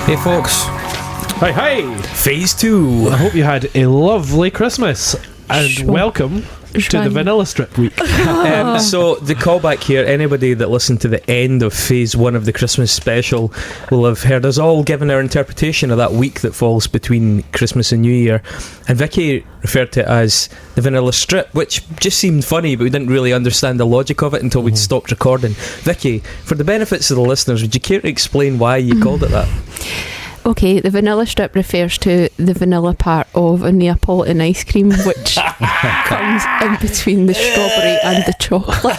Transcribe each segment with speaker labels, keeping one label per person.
Speaker 1: Hey folks.
Speaker 2: Hi.
Speaker 1: Phase 2.
Speaker 2: I hope you had a lovely Christmas and welcome to the Vanilla Strip week.
Speaker 1: So the callback here, anybody that listened to the end of Phase 1 of the Christmas special will have heard us all giving our interpretation of that week that falls between Christmas and New Year. And Vicky referred to it as the Vanilla Strip, which just seemed funny, but we didn't really understand the logic of it until we'd stopped recording. Vicky, for the benefits of the listeners, would you care to explain why you called it that?
Speaker 3: Okay, the vanilla strip refers to the vanilla part of a Neapolitan ice cream, which comes in between the strawberry and the chocolate.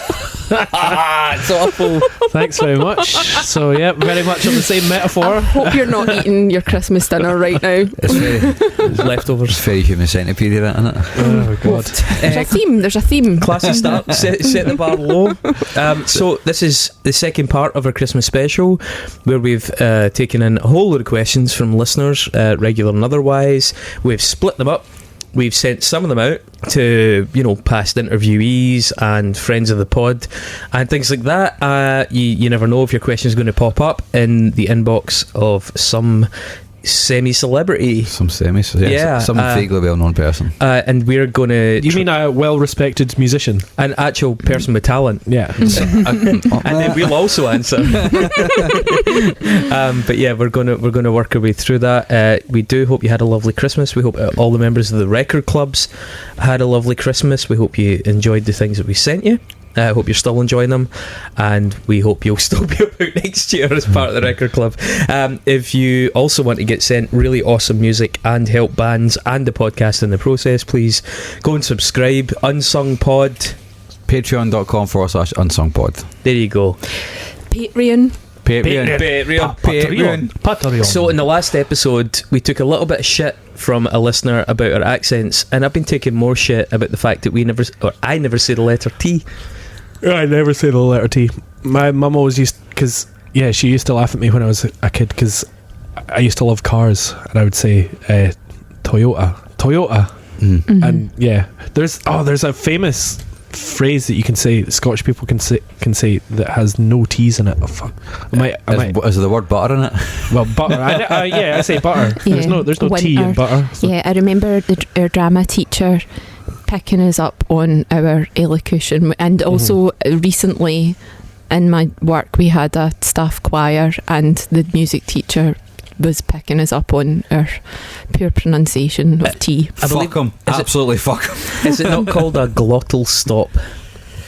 Speaker 1: It's awful.
Speaker 2: Thanks very much. So, yeah, very much on the same metaphor.
Speaker 3: I hope you're not eating your Christmas dinner right now.
Speaker 1: It's leftovers.
Speaker 4: It's very human centipede, isn't it?
Speaker 2: Oh, God.
Speaker 3: There's a theme.
Speaker 1: Classy start. set the bar low. So this is the second part of our Christmas special, where we've taken in a whole load of questions from listeners, regular and otherwise. We've split them up. We've sent some of them out to, past interviewees and friends of the pod and things like that. You never know if your question is going to pop up in the inbox of some semi-celebrity.
Speaker 4: Some vaguely well-known person.
Speaker 1: And we're going to...
Speaker 2: You mean a well-respected musician?
Speaker 1: An actual person with talent.
Speaker 2: Yeah.
Speaker 1: And then we'll also answer. But yeah, we're gonna work our way through that. We do hope you had a lovely Christmas. We hope all the members of the record clubs had a lovely Christmas. We hope you enjoyed the things that we sent you. I hope you're still enjoying them, and we hope you'll still be about next year as part of the record club. If you also want to get sent really awesome music and help bands and the podcast in the process, please go and subscribe. Unsung Pod,
Speaker 4: patreon.com/unsungpod.
Speaker 1: there you go.
Speaker 3: Patreon.
Speaker 2: Patreon.
Speaker 1: So in the last episode we took a little bit of shit from a listener about our accents, and I've been taking more shit about the fact that I never say the letter T.
Speaker 2: I never say the letter T. My mum always used, she used to laugh at me when I was a kid, because I used to love cars, and I would say Toyota.
Speaker 3: Mm-hmm.
Speaker 2: And yeah, there's a famous phrase that you can say, that Scottish people can say that has no T's in it. Oh fuck!
Speaker 4: Is the word butter in it?
Speaker 2: Well, butter. I say butter.
Speaker 3: Yeah.
Speaker 2: There's no T in butter. So.
Speaker 3: Yeah, I remember our drama teacher picking us up on our elocution, and also recently in my work we had a staff choir, and the music teacher was picking us up on our poor pronunciation of T.
Speaker 4: Fuck him. Absolutely fuck him.
Speaker 1: Is it not called a glottal stop?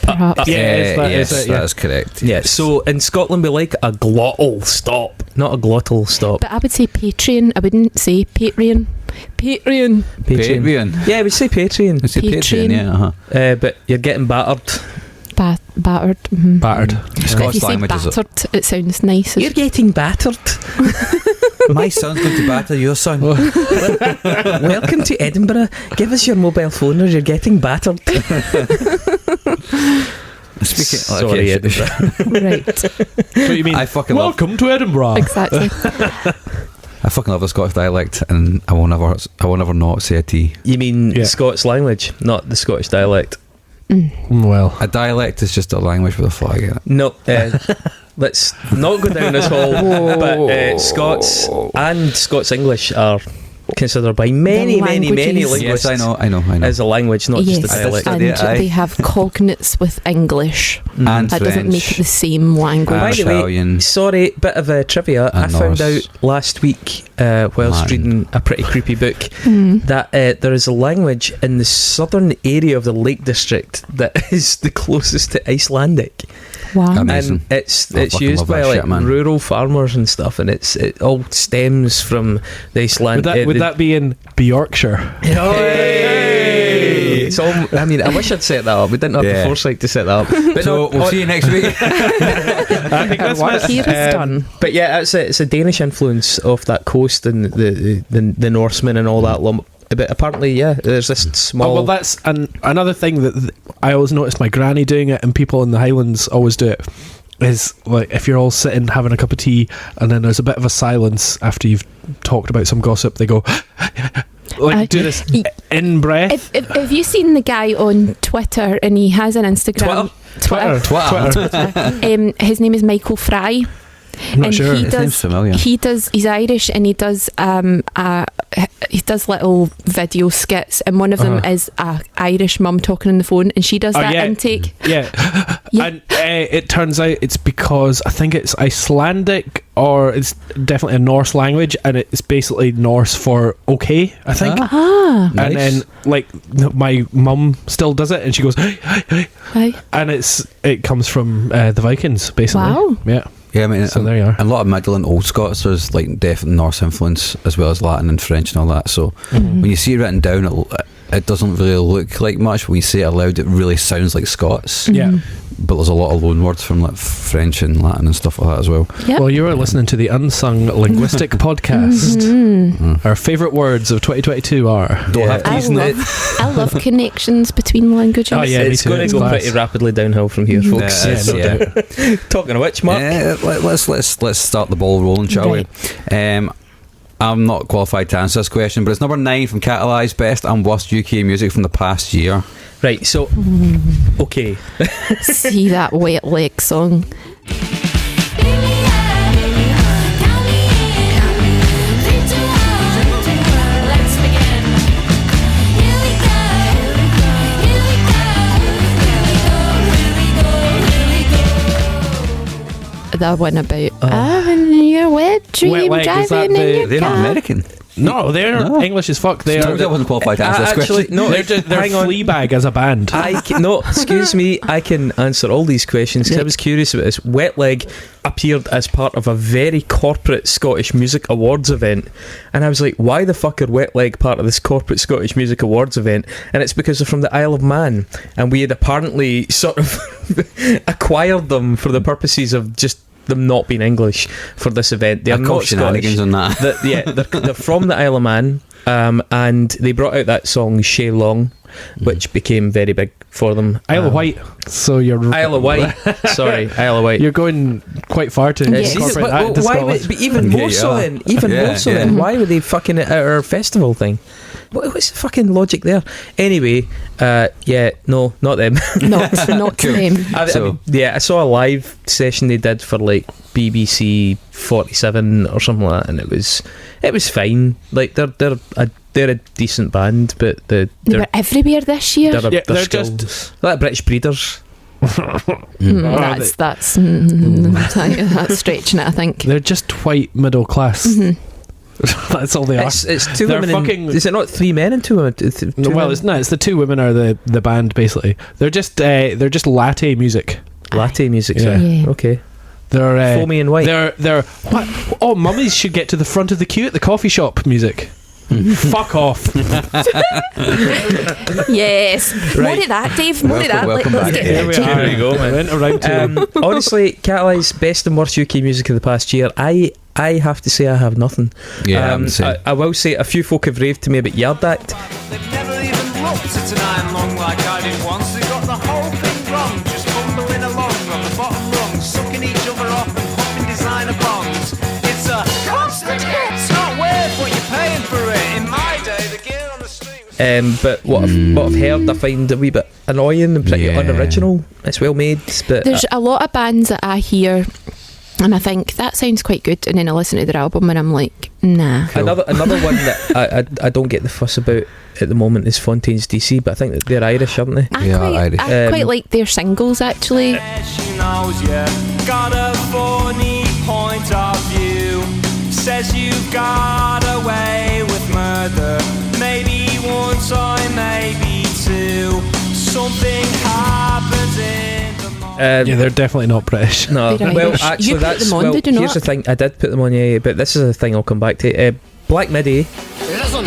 Speaker 3: Perhaps.
Speaker 4: That is correct.
Speaker 1: Yeah, so in Scotland we like a glottal stop, not a glottal stop.
Speaker 3: But I would say Patreon, I wouldn't say Patreon.
Speaker 4: Patreon.
Speaker 1: Yeah, we say Patreon.
Speaker 4: We say Patreon, yeah.
Speaker 1: But you're getting battered.
Speaker 3: Battered. Mm-hmm.
Speaker 2: Battered.
Speaker 3: If you say battered, it sounds nice.
Speaker 1: You're getting battered.
Speaker 4: My son's going to batter your son.
Speaker 1: Welcome to Edinburgh. Give us your mobile phone or you're getting battered. Sorry, Edinburgh.
Speaker 3: Right.
Speaker 2: What you mean? Welcome to Edinburgh.
Speaker 3: Exactly.
Speaker 4: I fucking love the Scottish dialect, and I will never not say a T.
Speaker 1: You mean Scots language, not the Scottish dialect?
Speaker 2: Well,
Speaker 4: a dialect is just a language with a flag in it.
Speaker 1: No, let's not go down this hole. But Scots and Scots English are considered by many linguists.
Speaker 4: Yes, I know.
Speaker 1: As a language, not just a dialect.
Speaker 3: And they have cognates with English.
Speaker 4: And
Speaker 3: that
Speaker 4: French.
Speaker 3: doesn't make it the same language.
Speaker 1: By the way, sorry, bit of a trivia. I found out last week whilst reading a pretty creepy book that there is a language in the southern area of the Lake District that is the closest to Icelandic.
Speaker 3: Wow.
Speaker 4: Amazing.
Speaker 1: And it's used by rural farmers and stuff, and it all stems from the Icelandic.
Speaker 2: Would that be in Yorkshire?
Speaker 1: Hey! It's all, I mean, I wish I'd set that up. We didn't have the foresight to set that up. But
Speaker 4: so we'll see you next week.
Speaker 2: I think that's
Speaker 3: work here is done.
Speaker 1: But yeah, it's a Danish influence off that coast and the Norsemen and all that lump. But apparently, there's this small...
Speaker 2: Oh, well, that's another thing that I always noticed my granny doing it, and people in the Highlands always do it, is like if you're all sitting having a cup of tea and then there's a bit of a silence after you've talked about some gossip, they go... do this in breath.
Speaker 3: Have you seen the guy on Twitter, and he has an Instagram...
Speaker 2: Twitter.
Speaker 3: His name is Michael Fry.
Speaker 2: I'm not
Speaker 3: And
Speaker 2: sure.
Speaker 3: he
Speaker 4: It seems
Speaker 3: does.
Speaker 4: familiar.
Speaker 3: He's Irish, and he does little video skits, and one of them is a Irish mum talking on the phone, and she does that intake.
Speaker 2: Yeah.
Speaker 3: Yeah.
Speaker 2: And it turns out it's because I think it's Icelandic, or it's definitely a Norse language, and it's basically Norse for okay, I think.
Speaker 3: Ah,
Speaker 2: And then, like, my mum still does it, and she goes, hey, hey, hey.
Speaker 3: hi.
Speaker 2: And it comes from the Vikings, basically.
Speaker 3: Wow.
Speaker 2: Yeah.
Speaker 4: Yeah, I mean,
Speaker 2: So there you are.
Speaker 4: a lot of Middle and Old Scots, there's like definite Norse influence as well as Latin and French and all that. So when you see it written down, it doesn't really look like much. When you say it aloud, it really sounds like Scots.
Speaker 2: Yeah.
Speaker 4: But there's a lot of loan words from like French and Latin and stuff like that as well.
Speaker 3: Yep.
Speaker 2: Well, you were listening to the Unsung Linguistic Podcast. Our favourite words of 2022 are...
Speaker 4: Don't have
Speaker 3: I
Speaker 4: keys in it.
Speaker 3: love connections between languages.
Speaker 2: Oh, yeah.
Speaker 1: It's
Speaker 2: me too,
Speaker 1: going to
Speaker 2: it's
Speaker 1: go
Speaker 2: class.
Speaker 1: pretty rapidly downhill from here, folks.
Speaker 2: Yeah, no
Speaker 4: Yeah.
Speaker 2: doubt.
Speaker 1: Talking of which, Mark?
Speaker 4: Let's start the ball rolling, shall we? I'm not qualified to answer this question, but it's number 9 from Catalyze, best and worst UK music from the past year.
Speaker 1: Right, so okay.
Speaker 3: See that wet leg song. That one about having your wet dream,
Speaker 2: Wet leg, is that
Speaker 3: driving in
Speaker 2: the-
Speaker 3: your
Speaker 4: They're not
Speaker 3: car.
Speaker 4: American.
Speaker 2: No, they're
Speaker 4: No.
Speaker 2: English as fuck. They are.
Speaker 4: I wasn't qualified to answer this
Speaker 1: Actually,
Speaker 4: question.
Speaker 1: no,
Speaker 2: They're
Speaker 1: hang on.
Speaker 2: Fleabag as a band.
Speaker 1: No, excuse me, I can answer all these questions because I was curious about this. Wet Leg appeared as part of a very corporate Scottish Music Awards event, and I was like, why the fuck are Wet Leg part of this corporate Scottish Music Awards event? And it's because they're from the Isle of Man, and we had apparently sort of acquired them for the purposes of just them not being English for this event. They're
Speaker 4: I call
Speaker 1: not
Speaker 4: shenanigans
Speaker 1: Scottish.
Speaker 4: on that.
Speaker 1: They're from the Isle of Man, and they brought out that song Shay Long, which became very big for them.
Speaker 2: Isle of Wight. So you're
Speaker 1: Isle of Wight. Sorry, Isle of Wight.
Speaker 2: You're going quite far to
Speaker 3: Yes.
Speaker 2: incorporate
Speaker 1: But
Speaker 2: that into
Speaker 1: why
Speaker 2: Scotland.
Speaker 1: would, but even more
Speaker 4: Yeah,
Speaker 1: so
Speaker 4: yeah.
Speaker 1: then, even
Speaker 4: Yeah,
Speaker 1: more so
Speaker 4: yeah.
Speaker 1: then, why would they fucking at our festival thing? What's the fucking logic there? Anyway, yeah, no, not them.
Speaker 3: Not
Speaker 4: Cool.
Speaker 3: them.
Speaker 1: I saw a live session they did for like BBC 47 or something like that, and it was fine. Like they're a decent band, but
Speaker 3: They
Speaker 1: they're
Speaker 3: were everywhere this year.
Speaker 2: Yeah,
Speaker 1: they're
Speaker 2: they're
Speaker 1: still
Speaker 2: just-
Speaker 1: like British Breeders.
Speaker 3: That's stretching it, I think.
Speaker 2: They're just white middle class. That's all they are.
Speaker 1: It's two
Speaker 2: They're
Speaker 1: women.
Speaker 2: fucking-
Speaker 1: Is it not 3 men and 2 women?
Speaker 2: No, well, it's not. It's the two women are the band basically. They're just latte music.
Speaker 1: latte music.
Speaker 2: Yeah.
Speaker 1: Sorry.
Speaker 3: Yeah.
Speaker 1: Okay.
Speaker 2: They're
Speaker 1: Foamy and white.
Speaker 2: They're what? Oh, mummies should get to the front of the queue at the coffee shop music. Fuck off.
Speaker 3: Yes. More
Speaker 1: Right.
Speaker 3: of that, Dave. More of that.
Speaker 4: Welcome
Speaker 3: Let's
Speaker 4: back.
Speaker 3: get
Speaker 2: Here we
Speaker 3: into it.
Speaker 2: are.
Speaker 1: Here we go, man.
Speaker 2: Went around to
Speaker 1: Honestly, Catalyze best and worst UK music of the past year. I have to say I have nothing.
Speaker 4: Yeah, I'm the same.
Speaker 1: I will say a few folk have raved to me about Yard Act.
Speaker 5: They've never even looked at an iron long like I did once. They got the whole thing wrong, just bumbling along on the bottom rung, sucking each other off and popping designer bombs. It's a constant hit. It's not worth what you're paying for it. In my day, the gear on the street was...
Speaker 1: But what I've heard, I find a wee bit annoying and pretty
Speaker 4: Yeah.
Speaker 1: unoriginal. It's well made, but
Speaker 3: There's a lot of bands that I hear and I think that sounds quite good, and then I listen to their album and I'm like, nah.
Speaker 1: Another one that I don't get the fuss about at the moment is Fontaine's DC, but I think that they're Irish, aren't they?
Speaker 3: I
Speaker 4: Yeah,
Speaker 3: quite,
Speaker 4: Irish.
Speaker 3: I quite like their singles actually.
Speaker 5: She knows you got a funny point of view. Says you got away with murder. Maybe one time, maybe two. Something happens in the morning.
Speaker 2: Yeah, they're definitely not British.
Speaker 1: No,
Speaker 3: They're
Speaker 1: well,
Speaker 3: Irish.
Speaker 1: actually,
Speaker 3: You put
Speaker 1: that's
Speaker 3: them on, did you
Speaker 1: here's
Speaker 3: not?
Speaker 1: the thing. I did put them on, yeah, but this is a thing I'll come back to. Black Midi.
Speaker 6: Listen,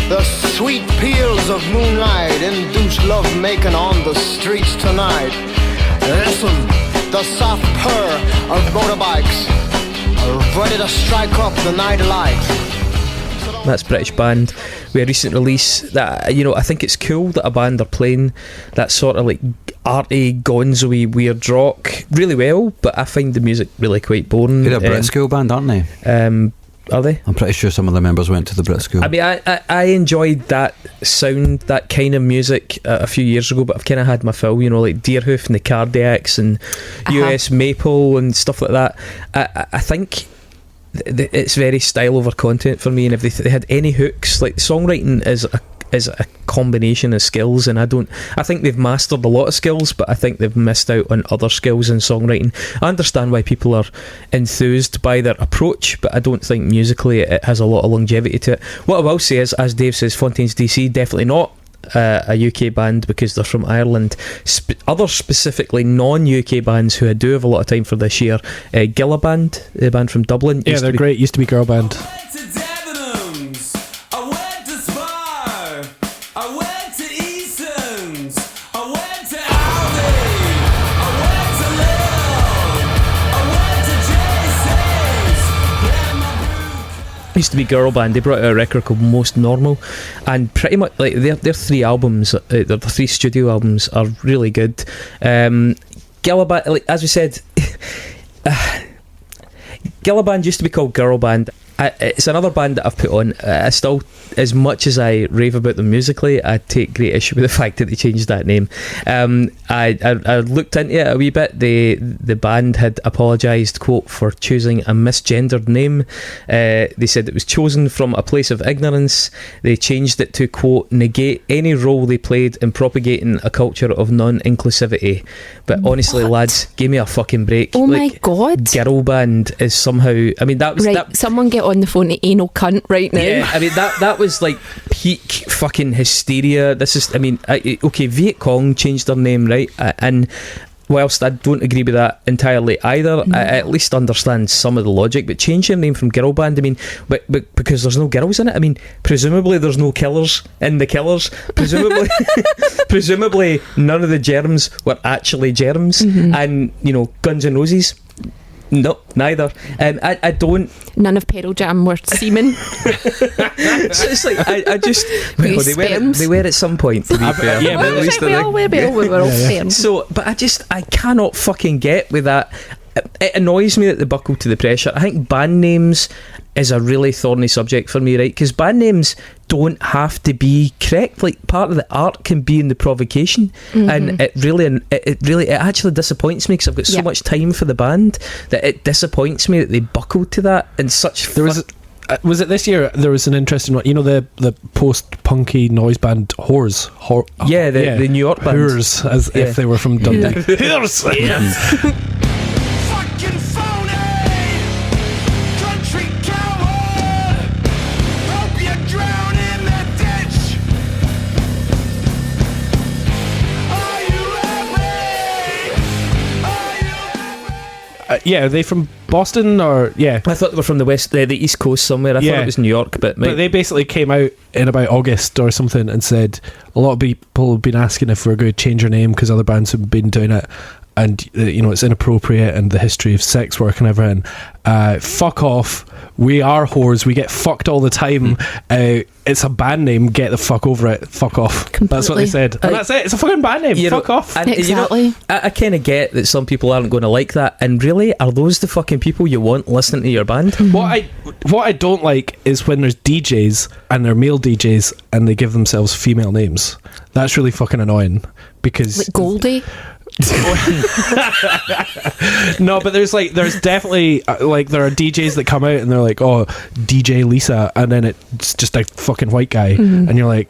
Speaker 6: the sweet peals of moonlight induce love making on the streets tonight. Listen, the soft purr of motorbikes ready to strike up the night light.
Speaker 1: That's British band. We had a recent release that, I think it's cool that a band are playing that sort of like arty, gonzo-y, weird rock really well, but I find the music really quite boring.
Speaker 4: They're a Brit school band, aren't they?
Speaker 1: Are they?
Speaker 4: I'm pretty sure some of the members went to the Brit school.
Speaker 1: I mean, I enjoyed that sound, that kind of music a few years ago, but I've kind of had my fill, like Deerhoof and the Cardiacs and US Maple and stuff like that. I think it's very style over content for me, and if they had any hooks, like songwriting is a combination of skills, and I think they've mastered a lot of skills, but I think they've missed out on other skills in songwriting. I understand why people are enthused by their approach, but I don't think musically it has a lot of longevity to it. What I will say is, as Dave says, Fontaines DC, definitely not a UK band because they're from Ireland. Other specifically non-UK bands who I do have a lot of time for this year, Gillaband, the band from Dublin.
Speaker 2: Yeah, they're great. Used to be girl band.
Speaker 1: Used to be girl band. They brought out a record called Most Normal, and pretty much like their 3 albums, their 3 studio albums are really good. Gillaband, like, as we said, Gillaband used to be called girl band. It's another band that I've put on. I still, as much as I rave about them musically, I take great issue with the fact that they changed that name. I looked into it a wee bit. The band had apologised, quote, for choosing a misgendered name. They said it was chosen from a place of ignorance. They changed it to, quote, negate any role they played in propagating a culture of non-inclusivity. But honestly, lads, give me a fucking break.
Speaker 3: Oh my God.
Speaker 1: Girl band is somehow, I mean, that was
Speaker 3: right,
Speaker 1: that.
Speaker 3: Someone get on the phone to anal cunt right now.
Speaker 1: Yeah, I mean, that was like peak fucking hysteria. This is, I mean, okay, Viet Cong changed their name, right? And whilst I don't agree with that entirely either, I at least understand some of the logic. But change your name from girl band, I mean, but because there's no girls in it. I mean, presumably there's no killers in the Killers. Presumably none of the germs were actually germs. And Guns N' Roses. No, neither. I don't.
Speaker 3: None of Pearl Jam were semen.
Speaker 1: So it's like I just they were at some point, to be fair.
Speaker 3: Yeah, but at least we were all sperms.
Speaker 1: So, but I cannot fucking get with that. It annoys me that they buckle to the pressure. I think band names is a really thorny subject for me, right? Because band names don't have to be correct. Like, part of the art can be in the provocation, and it actually disappoints me because I've got so much time for the band that it disappoints me that they buckled to that in such.
Speaker 2: Was it this year? There was an interesting one. The post-punky noise band Whores.
Speaker 1: The New York band.
Speaker 2: Whores, as if they were from Dundee. Whores.
Speaker 1: Yes.
Speaker 2: Are they from Boston or
Speaker 1: I thought they were from the west, the east coast somewhere. I thought it was New York, but
Speaker 2: they basically came out in about August or something and said a lot of people have been asking if we're going to change our name because other bands have been doing it, and it's inappropriate and the history of sex work and everything. Fuck off. We are whores. We get fucked all the time. It's a band name. Get the fuck over it. Fuck off.
Speaker 3: Completely.
Speaker 2: That's what they said. And that's it. It's a fucking band name. Fuck off.
Speaker 1: And,
Speaker 3: exactly.
Speaker 1: I kind of get that some people aren't going to like that. And really, are those the fucking people you want listening to your band?
Speaker 2: What I don't like is when there's DJs and they're male DJs and they give themselves female names. That's really fucking annoying because
Speaker 3: like Goldie.
Speaker 2: No, but there's definitely there are DJs that come out and they're like, oh, DJ Lisa, and then it's just a fucking white guy, and you're like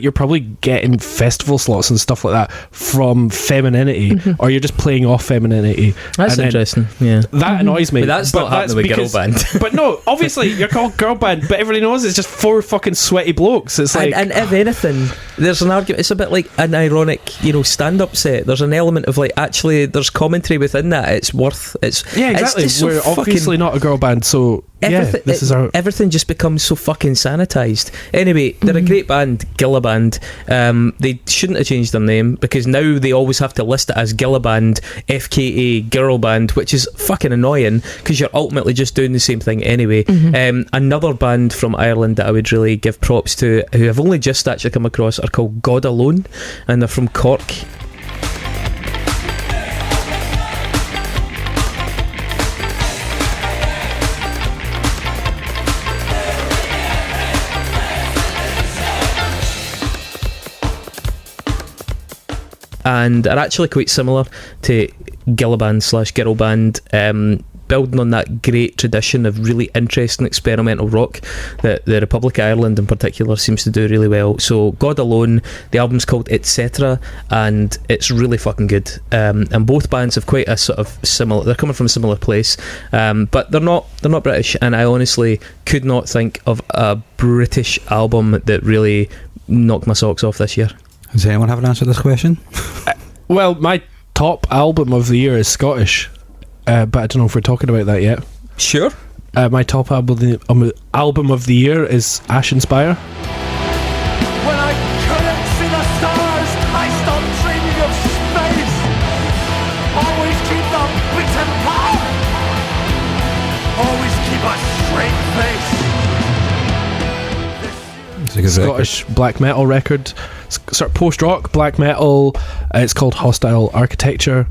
Speaker 2: you're probably getting festival slots and stuff like that from femininity, or you're just playing off femininity.
Speaker 1: That's interesting. Yeah,
Speaker 2: that annoys me.
Speaker 1: But that's not happening with girl band.
Speaker 2: But no, obviously you're called girl band, but everybody knows it's just 4 fucking sweaty blokes. It's like,
Speaker 1: and if anything, there's an argument. It's a bit like an ironic, stand-up set. There's an element of actually there's commentary within that. It's worth.
Speaker 2: Exactly.
Speaker 1: It's
Speaker 2: We're obviously not a girl band, so. Everything
Speaker 1: just becomes so fucking sanitised. Anyway, they're a great band, Gillaband. They shouldn't have changed their name because now they always have to list it as Gillaband, FKA Girl Band, which is fucking annoying because you're ultimately just doing the same thing anyway. Another band from Ireland that I would really give props to, who I've only just actually come across, are called God Alone, and they're from Cork. and are actually quite similar to Gilliband/Girl Band, building on that great tradition of really interesting experimental rock that the Republic of Ireland in particular seems to do really well. So God Alone, the album's called Etc., and it's really fucking good. And both bands have quite a sort of similar, they're coming from a similar place, but they're not British, and I honestly could not think of a British album that really knocked my socks off this year.
Speaker 4: Does anyone have an answer to this question?
Speaker 2: Well, my top album of the year is Scottish, but I don't know if we're talking about that yet.
Speaker 1: Sure.
Speaker 2: My top album of the year is Ashenspire.
Speaker 5: When I couldn't see the stars, I stopped dreaming of space. Always keep the wits and power. Always keep a straight face.
Speaker 4: It's a good
Speaker 2: Scottish black metal record, sort of post-rock black metal. It's called Hostile Architecture.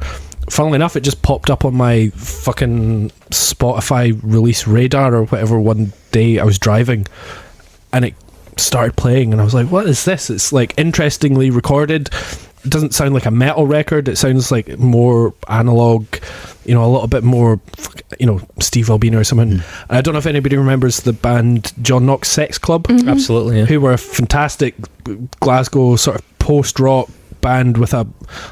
Speaker 2: Funnily enough, it just popped up on my fucking Spotify release radar or whatever one day I was driving, and it started playing, and I was like, what is this? It's like interestingly recorded. It doesn't sound like a metal record. It sounds like more analog, a little bit more, Steve Albini or something. I don't know if anybody remembers the band John Knox Sex Club.
Speaker 1: Absolutely, yeah.
Speaker 2: Who were a fantastic Glasgow sort of post-rock band with a...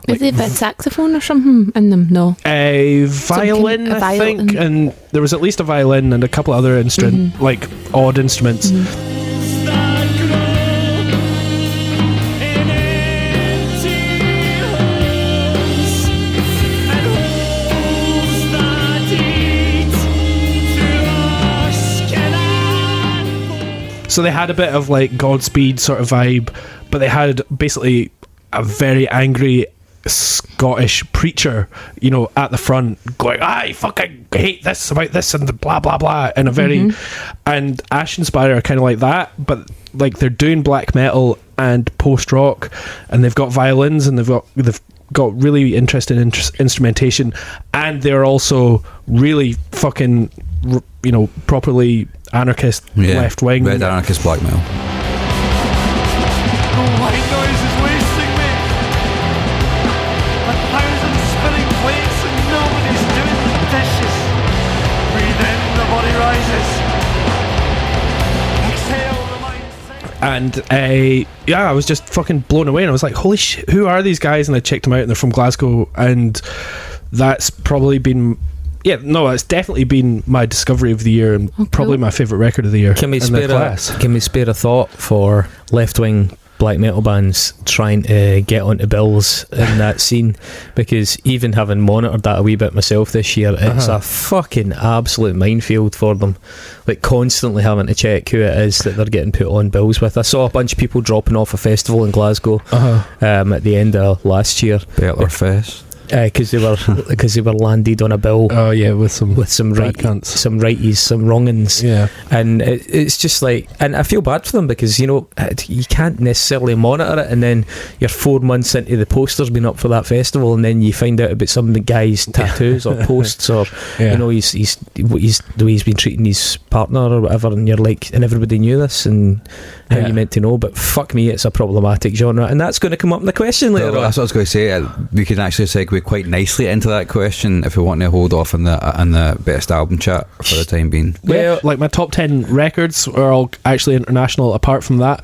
Speaker 3: Is it a saxophone or something in them? No.
Speaker 2: A violin, I think. And there was at least a violin and a couple other like odd instruments. So they had a bit of like Godspeed sort of vibe, but they had basically a very angry Scottish preacher, at the front going, I fucking hate this about this and the blah blah blah, and a very and Ashenspire are kind of like that, but like they're doing black metal and post rock, and they've got violins and they've got really interesting instrumentation, and they're also really fucking properly anarchist, left wing,
Speaker 4: red anarchist black metal.
Speaker 5: The white noise is wasting me. 1,000 spinning plates and nobody's doing the dishes. Breathe in, the body rises. Exhale, the mind sinks.
Speaker 2: And I was just fucking blown away, and I was like, holy shit, who are these guys? And I checked them out, and they're from Glasgow, and that's probably been... it's definitely been my discovery of the year, and probably my favourite record of the year.
Speaker 1: Can we spare a thought for left-wing black metal bands trying to get onto bills in that scene? Because even having monitored that a wee bit myself this year, it's a fucking absolute minefield for them. Like constantly having to check who it is that they're getting put on bills with. I saw a bunch of people dropping off a festival in Glasgow at the end of last year.
Speaker 4: Bettler Fest.
Speaker 1: Because they were landed on a bill.
Speaker 2: Oh yeah, with some
Speaker 1: righties, some wrongins.
Speaker 2: Yeah,
Speaker 1: and it's just like, and I feel bad for them because you can't necessarily monitor it, and then you're 4 months into the posters being up for that festival, and then you find out about some of the guy's tattoos or posts, or he's the way he's been treating his partner or whatever, and you're like, and everybody knew this, and how you meant to know, but fuck me, it's a problematic genre, and that's going to come up in the question later on.
Speaker 4: That's what I was going to say. We can actually segue quite nicely into that question if we want to hold off on the best album chat for the time being.
Speaker 2: Well, like my top 10 records are all actually international. Apart from that,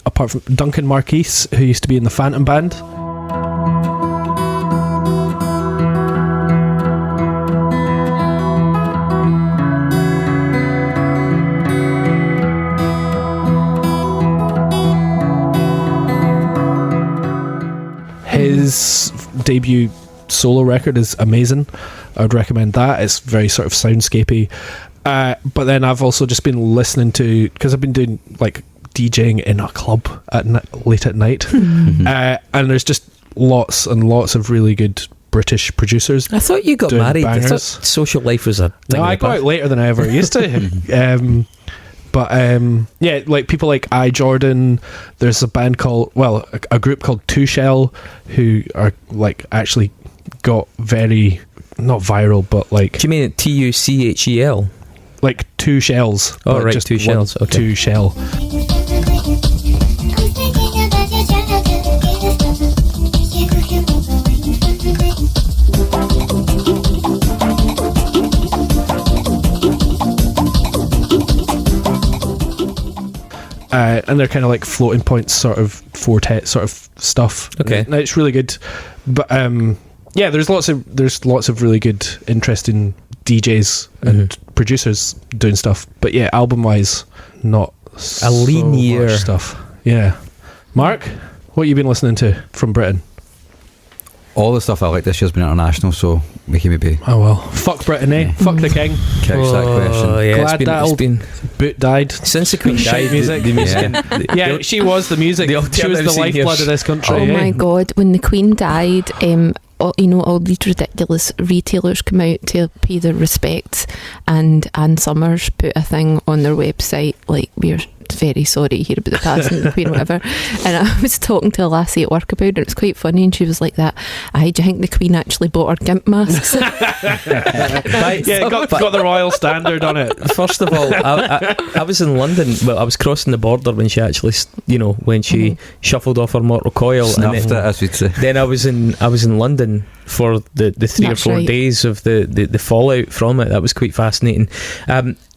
Speaker 2: apart from Duncan Marquis, who used to be in the Phantom Band. His debut solo record is amazing. I would recommend that. It's very sort of soundscapey. But then I've also just been listening to, because I've been doing like DJing in a club late at night, and there's just lots and lots of really good British producers.
Speaker 1: I thought you got married.
Speaker 2: Bangers.
Speaker 1: I thought social life was a thing.
Speaker 2: No, I got out later than I ever used to. But like people like I Jordan. There's a band called, a group called Two Shell, who are like actually got very, not viral, but like.
Speaker 1: Do you mean TUCHEL?
Speaker 2: Like Two Shells.
Speaker 1: Oh right,
Speaker 2: just
Speaker 1: Two Shells. Okay.
Speaker 2: Two Shell. and they're kind of like floating points, sort of quartet sort of stuff.
Speaker 1: Okay.
Speaker 2: And it's really good, but yeah, there's lots of really good, interesting DJs and producers doing stuff. But yeah, album wise, not
Speaker 1: A lean
Speaker 2: so
Speaker 1: year.
Speaker 2: much stuff. Yeah, Mark, what have you been listening to from Britain?
Speaker 4: All the stuff I like this year's been international, so we can maybe
Speaker 2: Oh well, fuck Britain, eh? Fuck the king.
Speaker 4: couch that question.
Speaker 1: Yeah,
Speaker 2: Glad that
Speaker 1: it's
Speaker 2: old
Speaker 1: been
Speaker 2: Boot died.
Speaker 1: since the Queen
Speaker 2: Shite
Speaker 1: died.
Speaker 2: music.
Speaker 1: The music,
Speaker 4: Yeah.
Speaker 2: Yeah, she was the music.
Speaker 1: the
Speaker 2: She was
Speaker 1: alternative
Speaker 2: the
Speaker 1: scene
Speaker 2: lifeblood
Speaker 1: here.
Speaker 2: of this country.
Speaker 3: Oh
Speaker 2: eh?
Speaker 3: my god, when the Queen died, all these ridiculous retailers come out to pay their respects, and Ann Summers put a thing on their website like, we're very sorry to hear about the passing of the Queen, whatever. And I was talking to a lassie at work about it, and it was quite funny, and she was like that, do you think the Queen actually bought her gimp masks?
Speaker 2: Yeah, got the royal standard on it.
Speaker 1: First of all, I was in London. Well, I was crossing the border when she actually, when she shuffled off her mortal coil,
Speaker 4: Snuffed
Speaker 1: and
Speaker 4: it, as we'd say.
Speaker 1: then I was in London for the 3 or
Speaker 3: That's
Speaker 1: 4
Speaker 3: right.
Speaker 1: days of the fallout from it. That was quite fascinating.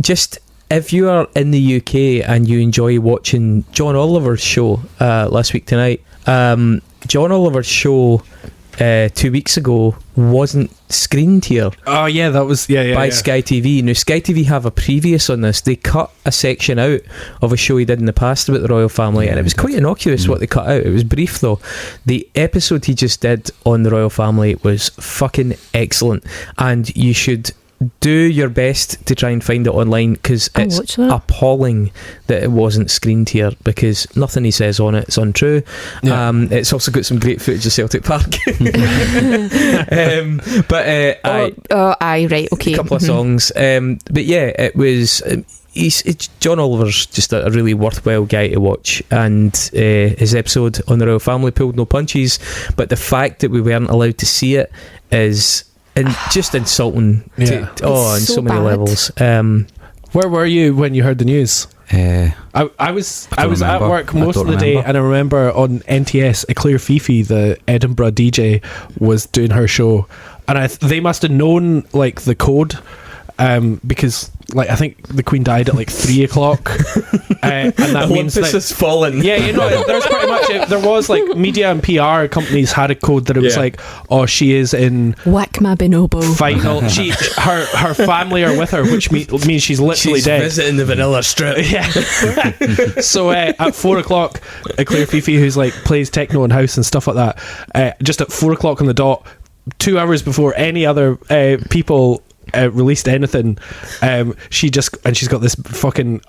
Speaker 1: Just if you are in the UK and you enjoy watching John Oliver's show last week tonight, John Oliver's show 2 weeks ago wasn't screened here
Speaker 2: Oh yeah, that was
Speaker 1: by Sky TV. Now Sky TV have a previous on this. They cut a section out of a show he did in the past about the royal family, and it was quite innocuous what they cut out. It was brief though. The episode he just did on the royal family was fucking excellent, and you should do your best to try and find it online, because
Speaker 3: I'll
Speaker 1: it's
Speaker 3: watch that.
Speaker 1: appalling that it wasn't screened here, because nothing he says on it's untrue.
Speaker 2: Yeah.
Speaker 1: It's also got some great footage of Celtic Park.
Speaker 3: Aye, right, okay.
Speaker 1: A couple of songs, but yeah, it was. It's John Oliver's just a really worthwhile guy to watch, and his episode on the royal family pulled no punches. But the fact that we weren't allowed to see it is just insulting.
Speaker 2: Yeah.
Speaker 1: On
Speaker 3: It's
Speaker 1: so
Speaker 3: so
Speaker 1: many
Speaker 3: bad.
Speaker 1: levels.
Speaker 2: Where were you when you heard the news?
Speaker 4: Uh,
Speaker 2: I was at
Speaker 4: remember.
Speaker 2: work
Speaker 4: I
Speaker 2: most
Speaker 4: don't
Speaker 2: of the day,
Speaker 4: remember.
Speaker 2: and I remember on NTS, Claire Fifi, the Edinburgh DJ, was doing her show, and they must have known like the code, because like I think the Queen died at like 3 o'clock, and that means
Speaker 1: Olympus
Speaker 2: that.
Speaker 1: has fallen.
Speaker 2: Yeah, there's pretty much there was like media and PR companies had a code that it was
Speaker 1: Yeah.
Speaker 2: like, oh, she is in
Speaker 3: Whack my bonobo.
Speaker 2: final. Her family are with her, which means she's literally
Speaker 1: She's
Speaker 2: dead.
Speaker 1: visiting the Vanilla Strip.
Speaker 2: Yeah. So at 4 o'clock, Claire Fifi, who's like plays techno and house and stuff like that, just at 4 o'clock on the dot, 2 hours before any other people released anything, she's got this fucking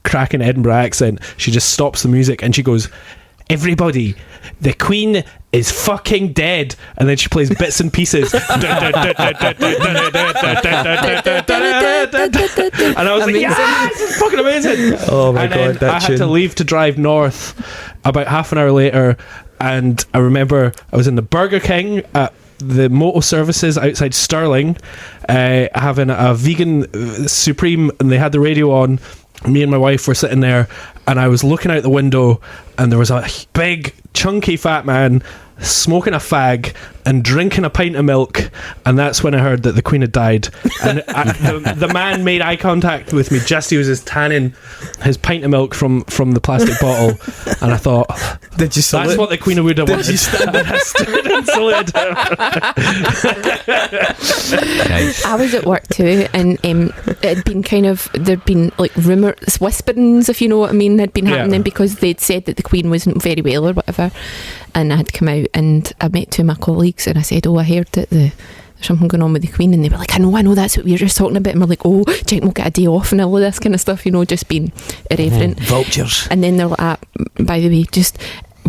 Speaker 2: cracking Edinburgh accent. She just stops the music and she goes, "Everybody, the Queen is fucking dead," and then she plays bits and pieces. And I was like, "Yeah, this is fucking amazing!"
Speaker 1: Oh my
Speaker 2: and
Speaker 1: god,
Speaker 2: then
Speaker 1: that
Speaker 2: I had
Speaker 1: tune.
Speaker 2: to leave to drive north about half an hour later, and I remember I was in the Burger King at the Moto Services outside Stirling, having a vegan Supreme, and they had the radio on. Me and my wife were sitting there, and I was looking out the window, and there was a big, chunky fat man smoking a fag and drinking a pint of milk, and that's when I heard that the Queen had died. And the man made eye contact with me just he was just tanning his pint of milk from the plastic bottle, and I thought,
Speaker 1: Did you
Speaker 2: that's
Speaker 1: salute?
Speaker 2: what the Queen would have wanted.
Speaker 1: you stand
Speaker 2: And I stood and saluted him.
Speaker 4: nice.
Speaker 3: I was at work too, and it'd been there'd been like rumours, whisperings, if you know what I mean, had been
Speaker 2: Yeah.
Speaker 3: happening because they'd said that the Queen wasn't very well or whatever. And I had come out and I met two of my colleagues and I said, "Oh, I heard that there's something going on with the Queen," and they were like, I know, that's what we were just talking about. And we're like, "Oh, do you think we'll get a day off and all of this kind of stuff," just being irreverent.
Speaker 1: Vultures.
Speaker 3: And then they're like, "By the way, just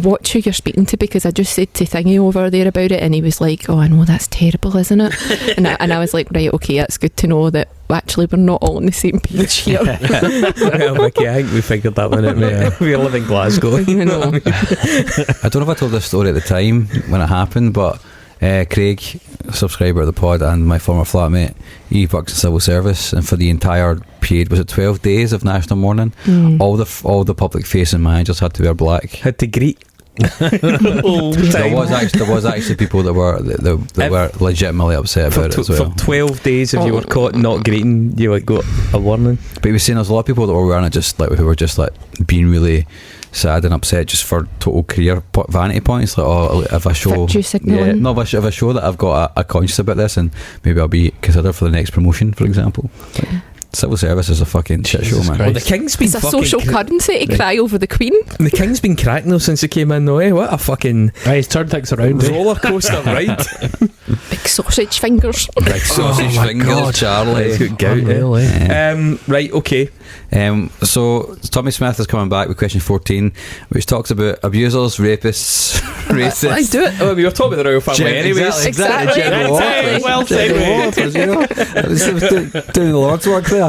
Speaker 3: watch who you're speaking to, because I just said to Thingy over there about it," and he was like, "Oh, I know, that's terrible, isn't it?" and I was like, "Right, okay, that's good to know that actually we're not all on the same page here."
Speaker 1: Well, Vicky, I think we figured that one out, mate.
Speaker 2: Yeah.
Speaker 1: We live in Glasgow.
Speaker 3: You know.
Speaker 4: I don't know if I told this story at the time when it happened, but Craig, a subscriber of the pod and my former flatmate, he works in civil service, and for the entire period, was it 12 days of national mourning, all the public facing managers had to wear black.
Speaker 1: Had to greet All the time.
Speaker 4: There was actually people that were legitimately upset about it as well.
Speaker 1: For 12 days, if you were caught not greeting, you got a warning.
Speaker 4: But he was saying there's a lot of people that were wearing it just like who were just like being really sad and upset just for total career vanity points. Like, oh, if I show,
Speaker 3: virtue signaling.
Speaker 4: if I show that I've got a conscience about this, and maybe I'll be considered for the next promotion, for example. Civil service is a fucking shit show, man.
Speaker 1: Well, the King's been
Speaker 3: It's a social currency to cry over the Queen.
Speaker 1: The King's been cracking though since he came in though, eh? What a fucking
Speaker 2: He's turned things around.
Speaker 1: roller coaster ride.
Speaker 3: Big sausage fingers.
Speaker 4: Big sausage fingers,
Speaker 2: God.
Speaker 4: Charlie.
Speaker 1: He's got gout,
Speaker 2: Unreal, eh?
Speaker 1: Right, okay.
Speaker 4: So Tommy Smith is coming back with question 14, which talks about abusers, rapists, racists.
Speaker 1: I do it. Oh, we were talking about the royal family anyways.
Speaker 3: Exactly.
Speaker 1: General
Speaker 3: Exactly.
Speaker 1: office.
Speaker 2: Well said,
Speaker 4: General office, you know. I was doing the Lord's work there.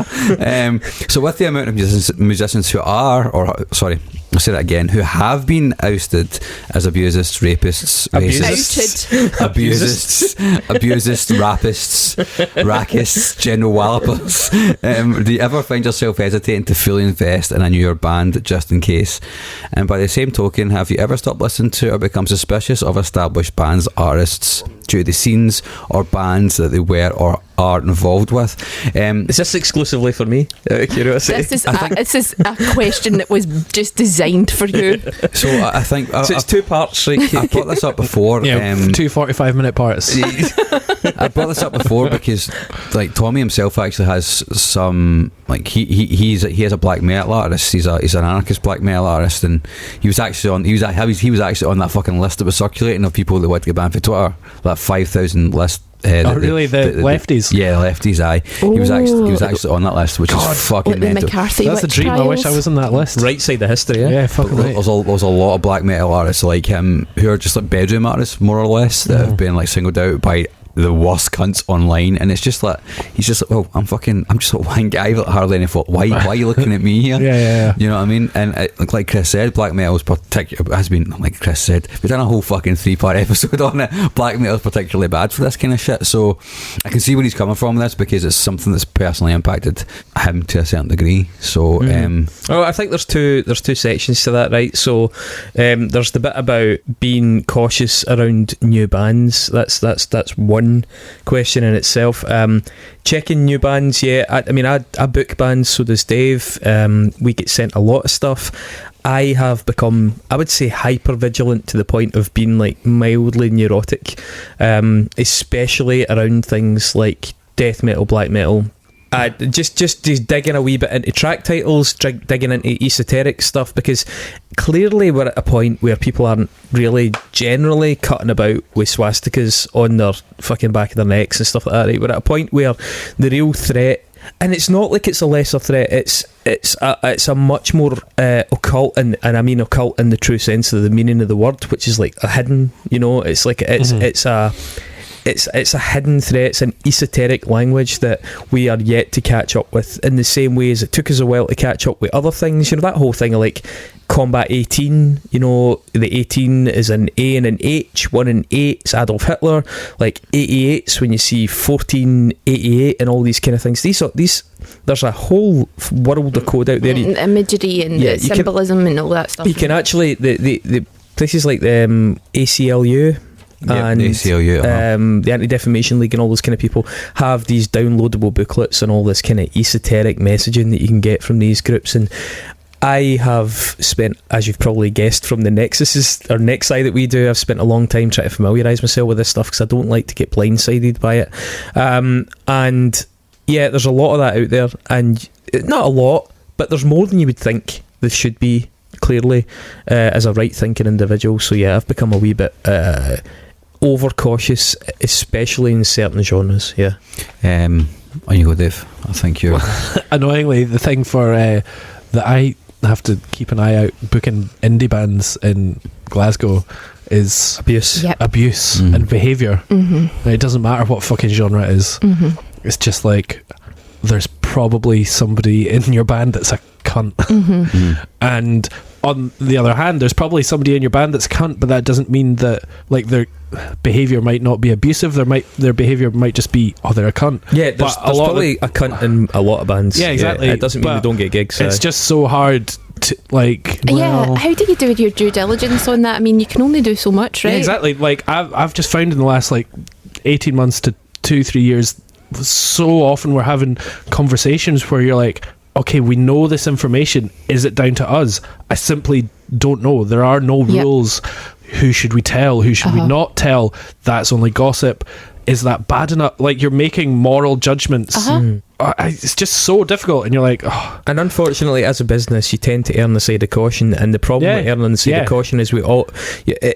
Speaker 4: So with the amount of musicians who are, or sorry, I'll say that again, who have been ousted as abusists, rapists, racists, abusists, rapists, rackists, general wallopers, do you ever find yourself hesitating to fully invest in a newer band just in case? And by the same token, have you ever stopped listening to or become suspicious of established bands, artists, due to the scenes or bands that they were or are involved with?
Speaker 1: Is this exclusively for me? Out of curiosity.
Speaker 3: This is a question that was just designed for you.
Speaker 4: So I think
Speaker 1: So it's two parts, right?
Speaker 4: I brought this up before.
Speaker 2: Yeah, 2 45-minute parts.
Speaker 4: I brought this up before because, like, Tommy himself actually has some, like, he is a black metal artist. He's an anarchist black metal artist, and he was actually on that fucking list that was circulating of people that wanted to get banned for Twitter, that 5,000 list.
Speaker 2: Really, the lefties?
Speaker 4: Yeah, lefties. Aye, he was actually on that list, which is fucking
Speaker 3: Like the
Speaker 4: mental.
Speaker 3: McCarthy
Speaker 2: That's a
Speaker 3: witch
Speaker 2: dream. I wish I
Speaker 3: trials.
Speaker 2: was on that list.
Speaker 1: Right side of history, eh?
Speaker 2: Yeah, fucking right.
Speaker 4: There's a lot of black metal artists like him who are just like bedroom artists, more or less, that have been like singled out by the worst cunts online, and it's just like he's just like, well, I'm just one guy that hardly any fault. Why are you looking at me here?
Speaker 2: Yeah.
Speaker 4: You know what I mean? And like Chris said, black metal has been, like Chris said, we've done a whole fucking 3-part episode on it. Black metal is particularly bad for this kind of shit, so I can see where he's coming from with this, because it's something that's personally impacted him to a certain degree. So
Speaker 1: Oh, I think there's two sections to that, right? So there's the bit about being cautious around new bands. That's one question in itself. Checking new bands, yeah. I book bands, so does Dave. We get sent a lot of stuff. I have become, I would say, hyper vigilant to the point of being like mildly neurotic, especially around things like death metal, black metal. Just digging a wee bit into track titles, digging into esoteric stuff, because clearly we're at a point where people aren't really generally cutting about with swastikas on their fucking back of their necks and stuff like that, right? We're at a point where the real threat, and it's not like it's a lesser threat, it's a much more occult, and I mean occult in the true sense of the meaning of the word, which is like a hidden, you know, it's like it's a hidden threat. It's an esoteric language that we are yet to catch up with, in the same way as it took us a while to catch up with other things. You know, that whole thing of like Combat 18, you know, the 18 is an A and an H, 1 and 8, it's Adolf Hitler. Like 88's when you see 1488 and all these kind of things. There's a whole world of code out there.
Speaker 3: Imagery and symbolism and all that stuff.
Speaker 1: You can actually, the places like the ACLU, and
Speaker 4: the ACLU,
Speaker 1: the Anti-Defamation League and all those kind of people have these downloadable booklets and all this kind of esoteric messaging that you can get from these groups. And I have spent, as you've probably guessed from the Nexus that we do, I've spent a long time trying to familiarise myself with this stuff, because I don't like to get blindsided by it. And yeah, there's a lot of that out there, and not a lot, but there's more than you would think there should be, clearly, as a right thinking individual. So yeah, I've become a wee bit over cautious, especially in certain genres. Yeah.
Speaker 4: On you go, Dave. I think you're
Speaker 2: annoyingly, the thing for that I have to keep an eye out booking indie bands in Glasgow is
Speaker 1: abuse.
Speaker 3: Yep.
Speaker 2: Abuse and behaviour. Mm-hmm. It doesn't matter what fucking genre it is. Mm-hmm. It's just like there's probably somebody in your band that's a cunt. Mm-hmm. And on the other hand, there's probably somebody in your band that's a cunt, but that doesn't mean that like their behaviour might not be abusive. Their behaviour might just be, oh, they're a cunt.
Speaker 1: Yeah, there's probably a cunt in a lot of bands.
Speaker 2: Yeah, exactly.
Speaker 1: Yeah, it doesn't mean they don't get gigs.
Speaker 2: It's just so hard
Speaker 3: How do you do your due diligence on that? I mean, you can only do so much, right?
Speaker 2: Yeah, exactly. Like I've just found in the last 18 months to 2-3 years, so often we're having conversations where you're like, okay, we know this information. Is it down to us? I simply don't know. There are no rules. Who should we tell? Who should we not tell? That's only gossip. Is that bad enough? Like, you're making moral judgments. It's just so difficult, and you're like, oh.
Speaker 1: And unfortunately, as a business, you tend to err on the side of caution, and the problem with erring on the side of caution is we all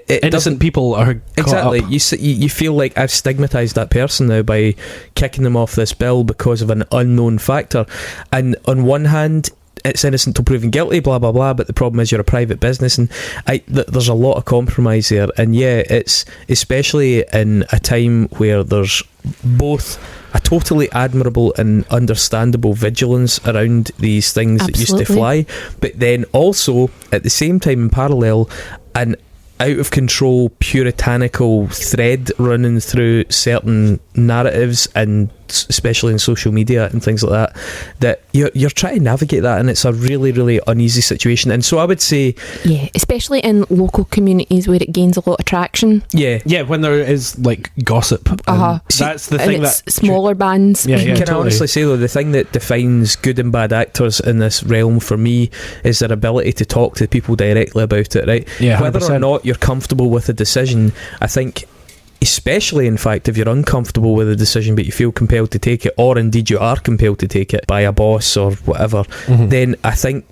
Speaker 2: innocent people are
Speaker 1: exactly.
Speaker 2: Up.
Speaker 1: You feel like I've stigmatized that person now by kicking them off this bill because of an unknown factor, and on one hand, it's innocent till proven guilty, blah blah blah, but the problem is you're a private business, and there's a lot of compromise there, and it's especially in a time where there's both a totally admirable and understandable vigilance around these things that used to fly, but then also at the same time in parallel an out of control puritanical thread running through certain narratives, and especially in social media and things like that you're trying to navigate that, and it's a really, really uneasy situation. And so I would say,
Speaker 3: especially in local communities where it gains a lot of traction,
Speaker 2: when there is gossip, that's the thing,
Speaker 3: it's that smaller bands.
Speaker 1: Can I honestly say though, the thing that defines good and bad actors in this realm for me is their ability to talk to people directly about it, right? Whether 100%. Or not you're comfortable with a decision, I think, especially in fact if you're uncomfortable with a decision but you feel compelled to take it, or indeed you are compelled to take it by a boss or whatever, then I think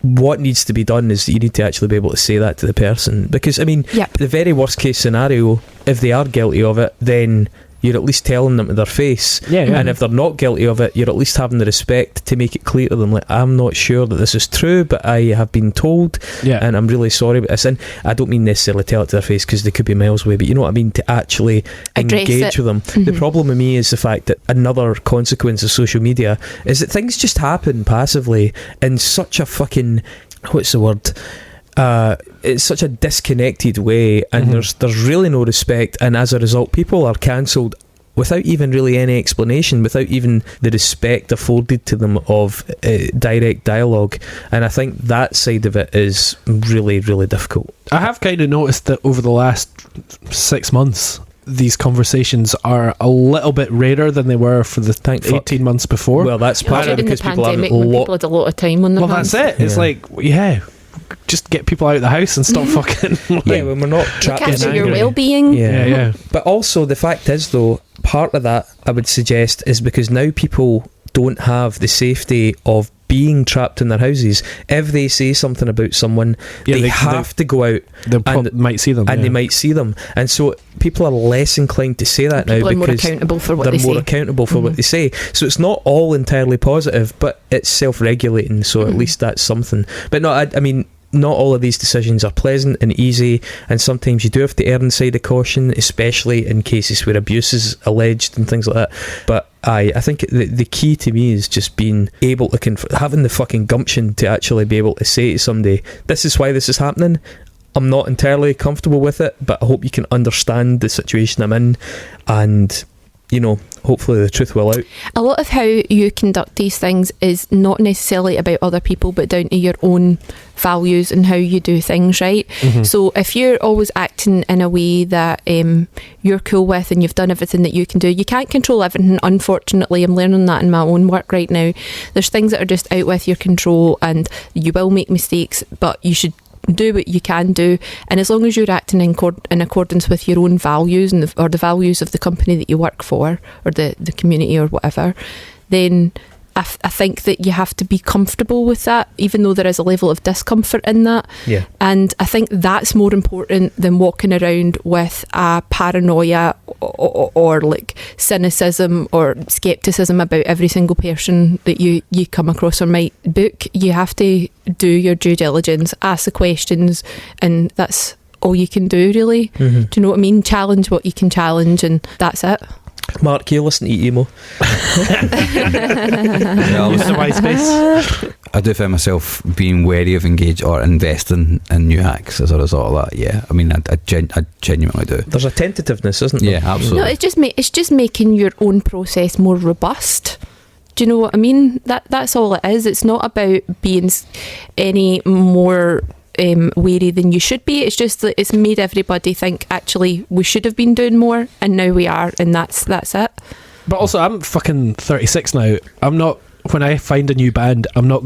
Speaker 1: what needs to be done is that you need to actually be able to say that to the person, because I mean, the very worst case scenario, if they are guilty of it, then you're at least telling them to their face. And if they're not guilty of it, you're at least having the respect to make it clear to them, like, I'm not sure that this is true, but I have been told, and I'm really sorry about this. And I don't mean necessarily tell it to their face, because they could be miles away, but you know what I mean, to actually engage with them. The problem with me is the fact that another consequence of social media is that things just happen passively in such a fucking, what's the word, it's such a disconnected way, and there's really no respect, and as a result people are cancelled without even really any explanation, without even the respect afforded to them of direct dialogue, and I think that side of it is really, really difficult.
Speaker 2: I have kind of noticed that over the last 6 months these conversations are a little bit rarer than they were for the 18 months before.
Speaker 1: Well, that's partly because people had
Speaker 3: a lot of time on their hands.
Speaker 2: That's it. It's like, just get people out of the house and stop fucking
Speaker 1: when we're not trapped in
Speaker 3: anger. Your well-being.
Speaker 1: But also the fact is though, part of that I would suggest is because now people don't have the safety of being trapped in their houses. If they say something about someone, they have to go out
Speaker 2: and might see them,
Speaker 1: and they might see them, and so people are less inclined to say that now because
Speaker 3: they're more accountable for what
Speaker 1: they're
Speaker 3: they say.
Speaker 1: More accountable for what they say. So it's not all entirely positive, but it's self-regulating, so at least that's something. But no, I mean, not all of these decisions are pleasant and easy, and sometimes you do have to err on the side of caution, especially in cases where abuse is alleged and things like that. But I think the key to me is just being able to having the fucking gumption to actually be able to say to somebody, this is why this is happening, I'm not entirely comfortable with it, but I hope you can understand the situation I'm in, and hopefully the truth will out.
Speaker 3: A lot of how you conduct these things is not necessarily about other people, but down to your own values and how you do things, right? So if you're always acting in a way that you're cool with, and you've done everything that you can do, you can't control everything, unfortunately. I'm learning that in my own work right now. There's things that are just out with your control, and you will make mistakes, but you should do what you can do, and as long as you're acting in accordance with your own values or the values of the company that you work for, or the community or whatever, then I think that you have to be comfortable with that, even though there is a level of discomfort in that. And I think that's more important than walking around with a paranoia or like cynicism or skepticism about every single person that you come across or might book. You have to do your due diligence, ask the questions, and that's all you can do, really. Do you know what I mean? Challenge what you can challenge, and that's it.
Speaker 1: Mark, you listen to emo.
Speaker 2: MySpace.
Speaker 4: I do find myself being wary of engage or investing in new hacks as a result of that. Yeah, I mean, I genuinely do.
Speaker 1: There's a tentativeness, isn't there?
Speaker 4: Yeah, absolutely.
Speaker 3: No, it's just making your own process more robust. Do you know what I mean? That's all it is. It's not about being any more wary than you should be. It's just that it's made everybody think, actually, we should have been doing more, and now we are, and that's it.
Speaker 2: But also, I'm fucking 36 now. I'm not, when I find a new band, I'm not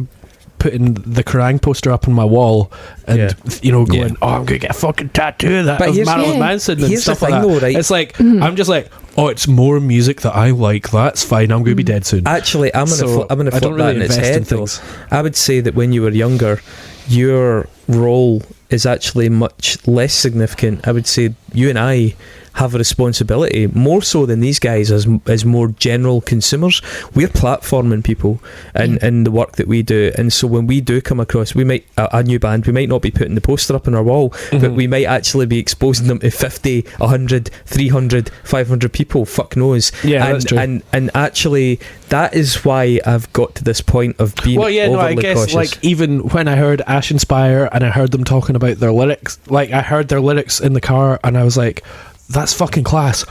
Speaker 2: putting the Kerrang poster up on my wall and going, oh, I'm gonna get a fucking tattoo of that of Marilyn Manson and stuff like that. Though, right? It's like I'm just like, oh, it's more music that I like. That's fine. I'm gonna be dead soon.
Speaker 1: Actually, I'm gonna flip
Speaker 2: really
Speaker 1: that in its head. Though. I would say that when you were younger, your role is actually much less significant. I would say you and I have a responsibility, more so than these guys as more general consumers. We're platforming people in the work that we do, and so when we do come across, we might a new band, we might not be putting the poster up on our wall, but we might actually be exposing them to 50, 100, 300, 500 people, fuck knows.
Speaker 2: That's true.
Speaker 1: And actually that is why I've got to this point of being overly cautious.
Speaker 2: Like, even when I heard Ash Inspire and I heard them talking about their lyrics, like I heard their lyrics in the car and I was like, that's fucking class.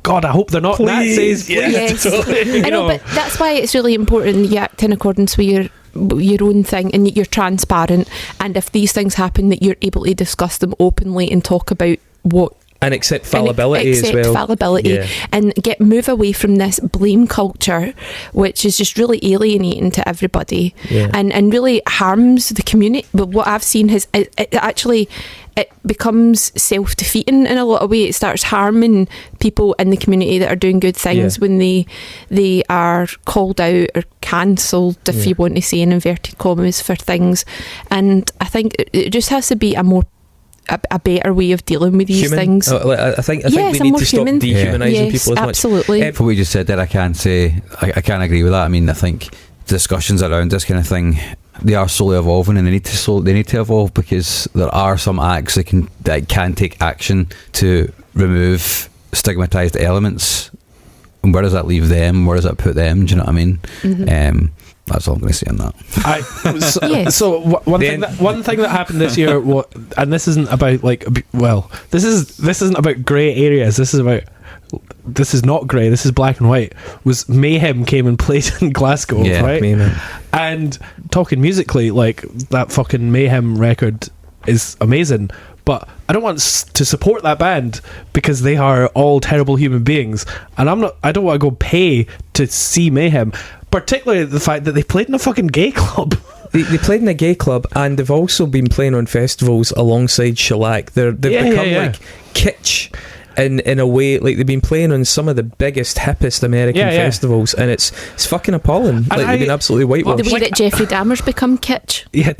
Speaker 2: God, I hope they're not Nazis.
Speaker 3: Yes. Totally. I know, but that's why it's really important you act in accordance with your own thing, and you're transparent, and if these things happen, that you're able to discuss them openly and talk about what
Speaker 1: and accept fallibility as well.
Speaker 3: Fallibility, and move away from this blame culture, which is just really alienating to everybody, and really harms the community. But what I've seen is it becomes self-defeating in a lot of ways. It starts harming people in the community that are doing good things when they are called out or cancelled, if you want to say in inverted commas, for things. And I think it just has to be a better way of dealing with these things.
Speaker 1: I think we need to stop dehumanising people as much.
Speaker 3: Absolutely.
Speaker 4: For what you just said there, I can't agree with that. I mean, I think discussions around this kind of thing, they are slowly evolving, and they need to evolve, because there are some acts that can take action to remove stigmatised elements. And where does that leave them? Where does that put them? Do you know what I mean? That's all I'm going to say on that.
Speaker 2: So one thing that happened this year, and this isn't about this isn't about grey areas. This is not grey. This is black and white. Was Mayhem came and played in Glasgow, right? Mayhem. And talking musically, like, that fucking Mayhem record is amazing. But I don't want to support that band because they are all terrible human beings, and I don't want to go pay to see Mayhem. Particularly the fact that they played in a fucking gay club.
Speaker 1: They played in a gay club, and they've also been playing on festivals alongside shellac. They've become like kitsch in a way. Like, they've been playing on some of the biggest, hippest American festivals, and it's fucking appalling. And they've been absolutely whitewashed.
Speaker 3: The way that Jeffrey Dahmer's become kitsch.
Speaker 2: Yeah,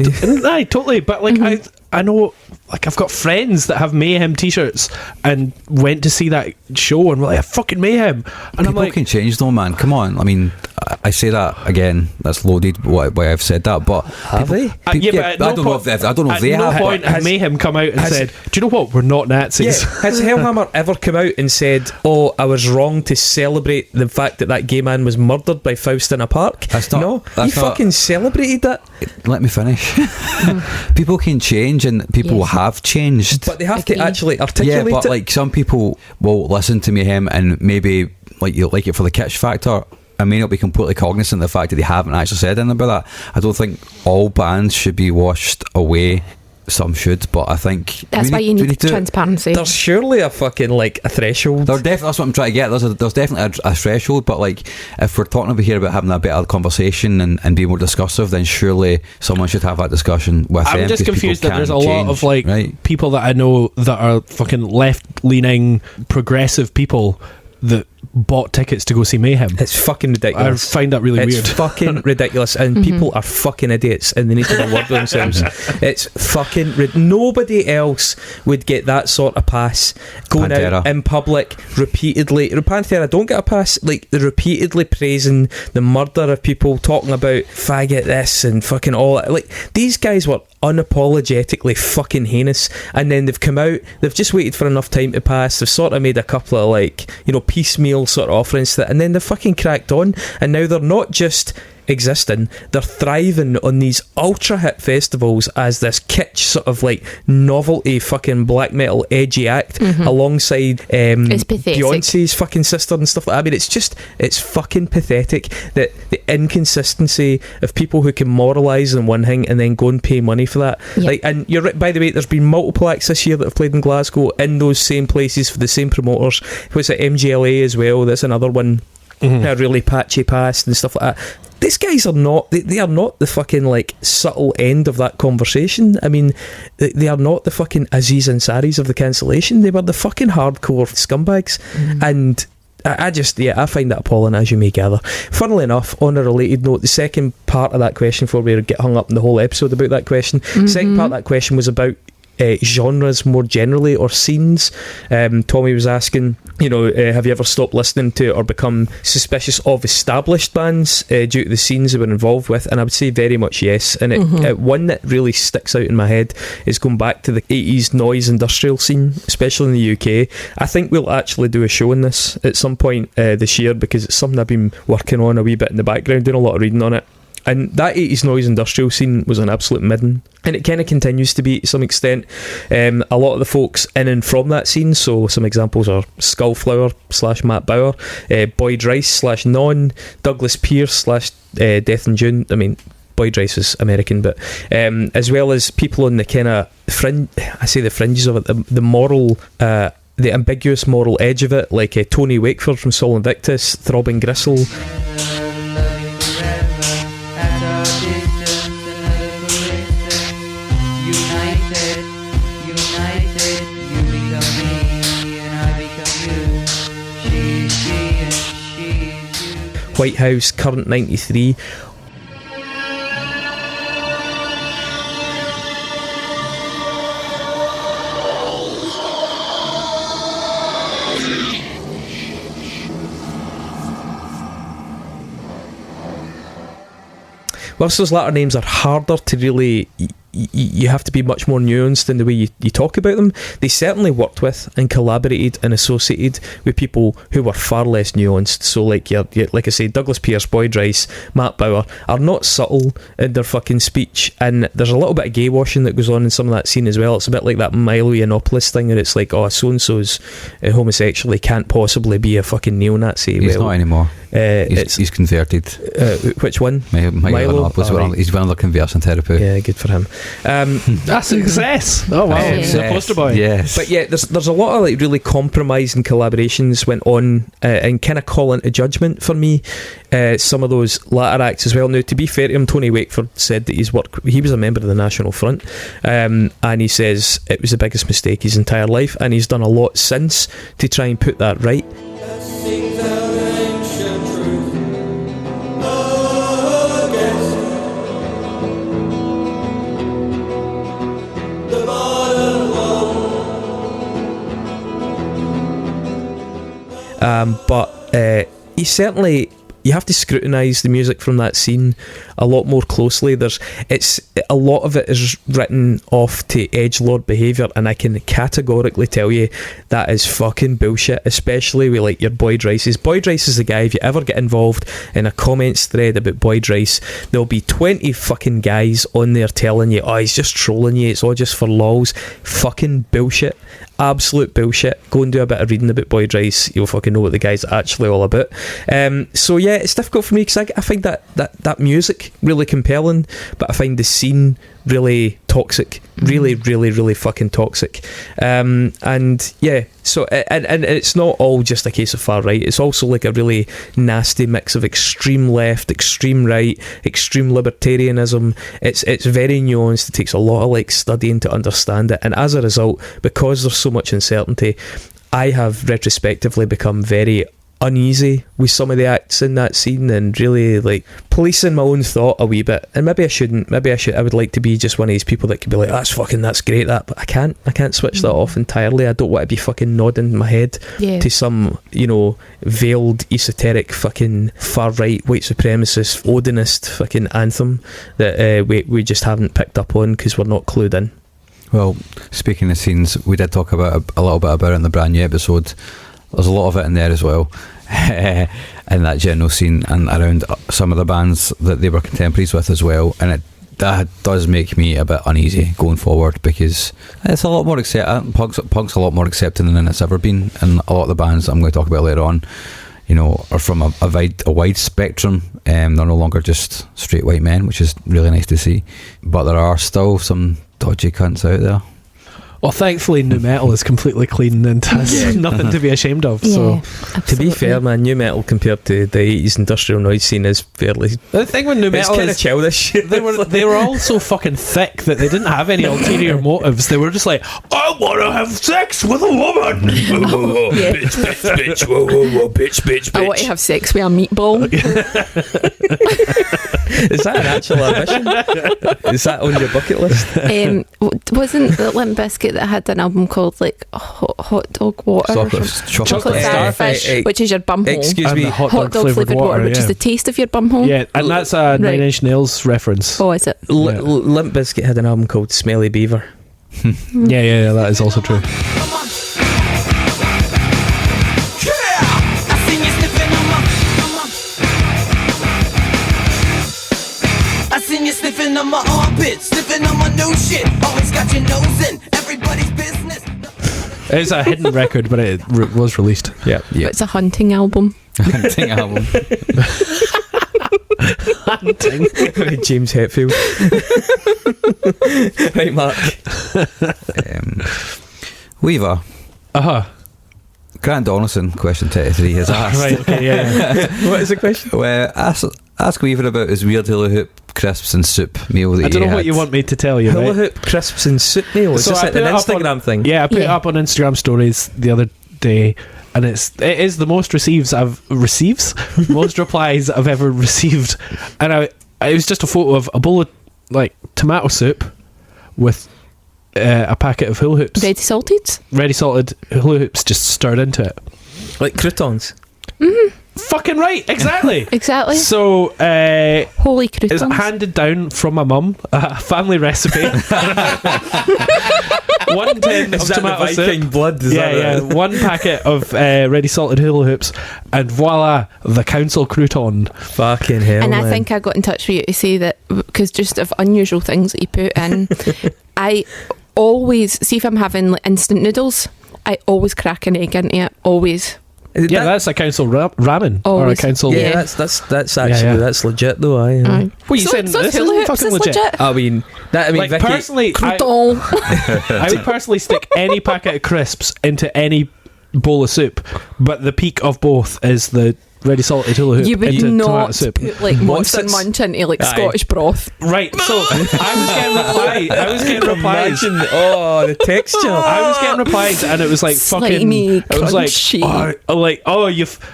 Speaker 2: totally. But like, I know, like, I've got friends that have Mayhem t-shirts and went to see that show and were like, fucking Mayhem. And
Speaker 4: people can change though, man. Come on. I mean, I say that again, that's loaded why I've said that, but
Speaker 1: have they?
Speaker 4: I don't know if they have.
Speaker 2: At no point has Mayhem come out and said, do you know what, we're not Nazis.
Speaker 1: Has Hellhammer ever come out and said, oh, I was wrong to celebrate the fact that gay man was murdered by Faust in a park? Fucking celebrated that.
Speaker 4: Let me finish. People can change, and people have changed,
Speaker 1: but they have to actually articulate
Speaker 4: but
Speaker 1: it.
Speaker 4: Like, some people will listen to Mayhem and maybe you like it for the kitsch factor. I may not be completely cognizant of the fact that they haven't actually said anything about that. I don't think all bands should be washed away. Some should, but I think
Speaker 3: that's why you need transparency.
Speaker 1: There's surely a fucking a threshold.
Speaker 4: That's what I'm trying to get. There's definitely a threshold, but like, if we're talking about having a better conversation and be more discussive, then surely someone should have that discussion with them.
Speaker 2: I'm just confused that there's a lot of people that I know that are fucking left-leaning progressive people that bought tickets to go see Mayhem.
Speaker 1: It's fucking ridiculous.
Speaker 2: I find that really weird.
Speaker 1: It's fucking ridiculous, and people are fucking idiots, and they need to have a word with themselves. It's fucking nobody else would get that sort of pass going out in public repeatedly. Pantera don't get a pass. Like, they're repeatedly praising the murder of people, talking about faggot this and fucking all that. Like, these guys were unapologetically fucking heinous, and then they've come out, they've just waited for enough time to pass, they've sort of made a couple of piecemeal sort of offerings to that, and then they've fucking cracked on, and now they're not just existing. They're thriving on these ultra hit festivals as this kitsch sort of like novelty fucking black metal edgy act alongside
Speaker 3: It's pathetic.
Speaker 1: Beyonce's fucking sister and stuff like that. I mean, it's fucking pathetic that the inconsistency of people who can moralise on one thing and then go and pay money for that.
Speaker 3: Yeah.
Speaker 1: Like, and you're right, by the way, there's been multiple acts this year that have played in Glasgow in those same places for the same promoters. Was it MGLA as well? That's another one. A really patchy past and stuff like that. These guys are not, they are not the fucking like subtle end of that conversation. I mean, they are not the fucking Aziz Ansaris of the cancellation. They were the fucking hardcore scumbags. And I find that appalling, as you may gather. Funnily enough, on a related note, the second part of that question, before we get hung up in the whole episode about that question, second part of that question was about genres more generally, or scenes. Tommy was asking, have you ever stopped listening to or become suspicious of established bands due to the scenes they were involved with? And I would say very much yes. And one that really sticks out in my head is going back to the 80s noise industrial scene, especially in the UK. I think we'll actually do a show on this at some point this year, because it's something I've been working on a wee bit in the background, doing a lot of reading on it. And that 80s noise industrial scene was an absolute midden, and it kind of continues to be to some extent. A lot of the folks in and from that scene, so some examples are Skullflower / Matt Bauer, Boyd Rice / Non, Douglas Pierce / Death and June. I mean, Boyd Rice is American, but as well as people on the kind of the fringes of it, the moral, the ambiguous moral edge of it, like Tony Wakeford from Sol Invictus, Throbbing Gristle. White House, Current 93. Whilst those latter names are harder to really, you have to be much more nuanced in the way you talk about them, they certainly worked with and collaborated and associated with people who were far less nuanced. So like like I say, Douglas Pierce, Boyd Rice, Matt Bauer are not subtle in their fucking speech, and there's a little bit of gay washing that goes on in some of that scene as well. It's a bit like that Milo Yiannopoulos thing, where it's like, oh, so-and-so's homosexual, he can't possibly be a fucking neo-Nazi.
Speaker 4: He's not anymore. He's converted.
Speaker 1: Which one?
Speaker 4: Milo Yiannopoulos.
Speaker 1: Right.
Speaker 4: He's one of the conversion therapy.
Speaker 1: Yeah, good for him.
Speaker 2: That's success. Oh wow,
Speaker 4: Yes.
Speaker 2: poster boy.
Speaker 4: Yes.
Speaker 1: But yeah, there's a lot of like really compromising collaborations went on and kind of call into judgment for me some of those latter acts as well. Now, to be fair to him, Tony Wakeford said that he was a member of the National Front, and he says it was the biggest mistake his entire life, and he's done a lot since to try and put that right. But he certainly, you have to scrutinise the music from that scene a lot more closely. A lot of it is written off to edgelord behaviour, and I can categorically tell you that is fucking bullshit, especially with like your Boyd Rice's. Boyd Rice is the guy, if you ever get involved in a comments thread about Boyd Rice, there'll be 20 fucking guys on there telling you, oh, he's just trolling you, it's all just for lols. Fucking bullshit. Absolute bullshit. Go and do a bit of reading about Boyd Rice, you'll fucking know what the guy's actually all about. So yeah, it's difficult for me because I find that music really compelling, but I find the scene really toxic, really fucking toxic. And yeah, so and it's not all just a case of far right, it's also like a really nasty mix of extreme left, extreme right, extreme libertarianism. It's very nuanced. It takes a lot of like studying to understand it, and as a result, because there's so much uncertainty, I have retrospectively become very uneasy with some of the acts in that scene, and really like policing my own thought a wee bit. And maybe I shouldn't. I would like to be just one of these people that could be like, that's great, that, but I can't switch that off entirely. I don't want to be fucking nodding my head to some, veiled esoteric fucking far right white supremacist Odinist fucking anthem that we just haven't picked up on because we're not clued in.
Speaker 4: Well, speaking of scenes, we did talk about a little bit about it in the brand new episode. There's a lot of it in there as well. in that general scene and around some of the bands that they were contemporaries with as well, and that does make me a bit uneasy going forward, because it's a lot more punk's a lot more accepting than it's ever been, and a lot of the bands I'm going to talk about later on, you know, are from a wide spectrum. They're no longer just straight white men, which is really nice to see, but there are still some dodgy cunts out there.
Speaker 2: Well, thankfully, nu metal is completely clean and has nothing to be ashamed of.
Speaker 3: Yeah,
Speaker 2: so,
Speaker 1: to be fair, man, nu metal compared to the 80s industrial noise scene is fairly.
Speaker 2: the thing with nu metal
Speaker 1: It's kind of
Speaker 2: is
Speaker 1: childish.
Speaker 2: they were all so fucking thick that they didn't have any ulterior motives. They were just like, I want to have sex with a woman.
Speaker 3: Yeah.
Speaker 1: bitch, whoa, bitch.
Speaker 3: I want to have sex with a meatball.
Speaker 1: Is that an actual ambition? Is that on your bucket list?
Speaker 3: Wasn't the Limp Bizkit that had an album called like Hot Dog Water? or something? Chocolate Starfish, which is your bumhole.
Speaker 1: Excuse
Speaker 2: And
Speaker 1: me.
Speaker 2: the
Speaker 3: Hot dog flavoured water, which
Speaker 2: yeah.
Speaker 3: is the taste of your bumhole.
Speaker 2: Yeah, and that's a Nine Inch Nails reference.
Speaker 3: Oh, is it?
Speaker 1: Limp Bizkit had an album called Smelly Beaver.
Speaker 2: Yeah, that is also true.
Speaker 7: Sniffing on my armpit, sniffing on my new shit. Always got your nose in everybody's business.
Speaker 2: It's a hidden record, but it was released.
Speaker 1: Yeah.
Speaker 3: But it's a hunting album.
Speaker 4: Hunting album.
Speaker 2: Hunting.
Speaker 1: James Hetfield. Right, Mark.
Speaker 4: Weaver. Grant Donaldson, question 33 has asked.
Speaker 2: Right, okay, yeah.
Speaker 1: What is the question?
Speaker 4: Well, ask Weaver about his weird hula hoop crisps and soup meal that
Speaker 2: I don't
Speaker 4: he
Speaker 2: know what
Speaker 4: had.
Speaker 2: you want me to tell you,
Speaker 1: Hula
Speaker 2: right?
Speaker 1: hoop crisps and soup meal. Is
Speaker 2: So
Speaker 1: this
Speaker 2: I
Speaker 1: like an
Speaker 2: put it up
Speaker 1: Instagram
Speaker 2: on-
Speaker 1: thing?
Speaker 2: Yeah, I put it
Speaker 3: Yeah.
Speaker 2: up on Instagram stories the other day, and it is the most most replies I've ever received, and it was just a photo of a bowl of like tomato soup with a packet of hula hoops,
Speaker 3: Ready salted?
Speaker 2: ready salted hula hoops just stirred into it.
Speaker 1: Like croutons.
Speaker 2: Fucking right, exactly.
Speaker 3: Exactly.
Speaker 2: So
Speaker 3: Holy
Speaker 2: it's
Speaker 3: croutons.
Speaker 2: handed down from my mum, a family recipe. 1 tin of
Speaker 1: Is that the
Speaker 2: tomato soup.
Speaker 1: Viking blood? Is
Speaker 2: Yeah,
Speaker 1: that
Speaker 2: yeah. 1 packet of ready salted hula hoops, and voila, the council crouton.
Speaker 1: Fucking hell,
Speaker 3: And I
Speaker 1: man.
Speaker 3: think I got in touch with you to say that because just of unusual things that you put in, I always see if I'm having like, instant noodles, I always crack an egg into it. Always.
Speaker 2: Yeah, that's a council ramen or a
Speaker 3: Always.
Speaker 2: council.
Speaker 1: Yeah,
Speaker 3: Yeah.
Speaker 1: that's actually
Speaker 2: yeah.
Speaker 1: that's legit though. Aye.
Speaker 3: Aye.
Speaker 2: What are you
Speaker 3: So-
Speaker 2: saying?
Speaker 3: so
Speaker 2: This
Speaker 3: hula
Speaker 2: isn't
Speaker 3: hoops
Speaker 2: fucking
Speaker 3: is
Speaker 2: legit.
Speaker 1: I mean,
Speaker 2: Like
Speaker 1: Vicky,
Speaker 2: personally,
Speaker 3: Crouton.
Speaker 2: I would personally stick any packet of crisps into any bowl of soup, but the peak of both is the ready salted hula hoop
Speaker 3: You would
Speaker 2: into tomato
Speaker 3: not
Speaker 2: soup.
Speaker 3: put like Monster
Speaker 1: What's
Speaker 3: Munch into like
Speaker 1: Aye.
Speaker 3: Scottish broth.
Speaker 2: Right, so I was getting replies.
Speaker 1: imagine, oh, the texture.
Speaker 2: I was getting replies, and it was like fucking.
Speaker 3: Slimy,
Speaker 2: It was
Speaker 3: crunchy.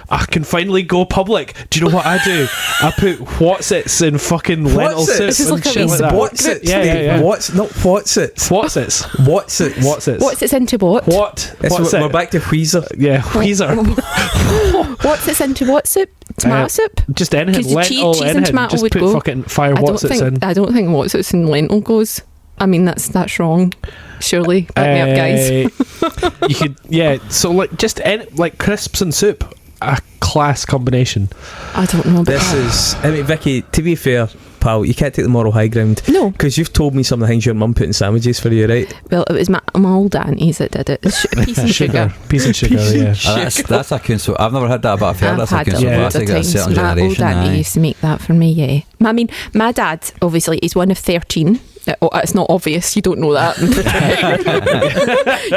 Speaker 2: I can finally go public. Do you know what I do? I put Whatsits in fucking lentil soup.
Speaker 3: This is
Speaker 2: and
Speaker 3: like a
Speaker 2: shit
Speaker 3: wee
Speaker 2: like that.
Speaker 1: What's it?
Speaker 2: Yeah.
Speaker 1: What's not what's it?
Speaker 2: Whatsits.
Speaker 1: What's it?
Speaker 2: Whatsits.
Speaker 3: What's it's into what?
Speaker 2: What?
Speaker 1: It's,
Speaker 2: What's
Speaker 1: we're
Speaker 2: it?
Speaker 1: back to Weezer.
Speaker 2: Yeah, Weezer.
Speaker 3: What's it's into what soup? Tomato soup?
Speaker 2: Just anything.
Speaker 3: 'Cause the
Speaker 2: Lentil,
Speaker 3: cheese and
Speaker 2: anything.
Speaker 3: tomato
Speaker 2: Just
Speaker 3: would
Speaker 2: put
Speaker 3: go.
Speaker 2: fucking fire
Speaker 3: I don't
Speaker 2: Whatsits in.
Speaker 3: think what's it's in lentil goes. I mean that's wrong. Surely. Back me up, guys.
Speaker 2: You could, yeah. So like just like crisps and soup, a class combination.
Speaker 3: I don't know about
Speaker 1: This
Speaker 3: that.
Speaker 1: is. I mean, Vicky. To be fair, pal, you can't take the moral high ground.
Speaker 3: No.
Speaker 1: Because you've told me some of the things your mum put in sandwiches for you, right?
Speaker 3: Well, it was my old aunties that did it. It's piece of sugar.
Speaker 2: Piece of sugar. Yeah.
Speaker 4: That's a council. I've never had that, but I've heard
Speaker 3: I've
Speaker 4: that's a
Speaker 3: had it
Speaker 4: council
Speaker 2: Yeah.
Speaker 3: loads of
Speaker 4: classic. A
Speaker 3: times.
Speaker 4: certain
Speaker 3: My old
Speaker 4: generation.
Speaker 3: auntie
Speaker 4: Aye.
Speaker 3: used to make that for me, yeah. I mean, my dad, obviously, he's one of 13. It's not obvious, you don't know that.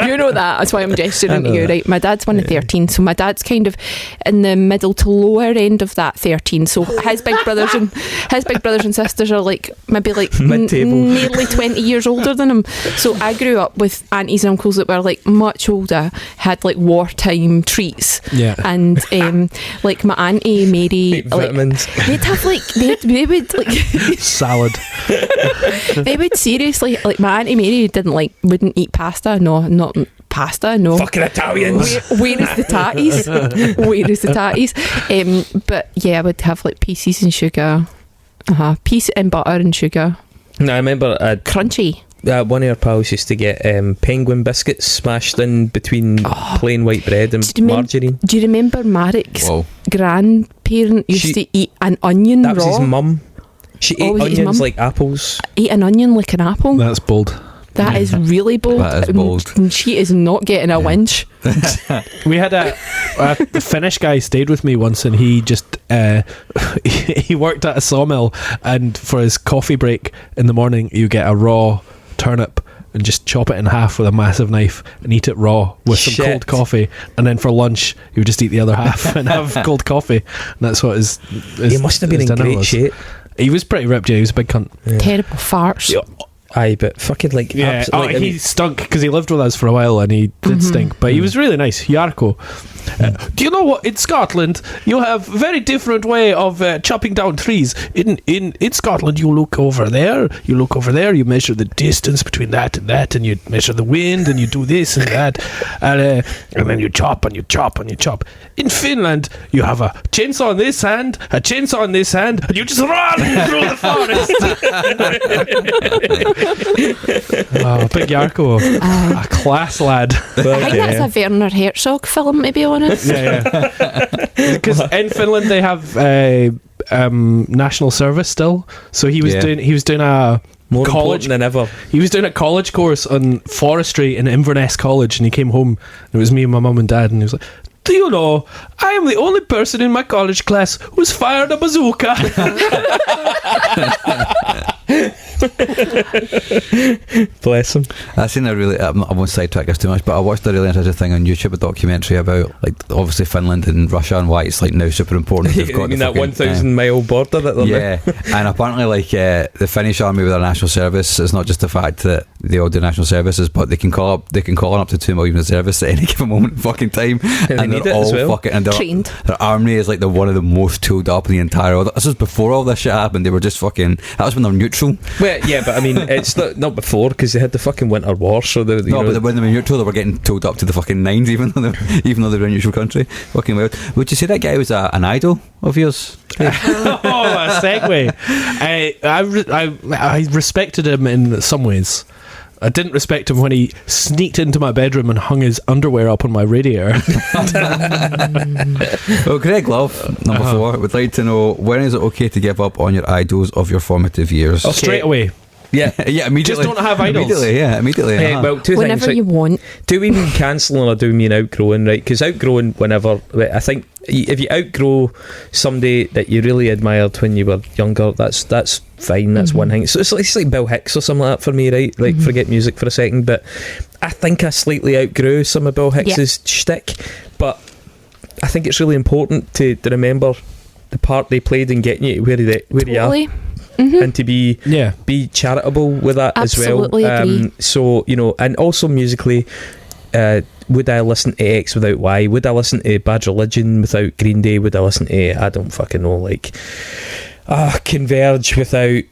Speaker 3: You know that, that's why I'm gesturing to you, right? My dad's one of 13, so my dad's kind of in the middle to lower end of that 13. So his big brothers and sisters are like maybe like
Speaker 1: Mid-table.
Speaker 3: nearly 20 years older than him. So I grew up with aunties and uncles that were like much older, had like wartime treats.
Speaker 2: Yeah.
Speaker 3: And like my auntie Mary, like,
Speaker 1: Vitamins.
Speaker 3: they'd have like they would like
Speaker 2: Salad.
Speaker 3: they would seriously like my auntie Mary wouldn't eat pasta. No, not pasta. No.
Speaker 1: Fucking Italians.
Speaker 3: Where is the tatties? Where is the tatties? But yeah, I would have like pieces and sugar. Piece and butter and sugar.
Speaker 1: No, I remember.
Speaker 3: Crunchy.
Speaker 1: one of our pals used to get penguin biscuits smashed in between plain white bread and margarine.
Speaker 3: Do you remember Marek's
Speaker 4: Whoa.
Speaker 3: grandparent used to eat an onion
Speaker 1: That was
Speaker 3: raw?
Speaker 1: his mum. She ate
Speaker 3: Always his
Speaker 1: onions
Speaker 3: mum.
Speaker 1: like apples.
Speaker 3: Ate an onion like an apple.
Speaker 2: That's bold.
Speaker 3: That is really bold.
Speaker 4: That is bold.
Speaker 3: And she is not getting a winch.
Speaker 2: We had a Finnish guy stayed with me once, and he just he worked at a sawmill, and for his coffee break in the morning, you get a raw turnip and just chop it in half with a massive knife and eat it raw with some
Speaker 1: Shit.
Speaker 2: cold coffee, and then for lunch you would just eat the other half and have cold coffee, and that's what his
Speaker 1: He must have been
Speaker 2: his
Speaker 1: in
Speaker 2: dinner
Speaker 1: great
Speaker 2: was.
Speaker 1: shape.
Speaker 2: He was pretty ripped. Yeah, he was a big cunt.
Speaker 3: Terrible farts.
Speaker 2: Yeah.
Speaker 1: Aye, but fucking like,
Speaker 2: Yeah,
Speaker 1: like, I
Speaker 2: he
Speaker 1: mean,
Speaker 2: stunk because he lived with us for a while and he did stink, but he was really nice. Yarko. Do you know what? In Scotland, you have very different way of chopping down trees. In Scotland, you look over there, you measure the distance between that, and you measure the wind, and you do this and that, and then you chop and you chop and you chop. In Finland, you have a chainsaw in this hand, a chainsaw in this hand, and you just run through the forest. Oh, big Yarko, a class lad.
Speaker 3: I think that's a Werner Herzog film, to be honest.
Speaker 2: Yeah. Because in Finland they have national service still, so he was doing a
Speaker 1: more
Speaker 2: college
Speaker 1: important than ever.
Speaker 2: He was doing a college course on forestry in Inverness College, and he came home, and it was me and my mum and dad, and he was like, "Do you know, I am the only person in my college class who's fired a bazooka."
Speaker 1: Bless him.
Speaker 4: I seen a really, I won't sidetrack this too much, but I watched a really interesting thing on YouTube, a documentary about like obviously Finland and Russia and why it's like now super important. They've got
Speaker 1: In
Speaker 4: the
Speaker 1: that
Speaker 4: fucking,
Speaker 1: 1,000 mile border that they're
Speaker 4: yeah, and apparently like the Finnish army with their national service is not just the fact that they all do national services, but they can call on up to 2 million reservists at any given moment in fucking time,
Speaker 1: they
Speaker 4: and
Speaker 1: need
Speaker 4: they're
Speaker 1: it as
Speaker 4: all
Speaker 1: well.
Speaker 4: fucking, and
Speaker 3: Trained.
Speaker 4: their army is like one of the most tooled up in the entire world. This was before all this shit happened. They were just fucking. That was when they were neutral.
Speaker 1: Well, yeah, but I mean, it's not before because they had the fucking Winter War, so they,
Speaker 4: But when they were neutral, they were getting tooled up to the fucking nines, even though they were a neutral country. Fucking weird. Would you say that guy was an idol of yours?
Speaker 2: Oh, a segue. I respected him in some ways. I didn't respect him when he sneaked into my bedroom and hung his underwear up on my radiator.
Speaker 4: Well, Greg Love, number 4, would like to know, when is it okay to give up on your idols of your formative years?
Speaker 1: Okay.
Speaker 2: Straight away.
Speaker 1: Yeah,
Speaker 4: yeah, immediately.
Speaker 2: Just don't have idols.
Speaker 4: Immediately.
Speaker 1: well, two
Speaker 3: Whenever
Speaker 1: things.
Speaker 3: you want.
Speaker 1: Do we mean cancelling or do we mean outgrowing, right? Because outgrowing, whenever, I think if you outgrow somebody that you really admired when you were younger, that's fine, that's one thing. So it's like Bill Hicks or something like that for me, right? Like, forget music for a second, but I think I slightly outgrew some of Bill Hicks's shtick, but I think it's really important to remember the part they played in getting you to where you are. And to be charitable with that
Speaker 3: Absolutely
Speaker 1: as well.
Speaker 3: agree.
Speaker 1: So, you know, and also musically, would I listen to X without Y? Would I listen to Bad Religion without Green Day? Would I listen to, I don't fucking know, like Converge without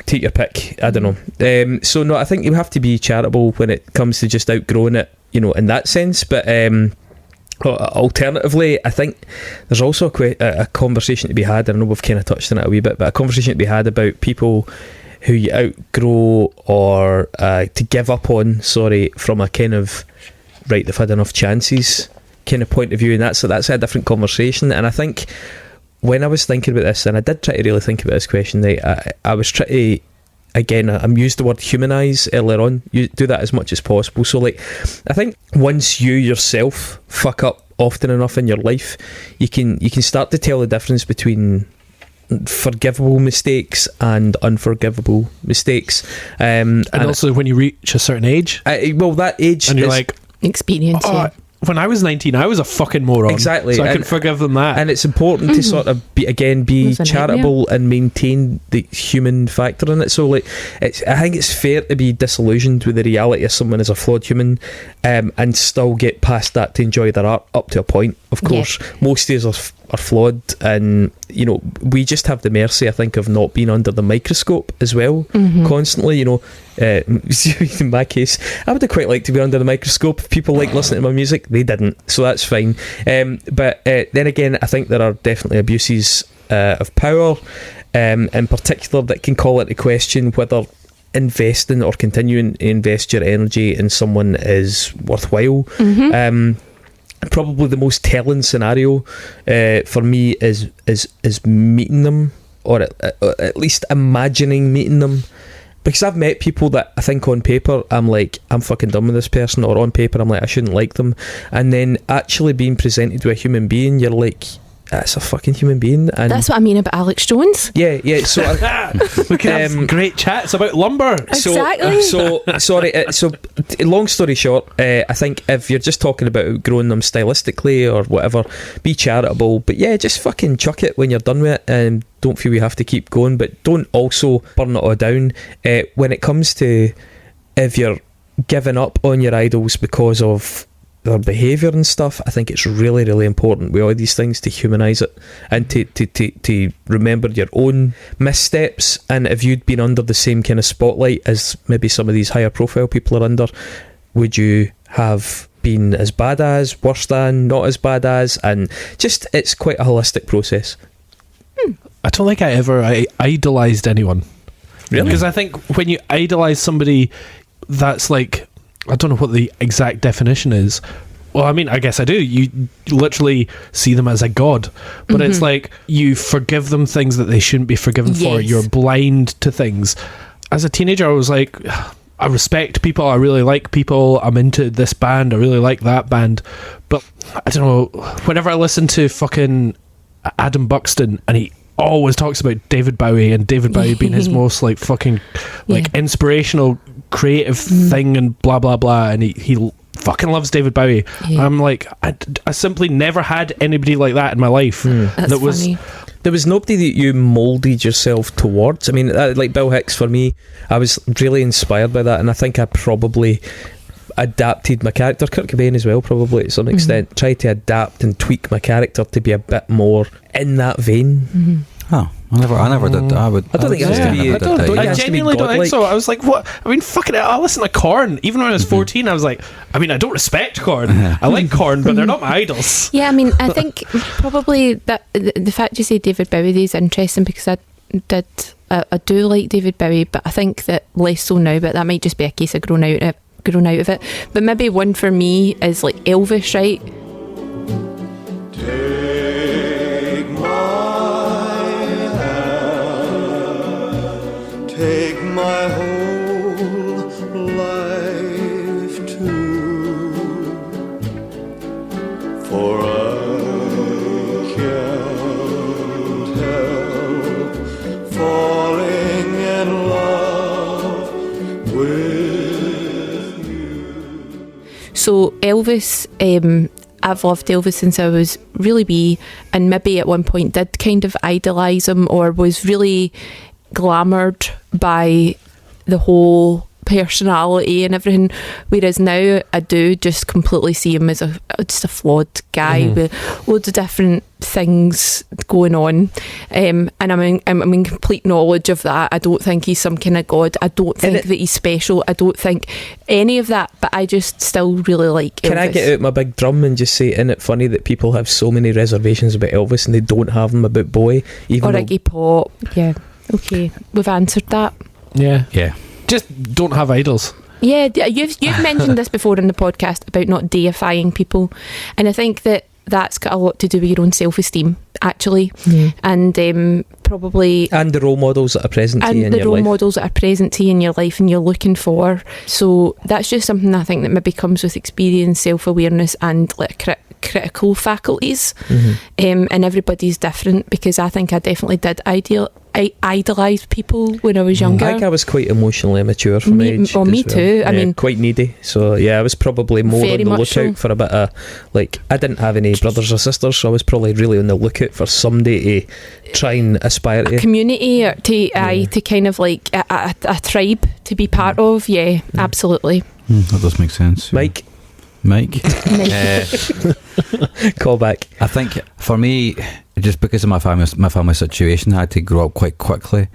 Speaker 1: take your pick, I don't know. So no, I think you have to be charitable when it comes to just outgrowing it, you know, in that sense. But alternatively, I think there's also a conversation to be had. I know we've kind of touched on it a wee bit, but a conversation to be had about people who you outgrow or to give up on, from a kind of, right, they've had enough chances kind of point of view, and that's a different conversation. And I think when I was thinking about this, and I did try to really think about this question, I was trying to, again, I used the word humanise earlier on. You do that as much as possible. So, like, I think once you yourself fuck up often enough in your life, you can start to tell the difference between forgivable mistakes and unforgivable mistakes. And
Speaker 2: also when you reach a certain age,
Speaker 1: that age,
Speaker 2: and you're like,
Speaker 3: experience.
Speaker 2: when I was 19, I was a fucking moron.
Speaker 1: Exactly.
Speaker 2: So I can forgive them that.
Speaker 1: And it's important to sort of be charitable and maintain the human factor in it. So, like, I think it's fair to be disillusioned with the reality of someone as a flawed human, and still get past that to enjoy their art up to a point. Of course, most of us are flawed, and you know, we just have the mercy, I think, of not being under the microscope as well, constantly. You know, in my case, I would have quite liked to be under the microscope. If people like listening to my music, they didn't, so that's fine. But then again, I think there are definitely abuses of power, in particular, that can call into question whether investing or continuing to invest your energy in someone is worthwhile. Probably the most telling scenario for me is meeting them, or at least imagining meeting them. Because I've met people that I think on paper I'm like, I'm fucking done with this person, or on paper I'm like, I shouldn't like them, and then actually being presented with a human being, you're like, that's a fucking human being. And
Speaker 3: that's what I mean about Alex Jones.
Speaker 1: Yeah. So
Speaker 2: we can have great chats about lumber.
Speaker 3: Exactly.
Speaker 1: So long story short, I think if you're just talking about growing them stylistically or whatever, be charitable. But yeah, just fucking chuck it when you're done with it, and don't feel you have to keep going. But don't also burn it all down. When it comes to if you're giving up on your idols because of their behaviour and stuff, I think it's really, really important with all these things to humanise it, and to remember your own missteps. And if you'd been under the same kind of spotlight as maybe some of these higher profile people are under, would you have been as bad as, worse than, not as bad as? And just, it's quite a holistic process.
Speaker 2: I don't think I ever idolised anyone.
Speaker 1: Really?
Speaker 2: Because I think when you idolise somebody, that's like, I don't know what the exact definition is. Well, I mean, I guess I do. You literally see them as a god, but it's like you forgive them things that they shouldn't be forgiven for. You're blind to things. As a teenager, I was like, I respect people, I really like people, I'm into this band, I really like that band. But I don't know, whenever I listen to fucking Adam Buxton, and he always talks about David Bowie, and David Bowie being his most like fucking like inspirational creative thing and blah blah blah, and he fucking loves David Bowie. I'm like, I simply never had anybody like that in my life.
Speaker 3: That's
Speaker 2: that was
Speaker 3: funny.
Speaker 1: There was nobody that you moulded yourself towards. I mean, like Bill Hicks, for me, I was really inspired by that, and I think I probably adapted my character. Kurt Cobain as well, probably to some extent. Tried to adapt and tweak my character to be a bit more in that vein.
Speaker 4: Oh, I never did that. I don't think it has to be.
Speaker 2: I genuinely don't think so. I was like, what? I mean, fucking hell, I listen to Korn. Even when I was 14, I was like, I mean, I don't respect Korn. I like Korn, but they're not my idols.
Speaker 3: Yeah, I mean, I think probably that the fact you say David Bowie is interesting, because I do like David Bowie, but I think that less so now. But that might just be a case of grown out of it. But maybe one for me is like Elvis, right?
Speaker 6: Take my whole life too, for I can't help falling in love with you.
Speaker 3: So Elvis, I've loved Elvis since I was really wee, and maybe at one point did kind of idolise him, or was really glamoured by the whole personality and everything, whereas now I do just completely see him as just a flawed guy with loads of different things going on, and I'm in complete knowledge of that. I don't think he's some kind of god. I don't think that he's special. I don't think any of that, but I just still really like Elvis.
Speaker 1: Can I get out my big drum and just say, isn't it funny that people have so many reservations about Elvis and they don't have them about Bowie? Even
Speaker 3: or Iggy Pop. Yeah, okay, we've answered that.
Speaker 2: Yeah. Just don't have idols.
Speaker 3: Yeah, you've mentioned this before in the podcast about not deifying people, and I think that that's got a lot to do with your own self-esteem, actually, and probably
Speaker 1: and the role models that are present to you in your life. And the role
Speaker 3: models that are present to you in your life and you're looking for. So that's just something I think that maybe comes with experience, self-awareness, and like critical faculties. And everybody's different, because I think I definitely did idolise people when I was younger.
Speaker 1: I think I was quite emotionally immature for my age.
Speaker 3: Oh, me too. I mean,
Speaker 1: quite needy. So yeah, I was probably more on the lookout for a bit of, like, I didn't have any brothers or sisters, so I was probably really on the lookout for somebody to try and aspire to. A
Speaker 3: community, or to kind of like a tribe to be part of. Yeah, absolutely.
Speaker 4: That does make sense.
Speaker 1: Mike. Call back.
Speaker 4: I think for me, just because of my family situation, I had to grow up quite quickly.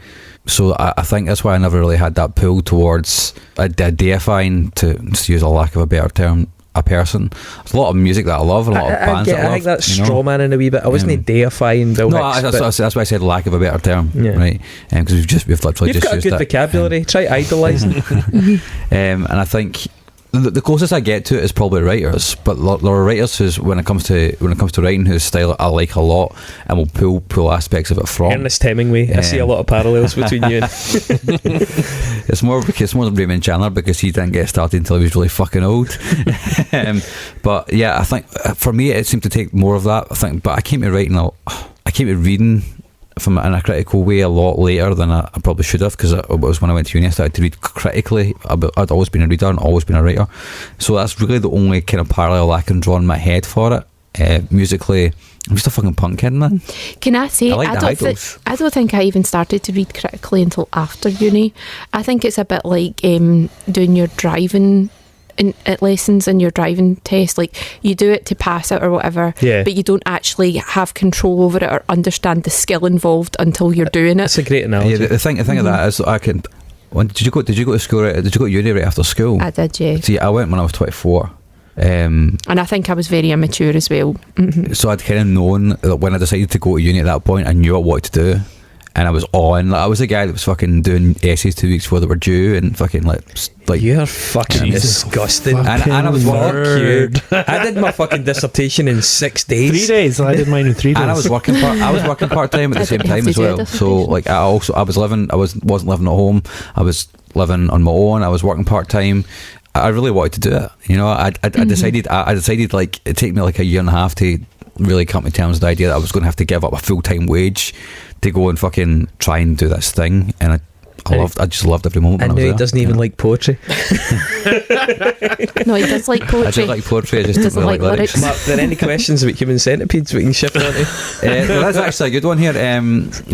Speaker 4: So I think that's why I never really had that pull towards deifying, to use a lack of a better term, a person. There's a lot of music that I love, and a lot of bands that I love.
Speaker 1: think that's
Speaker 4: you know?
Speaker 1: straw man in a wee bit. I wasn't deifying Bill
Speaker 4: No,
Speaker 1: Hicks,
Speaker 4: that's why I said lack of a better term, right? Because we've literally
Speaker 1: you've
Speaker 4: just
Speaker 1: got a
Speaker 4: used
Speaker 1: good
Speaker 4: it.
Speaker 1: vocabulary. Try idolising.
Speaker 4: And I think the closest I get to it is probably writers, but there are writers who's when it comes to writing whose style I like a lot and will pull aspects of it from.
Speaker 1: Ernest Hemingway. I see a lot of parallels between you and
Speaker 4: it's more than Raymond Chandler because he didn't get started until he was really fucking old. But yeah, I think for me it seemed to take more of that. I think, but I came to reading from in a critical way a lot later than I probably should have, because it was when I went to uni I started to read critically. I'd always been a reader and always been a writer, so that's really the only kind of parallel I can draw in my head for it. Musically, I'm just a fucking punk kid, man.
Speaker 3: Can I say,
Speaker 4: I
Speaker 3: don't think I even started to read critically until after uni. I think it's a bit like doing your driving lessons and your driving test. Like, you do it to pass it or whatever, but you don't actually have control over it or understand the skill involved until you're doing it.
Speaker 1: That's a great analogy.
Speaker 4: Yeah, the thing of that is, did you go to school? Did you go to uni right after school?
Speaker 3: I did, yeah.
Speaker 4: See, I went when I was 24.
Speaker 3: And I think I was very immature as well.
Speaker 4: So I'd kind of known that when I decided to go to uni at that point, I knew what I wanted to do, and I was on. Like, I was the guy that was fucking doing essays 2 weeks before they were due, and fucking like
Speaker 1: you're fucking disgusting.
Speaker 4: And I was
Speaker 1: fuck you. I did my fucking dissertation in 6 days.
Speaker 2: 3 days. I did mine in 3 days.
Speaker 4: And I was working part time at the same time as well. So like I wasn't living at home. I was living on my own. I was working part time. I really wanted to do it. You know, I decided like it'd take me like a year and a half to really come to terms with the idea that I was going to have to give up a full-time wage to go and fucking try and do this thing, and I just loved every moment.
Speaker 1: I know he doesn't even like poetry.
Speaker 3: No, he does like poetry.
Speaker 4: I do like poetry, I just
Speaker 3: doesn't
Speaker 4: don't really like lyrics.
Speaker 1: Mark, are there any questions about human centipedes we can shift on to?
Speaker 4: That's actually a good one here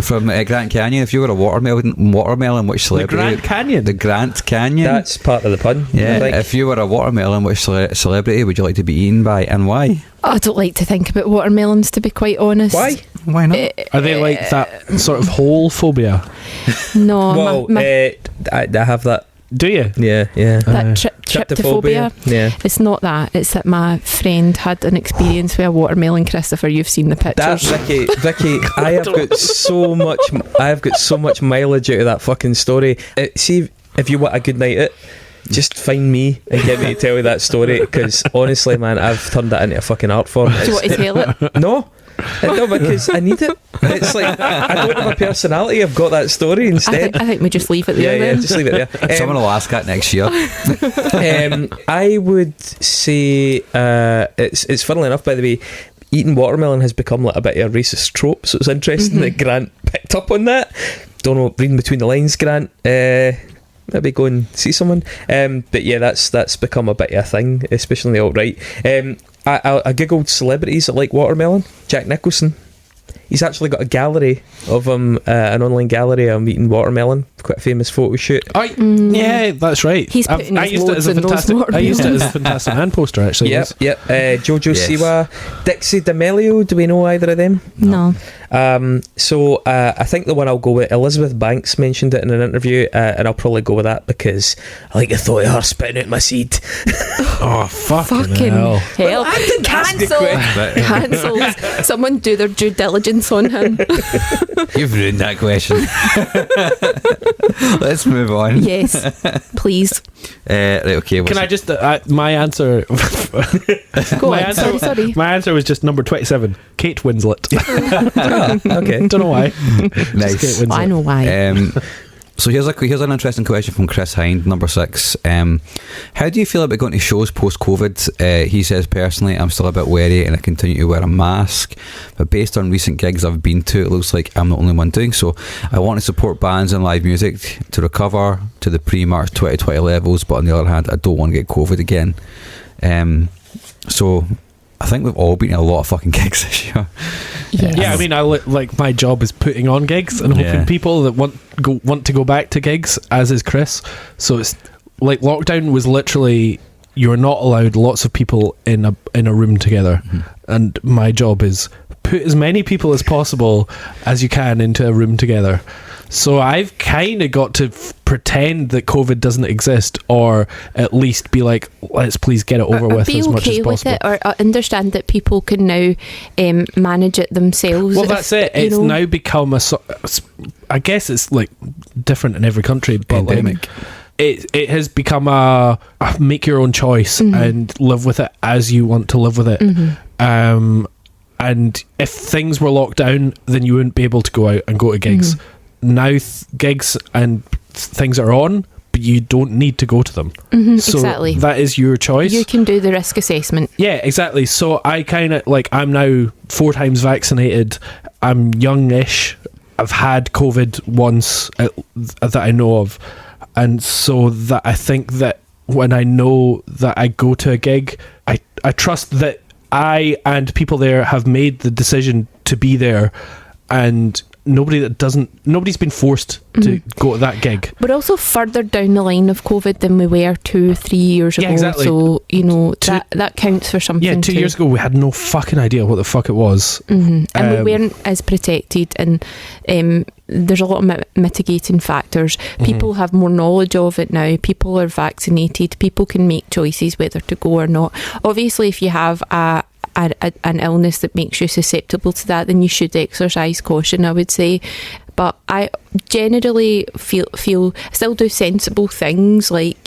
Speaker 4: from Grant Canyon. If you were a watermelon, which celebrity? The Grant Canyon.
Speaker 1: That's part of the pun.
Speaker 4: Yeah. If you were a watermelon, which celebrity would you like to be eaten by, and why?
Speaker 3: I don't like to think about watermelons, to be quite honest.
Speaker 4: Why? Why not?
Speaker 2: Are they like that sort of hole phobia?
Speaker 3: No.
Speaker 1: Well, I have that.
Speaker 2: Do you?
Speaker 1: Yeah.
Speaker 3: That tryptophobia.
Speaker 1: Yeah.
Speaker 3: It's not that. It's that my friend had an experience with a watermelon. Christopher, you've seen the pictures.
Speaker 1: That's Vicky. I have got so much mileage out of that fucking story. See, if you want a good night out, just find me and get me to tell you that story, because honestly, man, I've turned that into a fucking art form.
Speaker 3: Do you want to tell it?
Speaker 1: No, because I need it. It's like I don't have a personality. I've got that story instead.
Speaker 3: I think we just leave it there.
Speaker 1: Yeah,
Speaker 3: then.
Speaker 1: just leave it there.
Speaker 4: Someone will ask that next year.
Speaker 1: I would say it's funnily enough, by the way, eating watermelon has become like a bit of a racist trope. So it's interesting that Grant picked up on that. Don't know, reading between the lines, Grant. Maybe go and see someone. But yeah, that's become a bit of a thing, especially in the alt-right. I googled celebrities that like watermelon. Jack Nicholson. He's actually got a gallery of him, an online gallery of him eating watermelon. Quite a famous photo shoot.
Speaker 2: Yeah, that's right.
Speaker 3: He's putting
Speaker 2: I used it as a Fantastic Man poster, actually.
Speaker 1: Yep. Jojo Siwa, Dixie D'Amelio. Do we know either of them?
Speaker 3: No.
Speaker 1: So I think the one I'll go with, Elizabeth Banks mentioned it in an interview, and I'll probably go with that because I like the thought of her spitting out my seed.
Speaker 2: Oh, fucking
Speaker 3: hell.
Speaker 1: Cancelled.
Speaker 3: Cancelled. Someone do their due diligence on him.
Speaker 4: You've ruined that question. Let's move on.
Speaker 3: Yes, please.
Speaker 4: Right, okay.
Speaker 2: Can I just my answer?
Speaker 3: Go on. Sorry.
Speaker 2: My answer was just number 27, Kate Winslet.
Speaker 1: Okay.
Speaker 2: Don't know why.
Speaker 4: Nice.
Speaker 2: Kate Winslet.
Speaker 3: I know why.
Speaker 4: So here's an interesting question from Chris Hind, number 6. How do you feel about going to shows post-COVID? He says, personally, I'm still a bit wary and I continue to wear a mask, but based on recent gigs I've been to, it looks like I'm the only one doing so. I want to support bands and live music to recover to the pre-March 2020 levels, but on the other hand, I don't want to get COVID again. So I think we've all been to a lot of fucking gigs this year.
Speaker 3: Yes.
Speaker 2: Yeah, I mean, like my job is putting on gigs and hoping people that want to go back to gigs, as is Chris. So it's like lockdown was literally you're not allowed lots of people in a room together, and my job is put as many people as possible as you can into a room together. So I've kind of got to pretend that COVID doesn't exist, or at least be like, let's please get it over with
Speaker 3: be
Speaker 2: as much as
Speaker 3: okay with
Speaker 2: possible.
Speaker 3: it, or understand that people can now manage it themselves.
Speaker 2: Well, that's it. It's now become I guess it's like different in every country, but
Speaker 4: Endemic.
Speaker 2: It has become a make your own choice and live with it as you want to live with it. And if things were locked down, then you wouldn't be able to go out and go to gigs. Now gigs and things are on, but you don't need to go to them. So
Speaker 3: exactly.
Speaker 2: that is your choice.
Speaker 3: You can do the risk assessment.
Speaker 2: Yeah, exactly. So I kind of like, I'm now 4 times vaccinated. I'm youngish. I've had COVID once that I know of. And so that I think that when I know that I go to a gig, I trust that I and people there have made the decision to be there, and nobody's been forced to go to that gig.
Speaker 3: We're also further down the line of COVID than we were 2-3 years ago.
Speaker 2: Exactly.
Speaker 3: So, that counts for something.
Speaker 2: Yeah, 2 years ago we had no fucking idea what the fuck it was.
Speaker 3: And we weren't as protected, and there's a lot of mitigating factors. People have more knowledge of it now. People are vaccinated. People can make choices whether to go or not. Obviously, if you have an illness that makes you susceptible to that, then you should exercise caution, I would say. But I generally feel still do sensible things like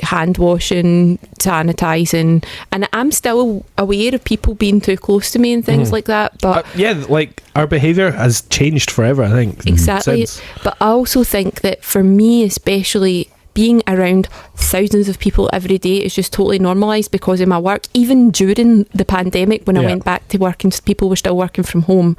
Speaker 3: hand washing, sanitising, and I'm still aware of people being too close to me and things like that. But
Speaker 2: like our behaviour has changed forever, I think.
Speaker 3: Exactly. But I also think that for me especially, being around thousands of people every day is just totally normalised because of my work. Even during the pandemic, when I went back to work and people were still working from home,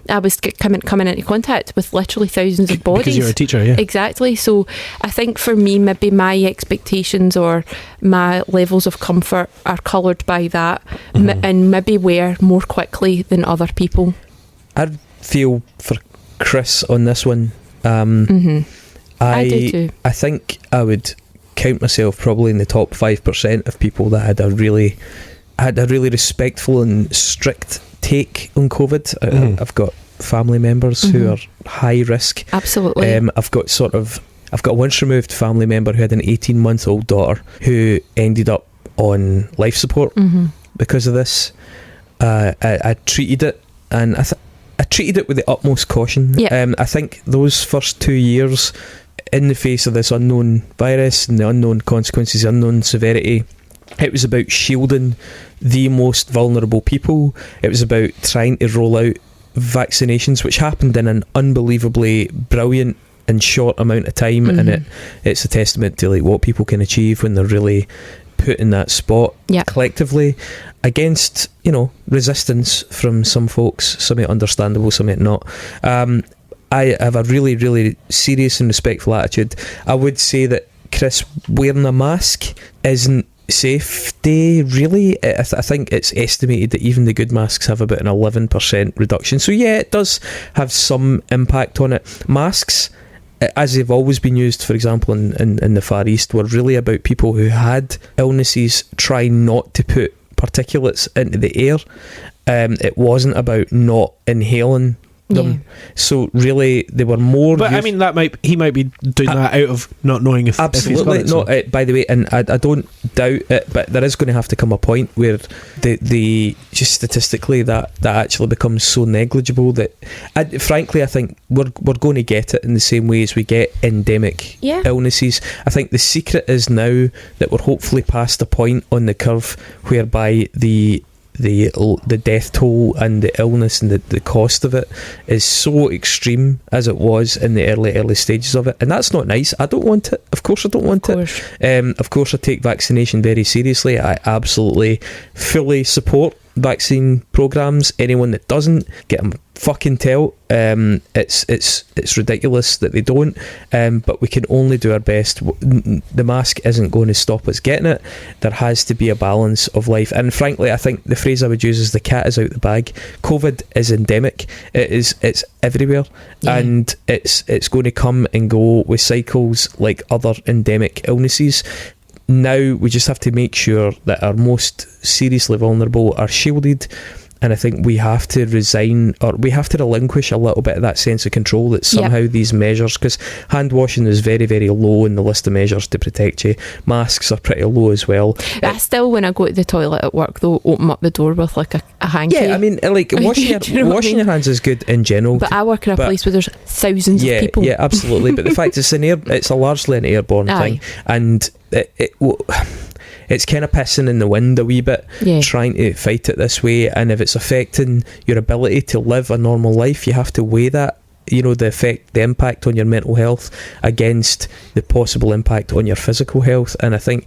Speaker 3: I was coming into contact with literally thousands of bodies.
Speaker 2: Because you're a teacher, yeah.
Speaker 3: Exactly. So I think for me, maybe my expectations or my levels of comfort are coloured by that, and maybe wear more quickly than other people.
Speaker 1: I feel for Chris on this one.
Speaker 3: I do too.
Speaker 1: I think I would count myself probably in the top 5% of people that had a really respectful and strict take on COVID. I've got family members who are high risk.
Speaker 3: Absolutely.
Speaker 1: I've got a once removed family member who had an 18-month-old daughter who ended up on life support because of this. I treated it, and I treated it with the utmost caution. I think those first 2 years, in the face of this unknown virus and the unknown consequences, unknown severity, it was about shielding the most vulnerable people. It was about trying to roll out vaccinations, which happened in an unbelievably brilliant and short amount of time, and it's a testament to like what people can achieve when they're really put in that spot collectively, against resistance from some folks, some of it understandable, some of it not. I have a really, really serious and respectful attitude. I would say that Chris wearing a mask isn't safety, really. I think it's estimated that even the good masks have about an 11% reduction. So yeah, it does have some impact on it. Masks, as they've always been used, for example, in the Far East, were really about people who had illnesses trying not to put particulates into the air. It wasn't about not inhaling them. So really they were more
Speaker 2: but I mean he might be doing that out of not knowing if
Speaker 1: absolutely
Speaker 2: if he's got it,
Speaker 1: by the way, and I don't doubt it, but there is going to have to come a point where the just statistically that actually becomes so negligible that frankly I think we're going to get it in the same way as we get endemic illnesses. I think the secret is now that we're hopefully past the point on the curve whereby the death toll and the illness and the cost of it is so extreme as it was in the early stages of it, and that's not nice. I don't want it. Of course I don't want it. Of course I take vaccination very seriously. I absolutely fully support vaccine programs. Anyone that doesn't, get them fucking tell. It's ridiculous that they don't, but we can only do our best. The mask isn't going to stop us getting it. There has to be a balance of life, and frankly I think the phrase I would use is the cat is out the bag. COVID is endemic. It's everywhere, and it's going to come and go with cycles like other endemic illnesses. Now we just have to make sure that our most seriously vulnerable are shielded, And I think we have to resign, or we have to relinquish a little bit of that sense of control that somehow these measures, because hand washing is very, very low in the list of measures to protect you. Masks are pretty low as well.
Speaker 3: I still, when I go to the toilet at work though, open up the door with like a hanky.
Speaker 1: Yeah, I mean, like washing your hands is good in general.
Speaker 3: But I work in a place where there's thousands of people.
Speaker 1: Yeah, absolutely. But the fact it's a largely an airborne thing, and it's kind of pissing in the wind a wee bit, trying to fight it this way. And if it's affecting your ability to live a normal life, you have to weigh that, the impact on your mental health against the possible impact on your physical health. And I think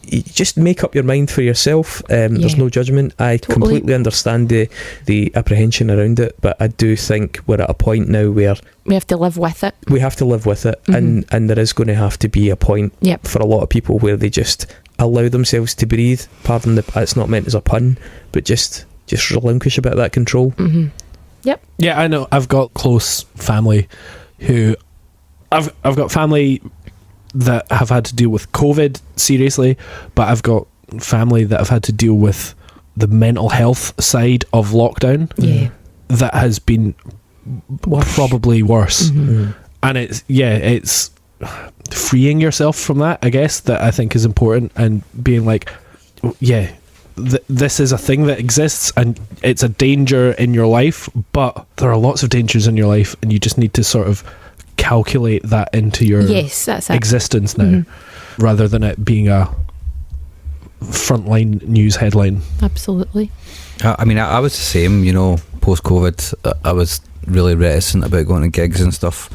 Speaker 1: you just make up your mind for yourself. There's no judgment. I completely understand the apprehension around it, but I do think we're at a point now where
Speaker 3: we have to live with it.
Speaker 1: And there is going to have to be a point for a lot of people where they just allow themselves to breathe. Pardon it's not meant as a pun, but just relinquish a bit of that control.
Speaker 3: Yep.
Speaker 2: Yeah, I know. I've got close family who I've got family that have had to deal with COVID seriously, but I've got family that have had to deal with the mental health side of lockdown.
Speaker 3: Yeah.
Speaker 2: That has been probably worse. And it's freeing yourself from that, I guess, that I think is important, and being like, this is a thing that exists and it's a danger in your life, but there are lots of dangers in your life and you just need to sort of calculate that into your existence now, rather than it being a frontline news headline.
Speaker 3: Absolutely.
Speaker 4: I mean, I was the same, post-COVID. I was really reticent about going to gigs and stuff,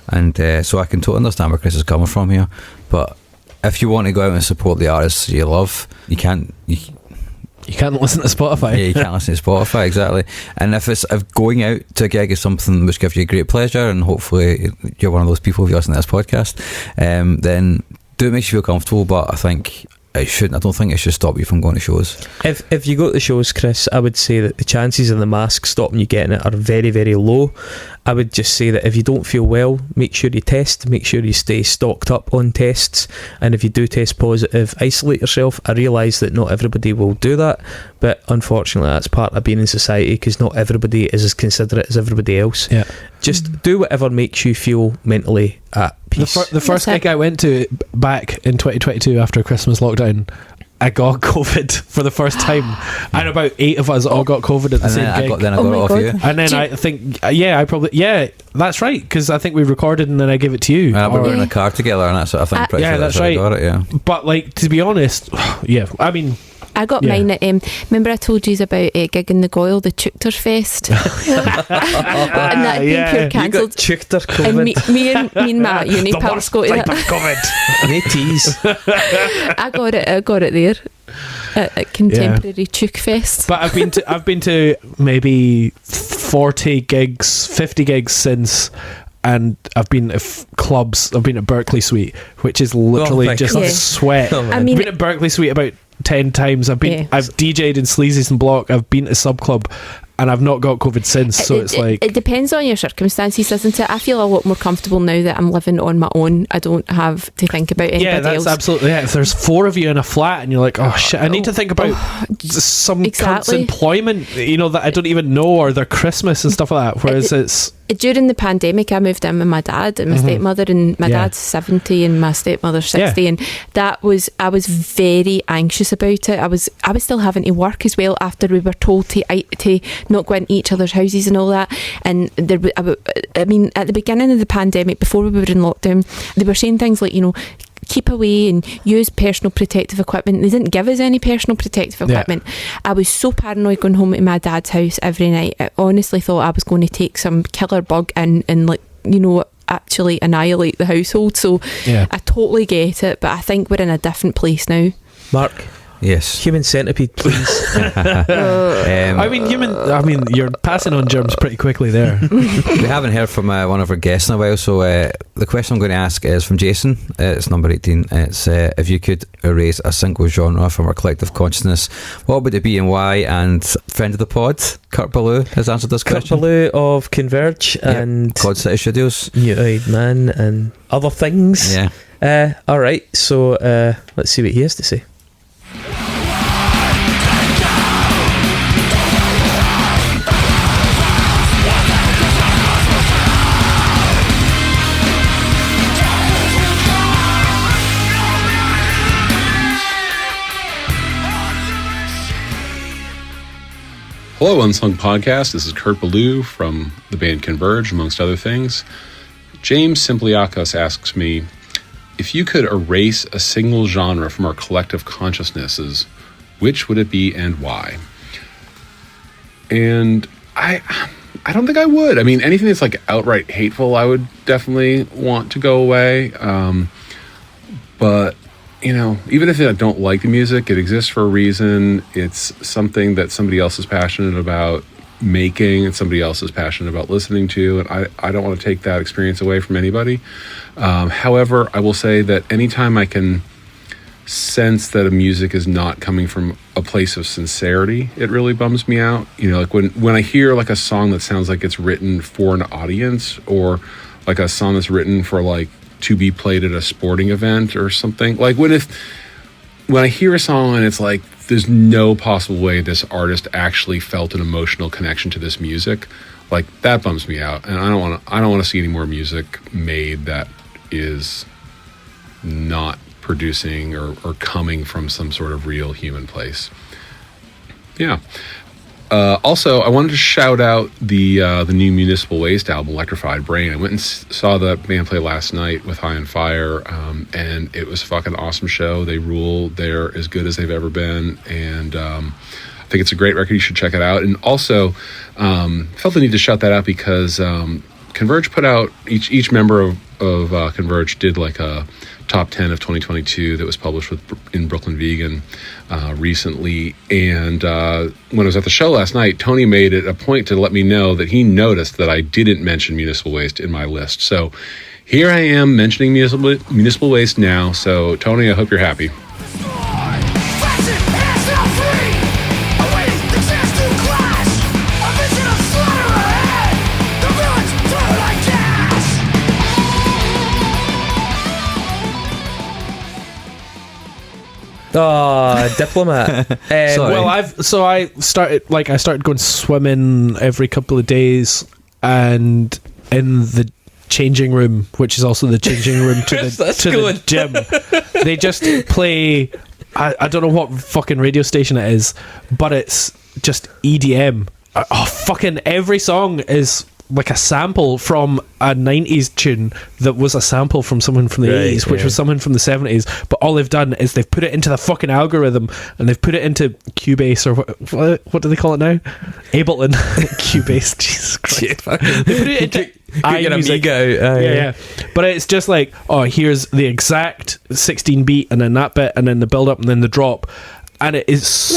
Speaker 4: and so I can totally understand where Chris is coming from here. But if you want to go out and support the artists you love, you can't
Speaker 2: listen to Spotify.
Speaker 4: Yeah, you can't listen to Spotify, exactly. And if going out to a gig is something which gives you great pleasure, and hopefully you're one of those people who listen to this podcast, then do it makes you feel comfortable. But I think I don't think it should stop you from going to shows.
Speaker 1: If you go to the shows, Chris, I would say that the chances of the mask stopping you getting it are very, very low. I would just say that if you don't feel well, make sure you test, make sure you stay stocked up on tests, and if you do test positive, isolate yourself. I realise that not everybody will do that, but unfortunately that's part of being in society, because not everybody is as considerate as everybody else. Just do whatever makes you feel mentally at peace.
Speaker 2: The first gig I went to back in 2022 after Christmas lockdown, I got COVID for the first time, and about 8 of us all got COVID at the same gig.
Speaker 4: I got it off you.
Speaker 2: And then I think, that's right, because I think we recorded and then I gave it to you.
Speaker 4: We were in a car together, and that's what I think. Pretty sure
Speaker 2: that's
Speaker 4: right.
Speaker 2: right.
Speaker 4: I got it,
Speaker 2: But like, to be honest, I mean,
Speaker 3: I got mine at remember I told you about a gig in the Goyle, the Chukter Fest, and that had been pure cancelled.
Speaker 1: Chukter COVID.
Speaker 3: And me and my uni pals got it. I got it there at Contemporary Chuk Fest.
Speaker 2: But I've been to maybe 40 gigs, 50 gigs since. And I've been at clubs. I've been at Berkeley Suite, which is literally sweat. I've been at Berkeley Suite about 10 times. I've DJ'd in Sleazy's and Block. I've been to Sub Club, and I've not got COVID since. So it
Speaker 3: depends on your circumstances, doesn't it? I feel a lot more comfortable now that I'm living on my own. I don't have to think about anybody else.
Speaker 2: Yeah, that's absolutely. Yeah, if there's 4 of you in a flat and you're like, oh shit, I need to think about some cunt's employment, that I don't even know, or their Christmas and stuff like that. Whereas it's
Speaker 3: during the pandemic, I moved in with my dad and my stepmother, and my dad's 70 and my stepmother's 60, and I was very anxious about it. I was still having to work as well after we were told to not go into each other's houses and all that. And at the beginning of the pandemic, before we were in lockdown, they were saying things like, keep away and use personal protective equipment. They didn't give us any personal protective equipment. I was so paranoid going home to my dad's house every night. I honestly thought I was going to take some killer bug and actually annihilate the household. So I totally get it, but I think we're in a different place now.
Speaker 1: Mark?
Speaker 4: Yes.
Speaker 1: Human centipede, please.
Speaker 2: You're passing on germs pretty quickly there.
Speaker 4: We haven't heard from one of our guests in a while, so the question I'm going to ask is from Jason. It's number 18. It's if you could erase a single genre from our collective consciousness, what would it be and why? And friend of the pod, Kurt Ballou, has answered this question.
Speaker 1: Kurt Ballou of Converge and
Speaker 4: Cod City Studios,
Speaker 1: Mute-Eyed Man, and other things. Alright, so let's see what he has to say.
Speaker 8: Hello, Unsung Podcast. This is Kurt Ballou from the band Converge, amongst other things. James Simpliakos asks me, if you could erase a single genre from our collective consciousnesses, which would it be and why? And I don't think I would. I mean, anything that's like outright hateful, I would definitely want to go away. But you know, even if I don't like the music, it exists for a reason. It's something that somebody else is passionate about making and somebody else is passionate about listening to, and I don't want to take that experience away from anybody. However, I will say that anytime I can sense that a music is not coming from a place of sincerity, it really bums me out. You know, like when I hear like a song that sounds like it's written for an audience, or like a song that's written for like to be played at a sporting event or something. Like when I hear a song and it's like there's no possible way this artist actually felt an emotional connection to this music, like that bums me out. And I don't want to see any more music made that is not producing or coming from some sort of real human place. Yeah. Also, I wanted to shout out the new Municipal Waste album, Electrified Brain. I went and saw the band play last night with High on Fire, and it was a fucking awesome show. They rule. They're as good as they've ever been, and I think it's a great record. You should check it out. And also, felt the need to shout that out because Converge put out, each member of Converge did like a top 10 of 2022 that was published in Brooklyn Vegan recently. And when I was at the show last night, Tony made it a point to let me know that he noticed that I didn't mention Municipal Waste in my list. So here I am mentioning Municipal Waste now. So Tony, I hope you're happy.
Speaker 1: Oh, Diplomat.
Speaker 2: Well, I started going swimming every couple of days, and in the changing room, which is also the changing room to the gym, they just play. I don't know what fucking radio station it is, but it's just EDM. Fucking every song is like a sample from a 90s tune that was a sample from someone from the 80s, which was someone from the 70s, but all they've done is they've put it into the fucking algorithm and they've put it into Cubase, or what do they call it now? Ableton. Cubase. Jesus Christ. They put it into iMusic. But it's just like, oh, here's the exact 16 beat and then that bit and then the build up and then the drop. And it is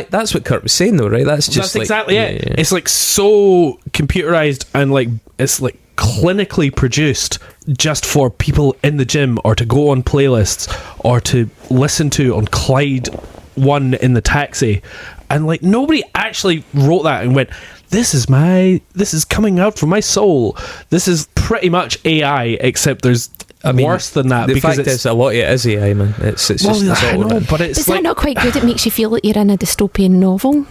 Speaker 1: that's what Kurt was saying though, right? That's
Speaker 2: exactly it. Yeah. It's like so computerized and like it's like clinically produced just for people in the gym, or to go on playlists, or to listen to on Clyde One in the taxi. And like nobody actually wrote that and went, this is coming out from my soul. This is pretty much AI, except there's worse than that.
Speaker 1: The
Speaker 2: because
Speaker 1: fact is, a lot of it is AI, man. It's just
Speaker 2: I know, but it's
Speaker 3: is that not quite good? It makes you feel like you're in a dystopian novel.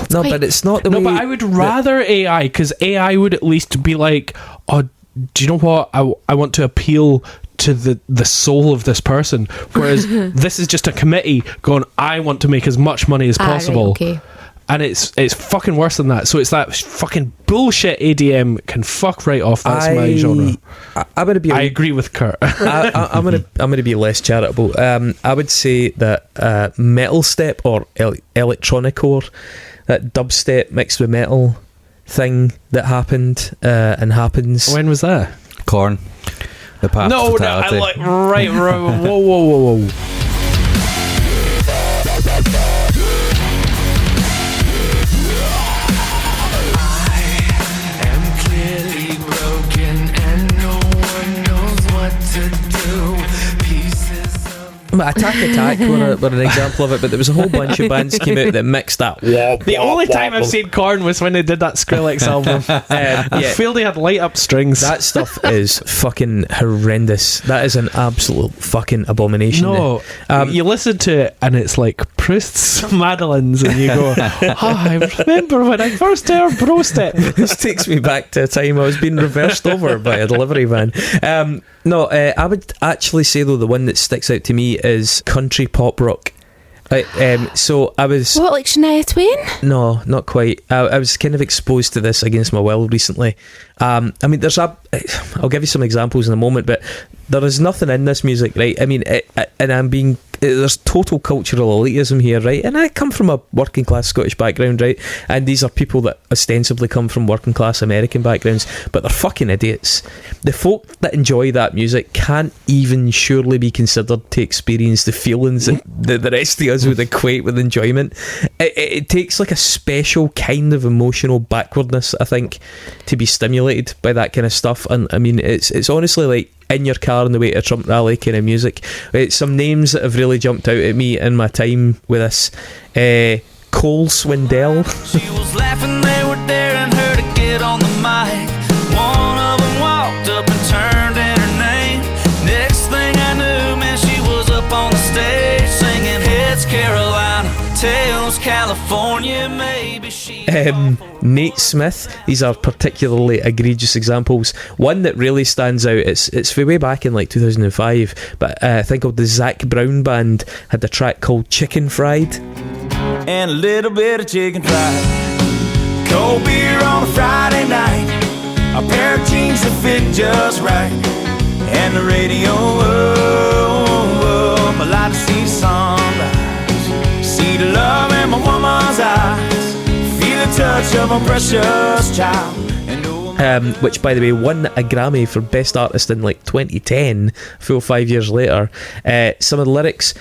Speaker 1: But it's not the way.
Speaker 2: No, but I would rather AI, because AI would at least be like, oh, do you know what? I want to appeal to the soul of this person, whereas this is just a committee going, I want to make as much money as possible.
Speaker 3: Right, okay.
Speaker 2: And it's fucking worse than that. So it's that fucking bullshit ADM can fuck right off. That's my genre. I agree with Kurt.
Speaker 1: I'm gonna be less charitable. I would say that metal step or electronicore, that dubstep mixed with metal thing that happened and happens.
Speaker 2: When was that?
Speaker 4: Korn. The path to fatality.
Speaker 2: No, right. Whoa.
Speaker 1: Attack were an example of it, but there was a whole bunch of bands came out that mixed that.
Speaker 2: The only time I've seen Korn was when they did that Skrillex album. I feel they had light up strings.
Speaker 1: That stuff is fucking horrendous. That is an absolute fucking abomination.
Speaker 2: No, you listen to it and it's like Proust's Madeleines, and you go, I remember when I first heard Proust it.
Speaker 1: This takes me back to a time I was being reversed over by a delivery van. I would actually say though the one that sticks out to me is country pop rock. So I was...
Speaker 3: What, like Shania Twain?
Speaker 1: No, not quite. I was kind of exposed to this against my will recently. I mean, I'll give you some examples in a moment, but there is nothing in this music, right? I mean, there's total cultural elitism here, right? And I come from a working class Scottish background, right? And these are people that ostensibly come from working class American backgrounds, but they're fucking idiots. The folk that enjoy that music can't even surely be considered to experience the feelings that the rest of us would equate with enjoyment. It takes like a special kind of emotional backwardness, I think, to be stimulated by that kind of stuff. And I mean, it's honestly like in your car on the way to a Trump rally kind of music. Some names that have really jumped out at me in my time with this. Cole Swindell.
Speaker 5: She was laughing, they were daring her to get on the mic. One of them walked up and turned in her name. Next thing I knew, man, she was up on the stage singing Heads Carolina, Tails California, maybe she...
Speaker 1: Nate Smith, these are particularly egregious examples. One that really stands out, it's way back in like 2005, but I think called the Zac Brown Band had a track called Chicken Fried.
Speaker 5: And a little bit of chicken fried, cold beer on a Friday night, a pair of jeans that fit just right, and the radio, I like to see the sunrise, see the love in my woman's eyes, feel the touch of a precious child.
Speaker 1: Which, by the way, won a Grammy for Best Artist in like 2010, full 5 years later. Some of the lyrics: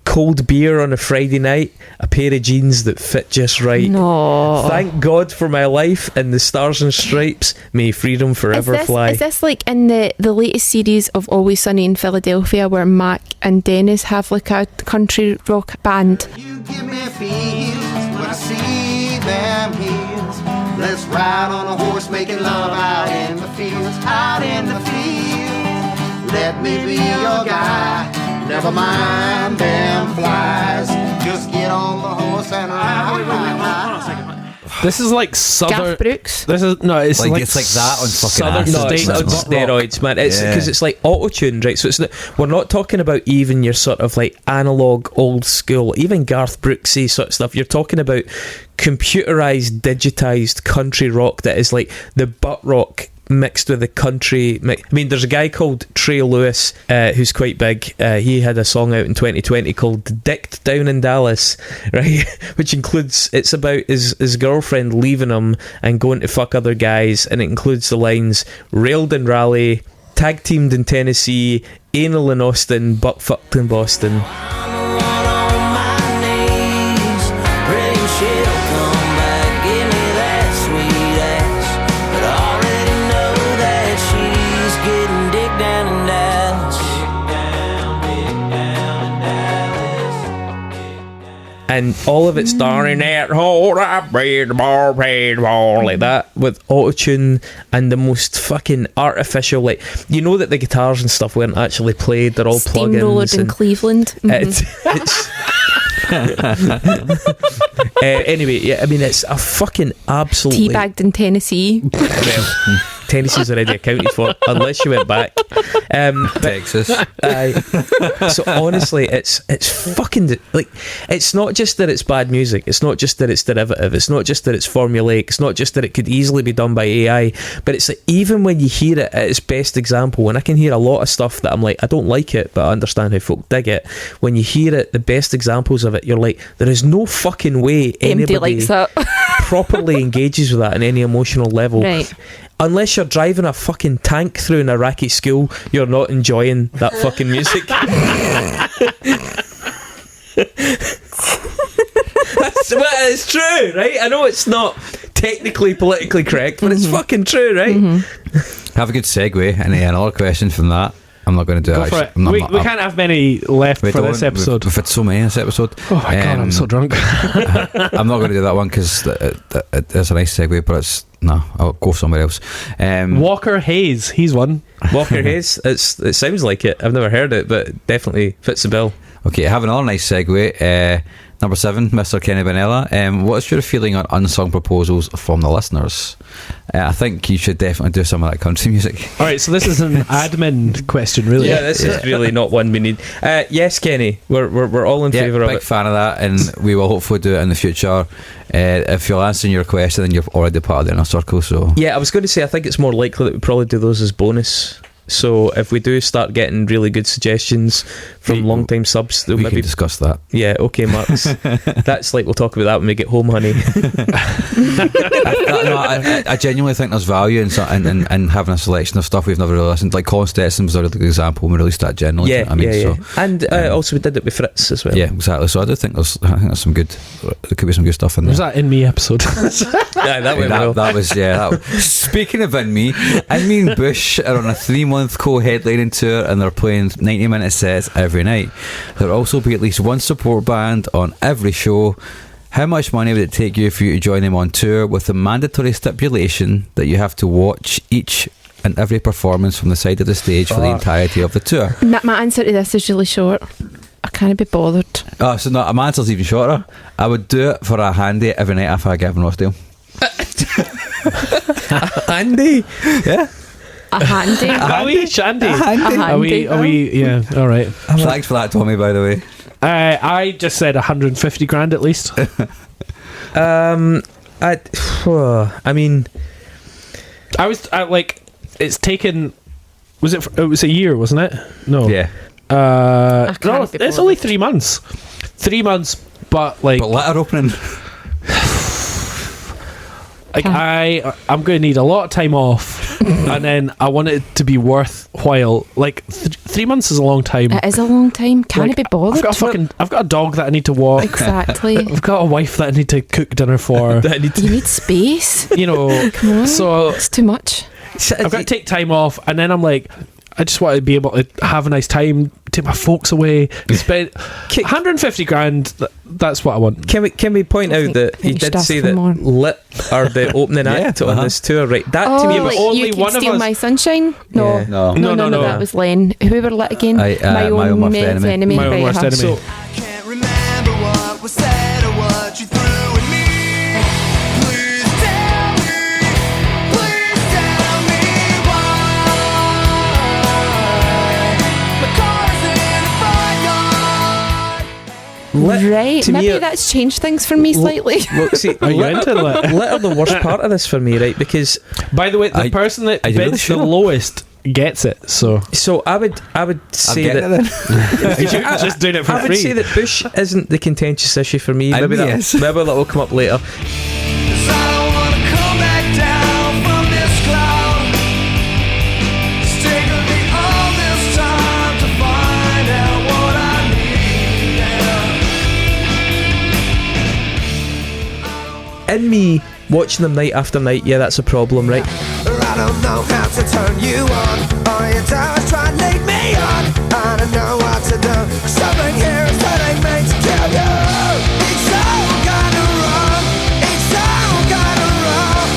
Speaker 1: cold beer on a Friday night, a pair of jeans that fit just right.
Speaker 3: No.
Speaker 1: Thank God for my life and the stars and stripes. May freedom forever fly.
Speaker 3: Is this like in the latest series of Always Sunny in Philadelphia, where Mac and Dennis have like a country rock band?
Speaker 6: You give me feels when I see them heels. Let's ride on a horse making love out in the fields, out in the fields. Let me be your guy. Never mind them flies. Just get on the horse and ride.
Speaker 5: Wait, hold on a second.
Speaker 2: This is like southern.
Speaker 3: Garth Brooks.
Speaker 2: This is no. It's like
Speaker 4: that on fucking
Speaker 2: southern
Speaker 4: acid.
Speaker 1: No, it's
Speaker 2: states.
Speaker 1: not
Speaker 2: butt rock.
Speaker 1: steroids, man. It's because it's like auto-tuned, right? So it's not, we're not talking about even your sort of like analog, old school, even Garth Brooksy sort of stuff. You're talking about computerized, digitized country rock that is like the butt rock mixed with the country. I mean, there's a guy called Trey Lewis who's quite big. He had a song out in 2020 called Dicked Down in Dallas, right? Which includes, it's about his girlfriend leaving him and going to fuck other guys, and it includes the lines railed in Raleigh, tag teamed in Tennessee, anal in Austin, butt fucked in Boston. And all of it starring at hold up the bar like that, with autotune and the most fucking artificial, like, you know that the guitars and stuff weren't actually played, they're all plugins.
Speaker 3: Steamrolled in Cleveland.
Speaker 1: Anyway, yeah, I mean, it's a fucking absolutely
Speaker 3: Teabagged in Tennessee.
Speaker 1: Well, Tennessee's already accounted for, unless you went back.
Speaker 4: Texas.
Speaker 1: So honestly, it's fucking like, it's not just that it's bad music, it's not just that it's derivative, it's not just that it's formulaic, it's not just that it could easily be done by AI, but it's like, even when you hear it at its best example, and I can hear a lot of stuff that I'm like, I don't like it, but I understand how folk dig it. When you hear it, the best examples of it, you're like, there is no fucking way anybody
Speaker 3: likes that.
Speaker 1: properly engages with that on any emotional level.
Speaker 3: Right.
Speaker 1: Unless you're driving a fucking tank through an Iraqi school, you're not enjoying that fucking music. It's true, right? I know it's not technically politically correct, but it's fucking true, right?
Speaker 4: Have a good segue and another question from that. I'm not going to do
Speaker 2: Go
Speaker 4: it.
Speaker 2: for it.
Speaker 4: I'm not-
Speaker 2: We can't have many left for this episode.
Speaker 4: We've had so many this episode.
Speaker 2: Oh my god, I'm so drunk.
Speaker 4: I'm not going to do that one because it's a nice segue, but I'll go somewhere else.
Speaker 2: Walker Hayes, he's one.
Speaker 1: Walker Hayes, it sounds like it. I've never heard it, but it definitely fits the bill.
Speaker 4: Okay, I have another nice segue. Number 7, Mr. Kenny Benella. What's your feeling on unsung proposals from the listeners? I think you should definitely do some of that country music.
Speaker 2: All right, so this is an admin question, really.
Speaker 1: Yeah, this is really not one we need. Yes, Kenny, we're all in favour of
Speaker 4: big
Speaker 1: it.
Speaker 4: fan of that, and we will hopefully do it in the future. If you're answering your question, then you're already part of the inner circle. So
Speaker 1: yeah, I was going to say I think it's more likely that we probably do those as bonus. So if we do start getting really good suggestions from long-time subs,
Speaker 4: we
Speaker 1: maybe
Speaker 4: can discuss that.
Speaker 1: Yeah, okay, Marks. That's like, we'll talk about that when we get home, honey.
Speaker 4: I genuinely think there's value in having a selection of stuff we've never really listened. Like Colin Stetson was a really good example when we released that generally.
Speaker 1: Yeah,
Speaker 4: I mean,
Speaker 1: yeah.
Speaker 4: So,
Speaker 1: and also we did it with Fritz as well.
Speaker 4: Yeah, exactly. So I do think there's some good. There could be some good stuff in there.
Speaker 2: Was that In Me episode?
Speaker 1: Yeah, that went well.
Speaker 4: That was Speaking of In Me, and Bush are on a 3-month co-headlining tour, and they're playing 90-minute sets every night. There'll also be at least one support band on every show. How much money would it take you for you to join them on tour, with the mandatory stipulation that you have to watch each and every performance from the side of the stage for the entirety of the tour?
Speaker 3: My answer to this is really short. I can't be bothered.
Speaker 4: Oh, so no, my answer's even shorter. I would do it for a handy every night after a Gavin Rossdale.
Speaker 1: Handy?
Speaker 4: Yeah.
Speaker 3: A handy.
Speaker 2: Are we Shandy?
Speaker 3: A handy.
Speaker 2: Are we? Yeah. All right.
Speaker 4: Thanks for that, Tommy. By the way,
Speaker 2: I just said 150 grand at least.
Speaker 1: I mean,
Speaker 2: I was like, it's taken. Was it? It was a year, wasn't it? No.
Speaker 4: yeah.
Speaker 3: I can't
Speaker 2: No,
Speaker 3: be
Speaker 2: it's
Speaker 3: bothered.
Speaker 2: only 3 months. 3 months, but like,
Speaker 4: But letter opening.
Speaker 2: like I'm going to need a lot of time off, and then I want it to be worthwhile. Like 3 months is a long time.
Speaker 3: It is a long time. Can't
Speaker 2: Like,
Speaker 3: be bothered.
Speaker 2: I've got a dog that I need to walk.
Speaker 3: Exactly.
Speaker 2: I've got a wife that I need to cook dinner for.
Speaker 3: You need space.
Speaker 2: You know,
Speaker 3: Come on.
Speaker 2: so
Speaker 3: It's too much.
Speaker 2: I've got to take time off, and then I'm like, I just want to be able to have a nice time, take my folks away, spend 150 grand. That's what I want.
Speaker 1: Can we point out that he
Speaker 3: you should
Speaker 1: did
Speaker 3: ask
Speaker 1: say
Speaker 3: for
Speaker 1: that
Speaker 3: more.
Speaker 1: Lit are the opening act on this tour, right? That to me was
Speaker 2: but only
Speaker 3: you can
Speaker 2: one of
Speaker 3: steal
Speaker 2: us-
Speaker 3: my sunshine. No.
Speaker 1: Yeah.
Speaker 4: No.
Speaker 2: No.
Speaker 3: That was Len. Who were Lit again?
Speaker 4: My own worst enemy.
Speaker 2: My own worst enemy.
Speaker 1: So
Speaker 7: Can't remember what was said or what you threw at me. Please tell me why. My car's in the front yard.
Speaker 1: Lit,
Speaker 3: Right.
Speaker 1: to me,
Speaker 3: Maybe that's changed things for me slightly.
Speaker 1: look, see,
Speaker 2: Are you into Lit?
Speaker 1: Lit are the worst part of this for me, right? Because
Speaker 2: By the way, the person that
Speaker 4: I really
Speaker 2: bids the
Speaker 4: should've.
Speaker 2: lowest gets it. So
Speaker 1: I would say
Speaker 4: getting
Speaker 1: that
Speaker 4: it then.
Speaker 2: you're just doing it for
Speaker 1: I would
Speaker 2: free.
Speaker 1: say that Bush isn't the contentious issue for me.
Speaker 4: And
Speaker 1: Maybe
Speaker 4: me,
Speaker 1: that
Speaker 4: yes.
Speaker 1: maybe that will come up later.
Speaker 7: 'Cause I don't wanna come back down from this cloud. It's taken me all this time to find out what I need.
Speaker 1: In me watching them night after night, yeah, that's a problem, right?
Speaker 7: I don't know how to turn you on. All you do is try and lead me on. I don't know what to do. Something here is telling me to kill you. It's so kinda wrong. It's so kinda wrong.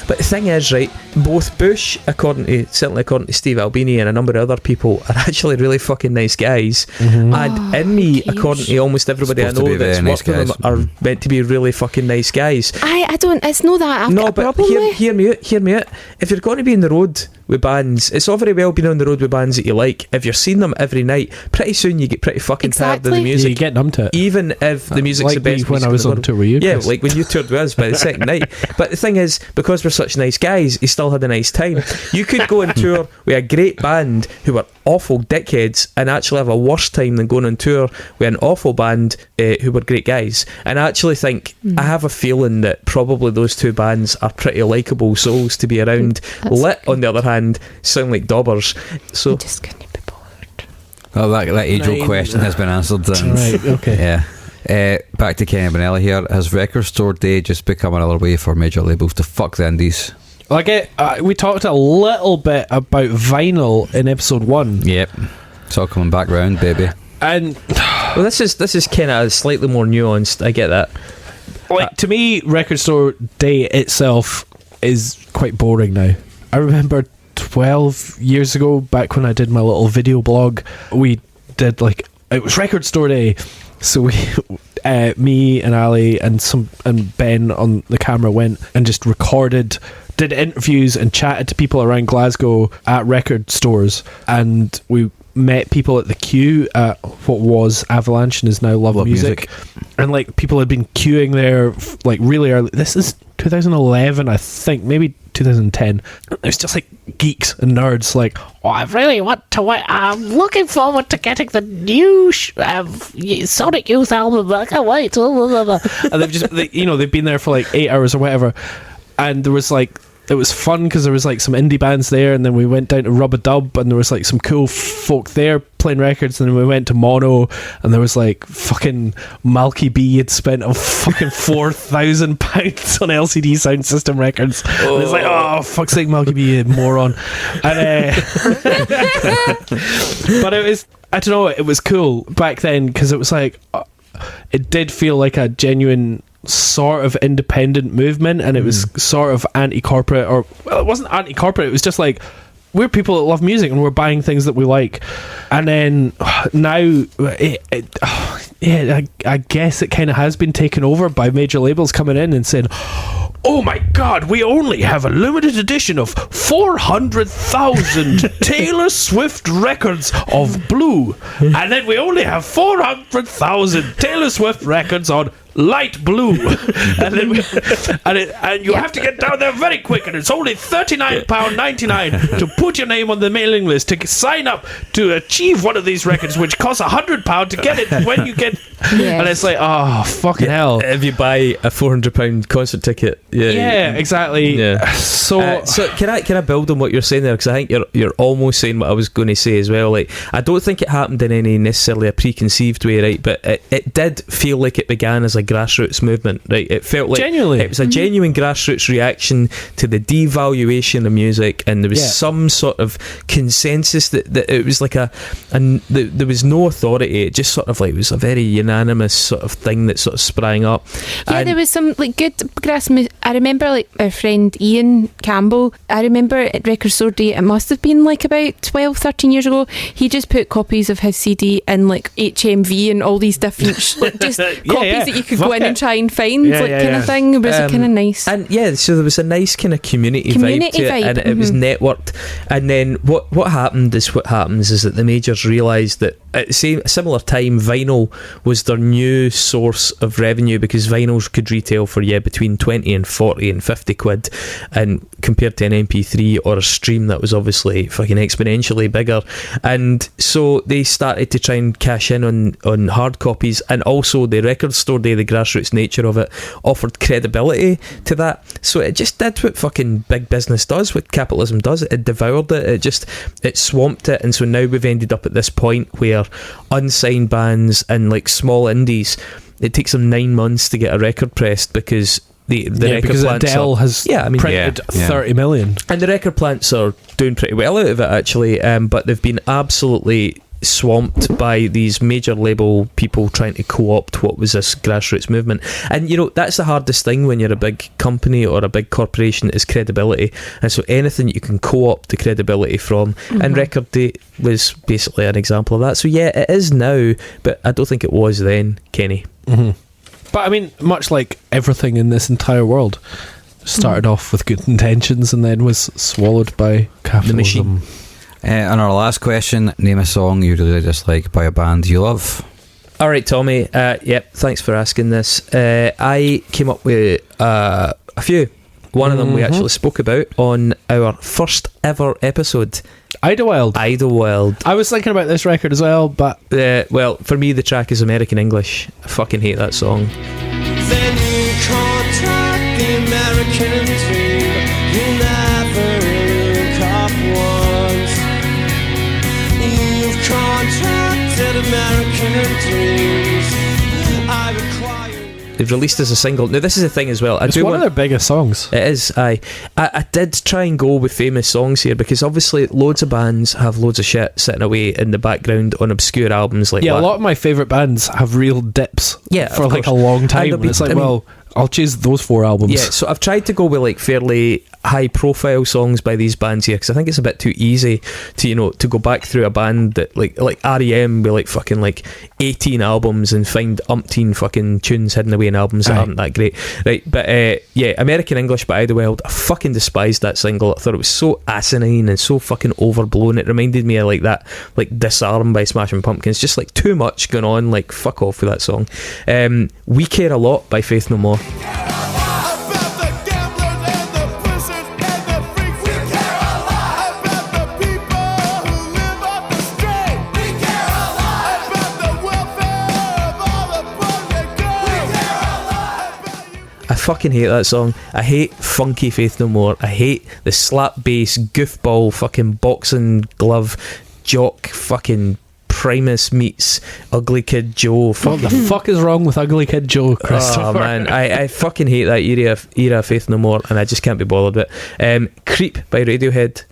Speaker 1: But the thing is, right, both Bush, certainly according to Steve Albini and a number of other people, are actually really fucking nice guys. And in me,
Speaker 3: cute.
Speaker 1: according to almost everybody I
Speaker 4: Supposed to
Speaker 1: know
Speaker 4: be
Speaker 1: that's
Speaker 4: very
Speaker 1: worked
Speaker 4: nice
Speaker 1: with them, are meant to be really fucking nice guys.
Speaker 3: I don't. It's not that I've got
Speaker 1: No,
Speaker 3: a
Speaker 1: but
Speaker 3: problem with.
Speaker 1: hear me out. If you're going to be on the road with bands, it's all very well being on the road with bands that you like. If you're seeing them every night, pretty soon you get pretty fucking tired of the
Speaker 3: Exactly.
Speaker 2: Yeah,
Speaker 1: music.
Speaker 2: you get numb to it.
Speaker 1: Even if the music's
Speaker 2: Like
Speaker 1: the best
Speaker 2: me when
Speaker 1: music
Speaker 2: I was
Speaker 1: in the
Speaker 2: on
Speaker 1: world.
Speaker 2: tour with you,
Speaker 1: Yeah,
Speaker 2: Chris.
Speaker 1: like when you toured with us by the second night. But the thing is, because we're such nice guys, he still had a nice time. You could go on tour with a great band who were awful dickheads and actually have a worse time than going on tour with an awful band who were great guys. And I actually think, I have a feeling that probably those two bands are pretty likeable souls to be around.
Speaker 3: That's
Speaker 1: Lit,
Speaker 3: good.
Speaker 1: on the other hand, sound like daubers. So
Speaker 3: I just couldn't be bothered.
Speaker 4: Well, that age-old
Speaker 2: 9.
Speaker 4: question has been answered. And
Speaker 2: Right, okay.
Speaker 4: Yeah. Back to Kenny Benella here. Has Record Store Day just become another way for major labels to fuck the indies?
Speaker 2: Like we talked a little bit about vinyl in episode 1,
Speaker 4: Yep. It's all coming back round, baby.
Speaker 2: and
Speaker 1: well, this is kind of slightly more nuanced. I get that.
Speaker 2: like to me, Record Store Day itself is quite boring now. I remember 12 years ago, back when I did my little video blog, we did like, it was Record Store Day, So we, me and Ali and Ben on the camera went and just did interviews and chatted to people around Glasgow at record stores, and we met people at the queue at what was Avalanche and is now Love Music. And like people had been queuing there like really early. This is 2011, I think, maybe 2010. It's just like geeks and nerds like, oh, I really want to wait. I'm looking forward to getting the new Sonic Youth album. I can't wait. And they've been there for like 8 hours or whatever. And there was like, it was fun because there was like some indie bands there, and then we went down to Rub-a-Dub and there was like some cool folk there playing records, and then we went to Mono and there was like fucking Malky B had spent a fucking £4,000 on LCD Sound System records. And it's like, oh fuck's sake, Malky B, you moron. And but it was, I don't know, it was cool back then because it was like, it did feel like a genuine sort of independent movement, and it was sort of anti-corporate, or well, it wasn't anti-corporate, it was just like, we're people that love music and we're buying things that we like. And then now I guess it kind of has been taken over by major labels coming in and saying, oh my god, we only have a limited edition of 400,000 Taylor Swift records of Blue, and then we only have 400,000 Taylor Swift records on light blue, and then you have to get down there very quick, and it's only £39.99 to put your name on the mailing list to sign up to achieve one of these records, which costs £100 to get it when you get. And it's like, oh fucking hell!
Speaker 1: If you buy a £400 concert ticket,
Speaker 2: exactly.
Speaker 1: Yeah.
Speaker 2: So
Speaker 1: can I build on what you're saying there, because I think you're almost saying what I was going to say as well. Like, I don't think it happened in any necessarily a preconceived way, right? But it did feel like it began as a grassroots movement, right? It felt like
Speaker 2: genuinely
Speaker 1: it was a genuine grassroots reaction to the devaluation of music, and there was some sort of consensus that it was like there was no authority. It just sort of like was a very unanimous sort of thing that sort of sprang up.
Speaker 3: Yeah, and there was some like good grass. I remember like our friend Ian Campbell, I remember at Record Store Day, it must have been like about 12-13 years ago, he just put copies of his CD in like HMV and all these different like just copies that you could go in and try and find, kind of thing. It was kind of nice,
Speaker 1: and so there was a nice kind of community vibe to it, and it was networked. And then what happened is that the majors realised that at a similar time vinyl was their new source of revenue, because vinyls could retail for between 20 and 40 and 50 quid, and compared to an MP3 or a stream that was obviously fucking exponentially bigger. And so they started to try and cash in on hard copies, and also the Record Store Day, the grassroots nature of it, offered credibility to that. So it just did what fucking big business does, what capitalism does. It devoured it. It swamped it. And so now we've ended up at this point where unsigned bands and like small indies, it takes them 9 months to get a record pressed, because the record
Speaker 2: because
Speaker 1: plants
Speaker 2: Adele has printed 30 million,
Speaker 1: and the record plants are doing pretty well out of it actually, but they've been absolutely swamped by these major label people trying to co-opt what was this grassroots movement. And that's the hardest thing when you're a big company or a big corporation, is credibility. And so anything you can co-opt the credibility from, and Record Day was basically an example of that. So yeah, it is now, but I don't think it was then, Kenny.
Speaker 2: But I mean, much like everything in this entire world, started off with good intentions and then was swallowed by capitalism.
Speaker 1: The machine.
Speaker 4: And our last question, name a song you really dislike by a band you love.
Speaker 1: Alright, Tommy, thanks for asking this. I came up with a few. One of them we actually spoke about on our first ever episode.
Speaker 2: Idlewild.
Speaker 1: I
Speaker 2: was thinking about this record as well, but
Speaker 1: well, for me the track is American English. I fucking hate that song.
Speaker 7: Then you contact the American dream. You never look up once. You've contacted American dreams. I require.
Speaker 1: They've released as a single. Now this is the thing as well.
Speaker 2: It's one of their biggest songs.
Speaker 1: It is. I did try and go with famous songs here, because obviously loads of bands have loads of shit sitting away in the background on obscure albums like that.
Speaker 2: A lot of my favourite bands have real dips for like a long time. And it's like, I'll choose those 4 albums.
Speaker 1: Yeah, so I've tried to go with like fairly high profile songs by these bands here, because I think it's a bit too easy to to go back through a band that like REM with like fucking like 18 albums and find umpteen fucking tunes hidden away in albums that aren't that great, right? But American English by Idlewild, I fucking despised that single. I thought it was so asinine and so fucking overblown. It reminded me of like that like Disarm by Smashing Pumpkins, just like too much going on. Like fuck off with that song. We Care a Lot by Faith No More. I fucking hate that song. I hate funky Faith No More. I hate the slap bass, goofball, fucking boxing glove, jock, fucking Primus meets Ugly Kid Joe.
Speaker 2: What the fuck is wrong with Ugly Kid Joe, Christopher?
Speaker 1: Oh man, I fucking hate that era of Faith No More, and I just can't be bothered with it. Creep by Radiohead.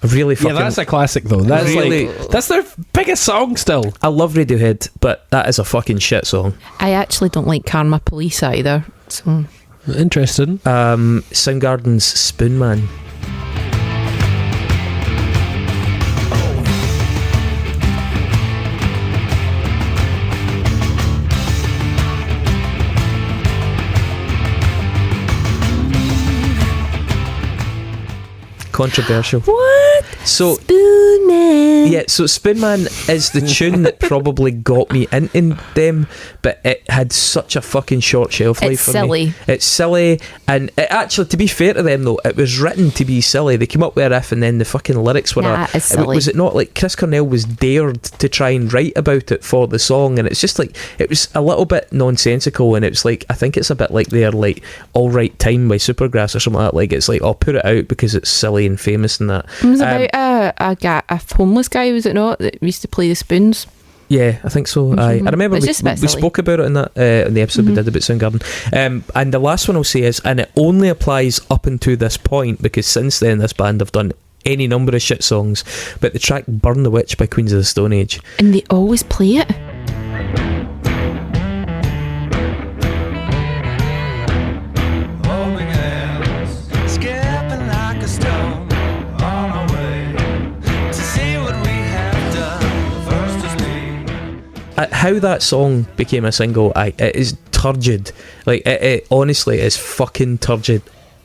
Speaker 1: Really fucking...
Speaker 2: Yeah, that's a classic though. That's
Speaker 1: really,
Speaker 2: like, that's their biggest song still.
Speaker 1: I love Radiohead, but that is a fucking shit song.
Speaker 3: I actually don't like Karma Police either. So
Speaker 2: interesting.
Speaker 1: Soundgarden's Spoon Man. Controversial.
Speaker 3: What?
Speaker 1: So
Speaker 3: Spoon Man.
Speaker 1: Yeah, so Spoon Man is the tune that probably got me into them, but it had such a fucking short shelf life for me. It's silly, and it actually, to be fair to them though, it was written to be silly. They came up with a riff and then the fucking lyrics were
Speaker 3: it's silly.
Speaker 1: was it not like Chris Cornell was dared to try and write about it for the song, and it's just like, it was a little bit nonsensical, and it was like, I think it's a bit like their like All Right Time by Supergrass or something like that. Like, it's like, I'll put it out because it's silly and famous and that.
Speaker 3: It was about a homeless guy, was it not, that used to play the spoons?
Speaker 1: Yeah, I think so. I remember we spoke about it in that in the episode we did about Soundgarden. And the last one I'll say is, and it only applies up until this point, because since then this band have done any number of shit songs, but the track Burn the Witch by Queens of the Stone Age.
Speaker 3: And they always play it.
Speaker 1: How that song became a single, it is turgid. Like, it honestly is fucking turgid.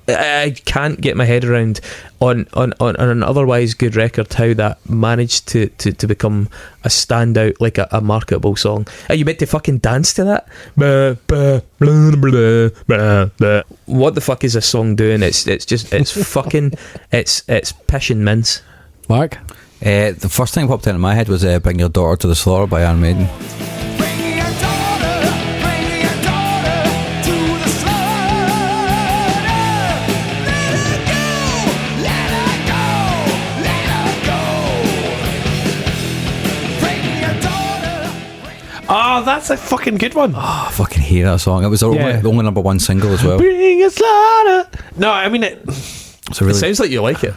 Speaker 1: I can't get my head around on an otherwise good record how that managed to become a standout, like a marketable song. Are you meant to fucking dance to that? What the fuck is this song doing? It's fucking it's pish and mince.
Speaker 2: Mark?
Speaker 4: The first thing that popped into my head was Bring Your Daughter to the Slaughter by Iron Maiden.
Speaker 2: Oh, that's a fucking good one.
Speaker 4: Oh, I fucking hate that song. It was the only number one single as well.
Speaker 2: Bring a slaughter. No, I mean it
Speaker 1: sounds like you like it.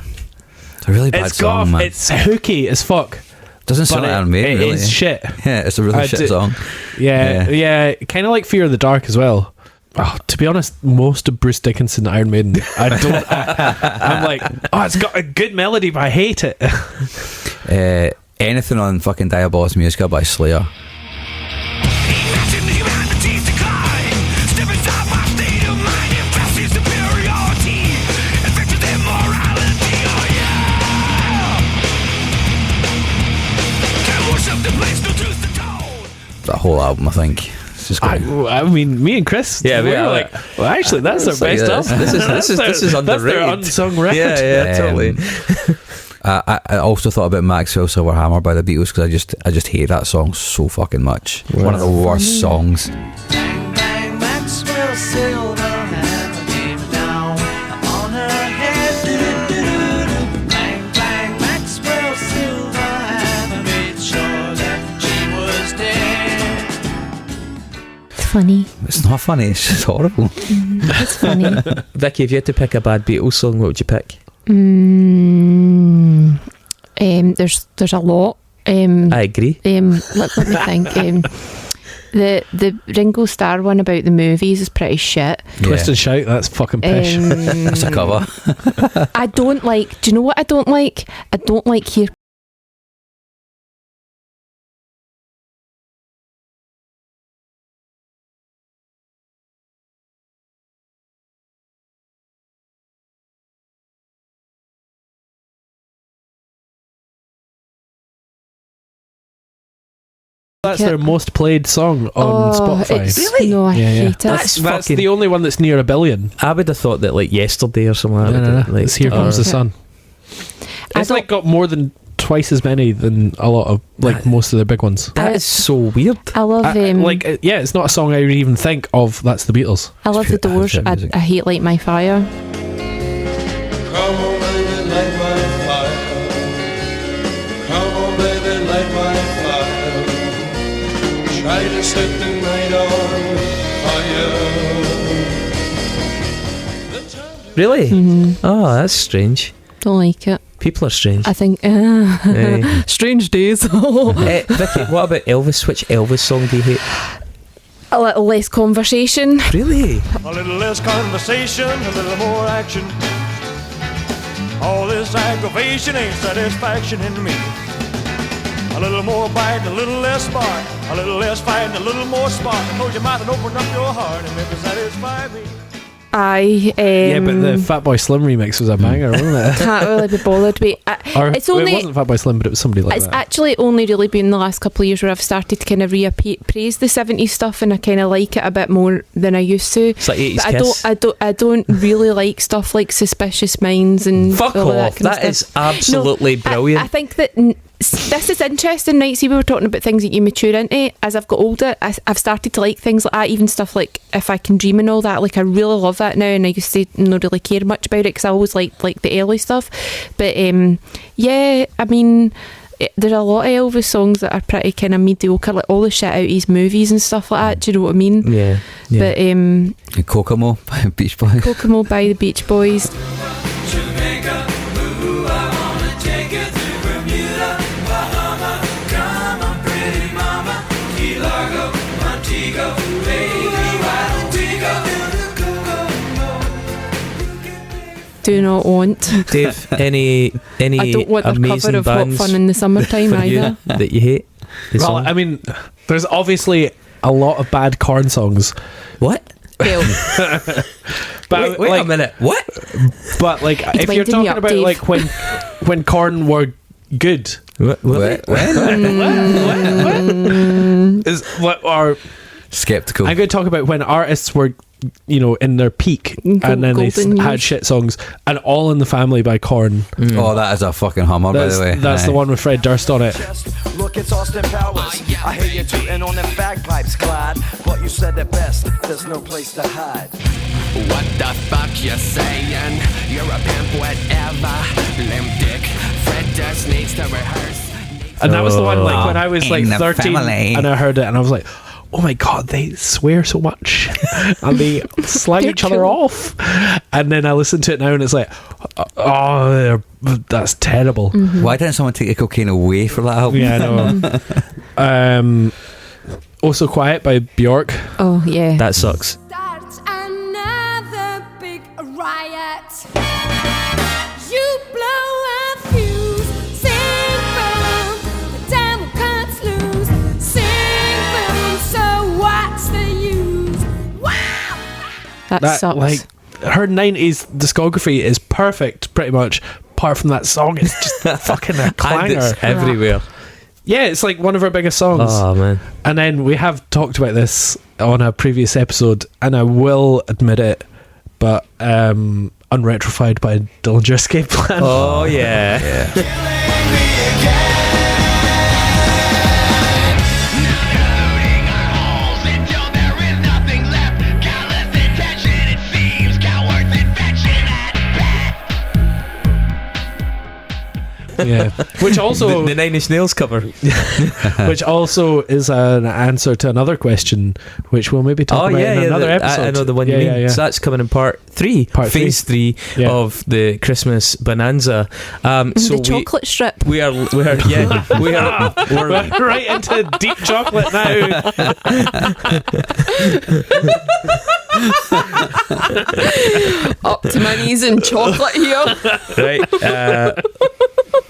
Speaker 4: It's a really bad song, man.
Speaker 2: It's hooky as fuck.
Speaker 4: Doesn't sound like Iron Maiden, really.
Speaker 2: It's shit.
Speaker 4: Yeah, it's a really shit song.
Speaker 2: Yeah. Kind of like Fear of the Dark as well. Oh, to be honest, most of Bruce Dickinson Iron Maiden, I'm like, it's got a good melody, but I hate it.
Speaker 4: Anything on fucking Diabolus Musica by Slayer. That whole album, I think. It's just
Speaker 2: I mean, me and Chris, we were like, well, actually, that's their best album.
Speaker 1: This is underrated.
Speaker 2: That's their unsung record.
Speaker 1: Yeah, totally.
Speaker 4: I also thought about Maxwell Silverhammer by the Beatles, because I just hate that song so fucking much. One of the worst songs.
Speaker 5: Bang, bang, Maxwell Silverhammer came down on her head. Do-do-do-do-do. Bang, bang, Maxwell Silverhammer made sure that she was dead.
Speaker 3: It's funny.
Speaker 4: It's not funny, it's just horrible.
Speaker 3: It's funny.
Speaker 1: Vicky, if you had to pick a bad Beatles song, what would you pick?
Speaker 3: There's a lot.
Speaker 1: I agree.
Speaker 3: Let me think. The Ringo Starr one about the movies is pretty shit.
Speaker 2: Twist and Shout, that's fucking pish.
Speaker 4: That's a cover.
Speaker 3: I don't like. Do you know what I don't like? I don't like Here.
Speaker 2: That's their most played song on Spotify.
Speaker 1: Really?
Speaker 3: No, I hate it.
Speaker 2: That's
Speaker 1: fucking-
Speaker 2: the only one that's near 1 billion.
Speaker 1: I would have thought that like Yesterday or something like that. Like,
Speaker 2: It's Here Comes the Sun.
Speaker 3: I
Speaker 2: It's
Speaker 3: don't-
Speaker 2: like got more than twice as many than a lot of like most of their big ones.
Speaker 1: That is so weird.
Speaker 3: I love
Speaker 2: It's not a song I would even think of. That's the Beatles.
Speaker 3: I love the Doors.
Speaker 4: Shit
Speaker 3: I
Speaker 4: music.
Speaker 3: hate Light My Fire.
Speaker 9: Come on, baby, light my fire. Come on, baby, light my fire. Try to set the night on fire.
Speaker 1: Really?
Speaker 3: Mm-hmm.
Speaker 1: Oh, that's strange.
Speaker 3: Don't like it.
Speaker 1: People are strange.
Speaker 3: I think
Speaker 1: Hey.
Speaker 3: strange days.
Speaker 1: Vicky, what about Elvis? Which Elvis song do you hate?
Speaker 3: A little less conversation.
Speaker 1: Really?
Speaker 5: A little less conversation, a little more action. All this aggravation ain't satisfaction in me. A little more bite, a little less spark. A little less fight, a little more spark. Close your mouth and open up your heart and maybe satisfy me.
Speaker 2: Yeah, but the Fatboy Slim remix was a banger, wasn't it?
Speaker 3: can't really be bothered. But it's only.
Speaker 2: it wasn't Fatboy Slim, but it was somebody like
Speaker 3: It's
Speaker 2: that.
Speaker 3: actually only really been the last couple of years where I've started to kind of reappraise the 70s stuff, and I kind of like it a bit more than I used to.
Speaker 1: It's like 80s
Speaker 3: But
Speaker 1: Kiss.
Speaker 3: I don't really like stuff like Suspicious Minds and
Speaker 1: Fuck
Speaker 3: all of
Speaker 1: off.
Speaker 3: that kind of
Speaker 1: That
Speaker 3: stuff.
Speaker 1: is absolutely brilliant.
Speaker 3: I think that this is interesting, right? See, we were talking about things that you mature into. As I've got older, I've started to like things like that, even stuff like If I Can Dream and all that. Like, I really love that now, and I used to not really care much about it because I always liked like the early stuff. But yeah, I mean, there's a lot of Elvis songs that are pretty kind of mediocre, like all the shit out of his movies and stuff like that. Do you know what I mean?
Speaker 1: Yeah.
Speaker 3: But
Speaker 4: Kokomo by Beach Boys.
Speaker 3: Kokomo by the Beach Boys.
Speaker 9: Jamaica, ooh, I wanna take you to Bermuda, Bahama. Come on, pretty mama. Key Largo, Montego, baby, why don't we go?
Speaker 3: Do not want.
Speaker 1: Dave, any
Speaker 3: I don't want their
Speaker 1: amazing
Speaker 3: cover of Hot
Speaker 1: bands
Speaker 3: Fun in the Summertime
Speaker 1: for you
Speaker 3: either.
Speaker 1: that you hate? The
Speaker 2: Well,
Speaker 1: song?
Speaker 2: I mean, there's obviously a lot of bad Korn songs,
Speaker 1: what?
Speaker 3: Well,
Speaker 2: but
Speaker 1: Wait
Speaker 2: like,
Speaker 1: a minute. What?
Speaker 2: but like, if you're
Speaker 3: winding me
Speaker 2: talking
Speaker 3: up,
Speaker 2: about
Speaker 3: Dave.
Speaker 2: like when Korn were good,
Speaker 1: What?
Speaker 2: is what are
Speaker 4: Skeptical.
Speaker 2: I'm going to talk about when artists were, you know, in their peak, and then they
Speaker 3: golden
Speaker 2: had
Speaker 3: years.
Speaker 2: shit songs, and All in the Family by Korn.
Speaker 4: Oh, that is a fucking hummer, by
Speaker 2: That's,
Speaker 4: the way.
Speaker 2: that's the
Speaker 4: Aye.
Speaker 2: one with Fred Durst on it.
Speaker 7: Look, it's Austin Powers. I hear you tooting on them bagpipes, Clyde. But you said it best, there's no place to hide.
Speaker 10: What the fuck you saying? You're a pimp, whatever. Limp dick. Fred just needs to rehearse.
Speaker 2: And that was the one, like, when I was like
Speaker 4: In the
Speaker 2: 13
Speaker 4: family.
Speaker 2: and I heard it, and I was like, oh my god, they swear so much and they slag
Speaker 3: They're
Speaker 2: each other
Speaker 3: cool.
Speaker 2: off. And then I listen to it now and it's like, oh, that's terrible.
Speaker 4: Why didn't someone take the cocaine away for that album?
Speaker 2: Yeah, I know. Also Quiet by Bjork.
Speaker 3: oh yeah.
Speaker 1: That sucks.
Speaker 11: Starts another big riot. You blow a fuse, sing boom, the devil cuts loose, sing boom, so what's the use? Wow!
Speaker 3: That sucks.
Speaker 2: Like, her 90s discography is perfect, pretty much. Apart from that song, it's just fucking a
Speaker 1: And
Speaker 2: clanger.
Speaker 1: it's everywhere.
Speaker 2: Yeah, it's like one of her biggest songs.
Speaker 1: Oh man.
Speaker 2: And then we have talked about this on a previous episode, and I will admit it, but Unretrified by Dillinger Escape Plan.
Speaker 1: Oh yeah.
Speaker 2: Yeah. Which also
Speaker 1: the Nine Inch Nails cover.
Speaker 2: which also is an answer to another question, which we'll maybe talk about in another episode.
Speaker 1: I know the one you mean.
Speaker 2: Yeah.
Speaker 1: So that's coming in part 3, phase 3 of the Christmas bonanza. So
Speaker 3: the chocolate strip.
Speaker 1: We're
Speaker 2: right into deep chocolate now.
Speaker 3: Up to my knees in chocolate here.
Speaker 1: Right,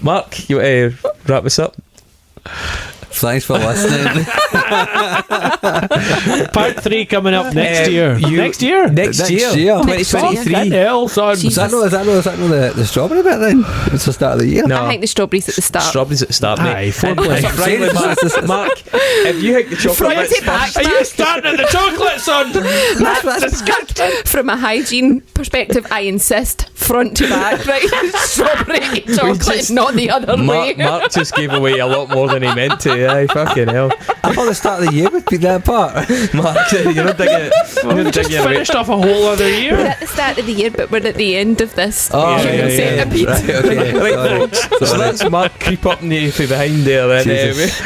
Speaker 1: Mark, you want to wrap us up?
Speaker 4: Thanks for listening.
Speaker 2: Part 3 coming up next year.
Speaker 1: Next year, 2023.
Speaker 2: Hell, son.
Speaker 4: Is that not the strawberry bit then? It's the start of the year.
Speaker 1: No,
Speaker 3: I think the strawberries at the start.
Speaker 1: strawberries at the start, mate.
Speaker 2: Aye, foreplay.
Speaker 1: Frankly, Mark, if you think the chocolate
Speaker 3: Front
Speaker 1: bit's
Speaker 3: to back,
Speaker 1: first,
Speaker 2: Are you starting at the chocolate, son?
Speaker 3: That's disgusting. From a hygiene perspective, I insist front to back, right? Strawberry chocolate, not the other way.
Speaker 1: Mark just gave away a lot more than he meant to. Aye, fucking hell.
Speaker 4: I thought the start of the year would be that part.
Speaker 1: Mark, you're not digging it.
Speaker 2: We just finished off a whole other
Speaker 3: We're
Speaker 2: year.
Speaker 3: at the start of the year, but we're at the end of this.
Speaker 4: Oh,
Speaker 3: human centipede.
Speaker 4: Right, okay.
Speaker 1: Right,
Speaker 4: Sorry.
Speaker 1: folks. So that's Mark creep up on you from behind there then.
Speaker 4: Jesus.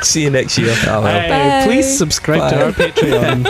Speaker 1: See you next year.
Speaker 4: Oh, well.
Speaker 3: Bye.
Speaker 2: Please subscribe to our Patreon.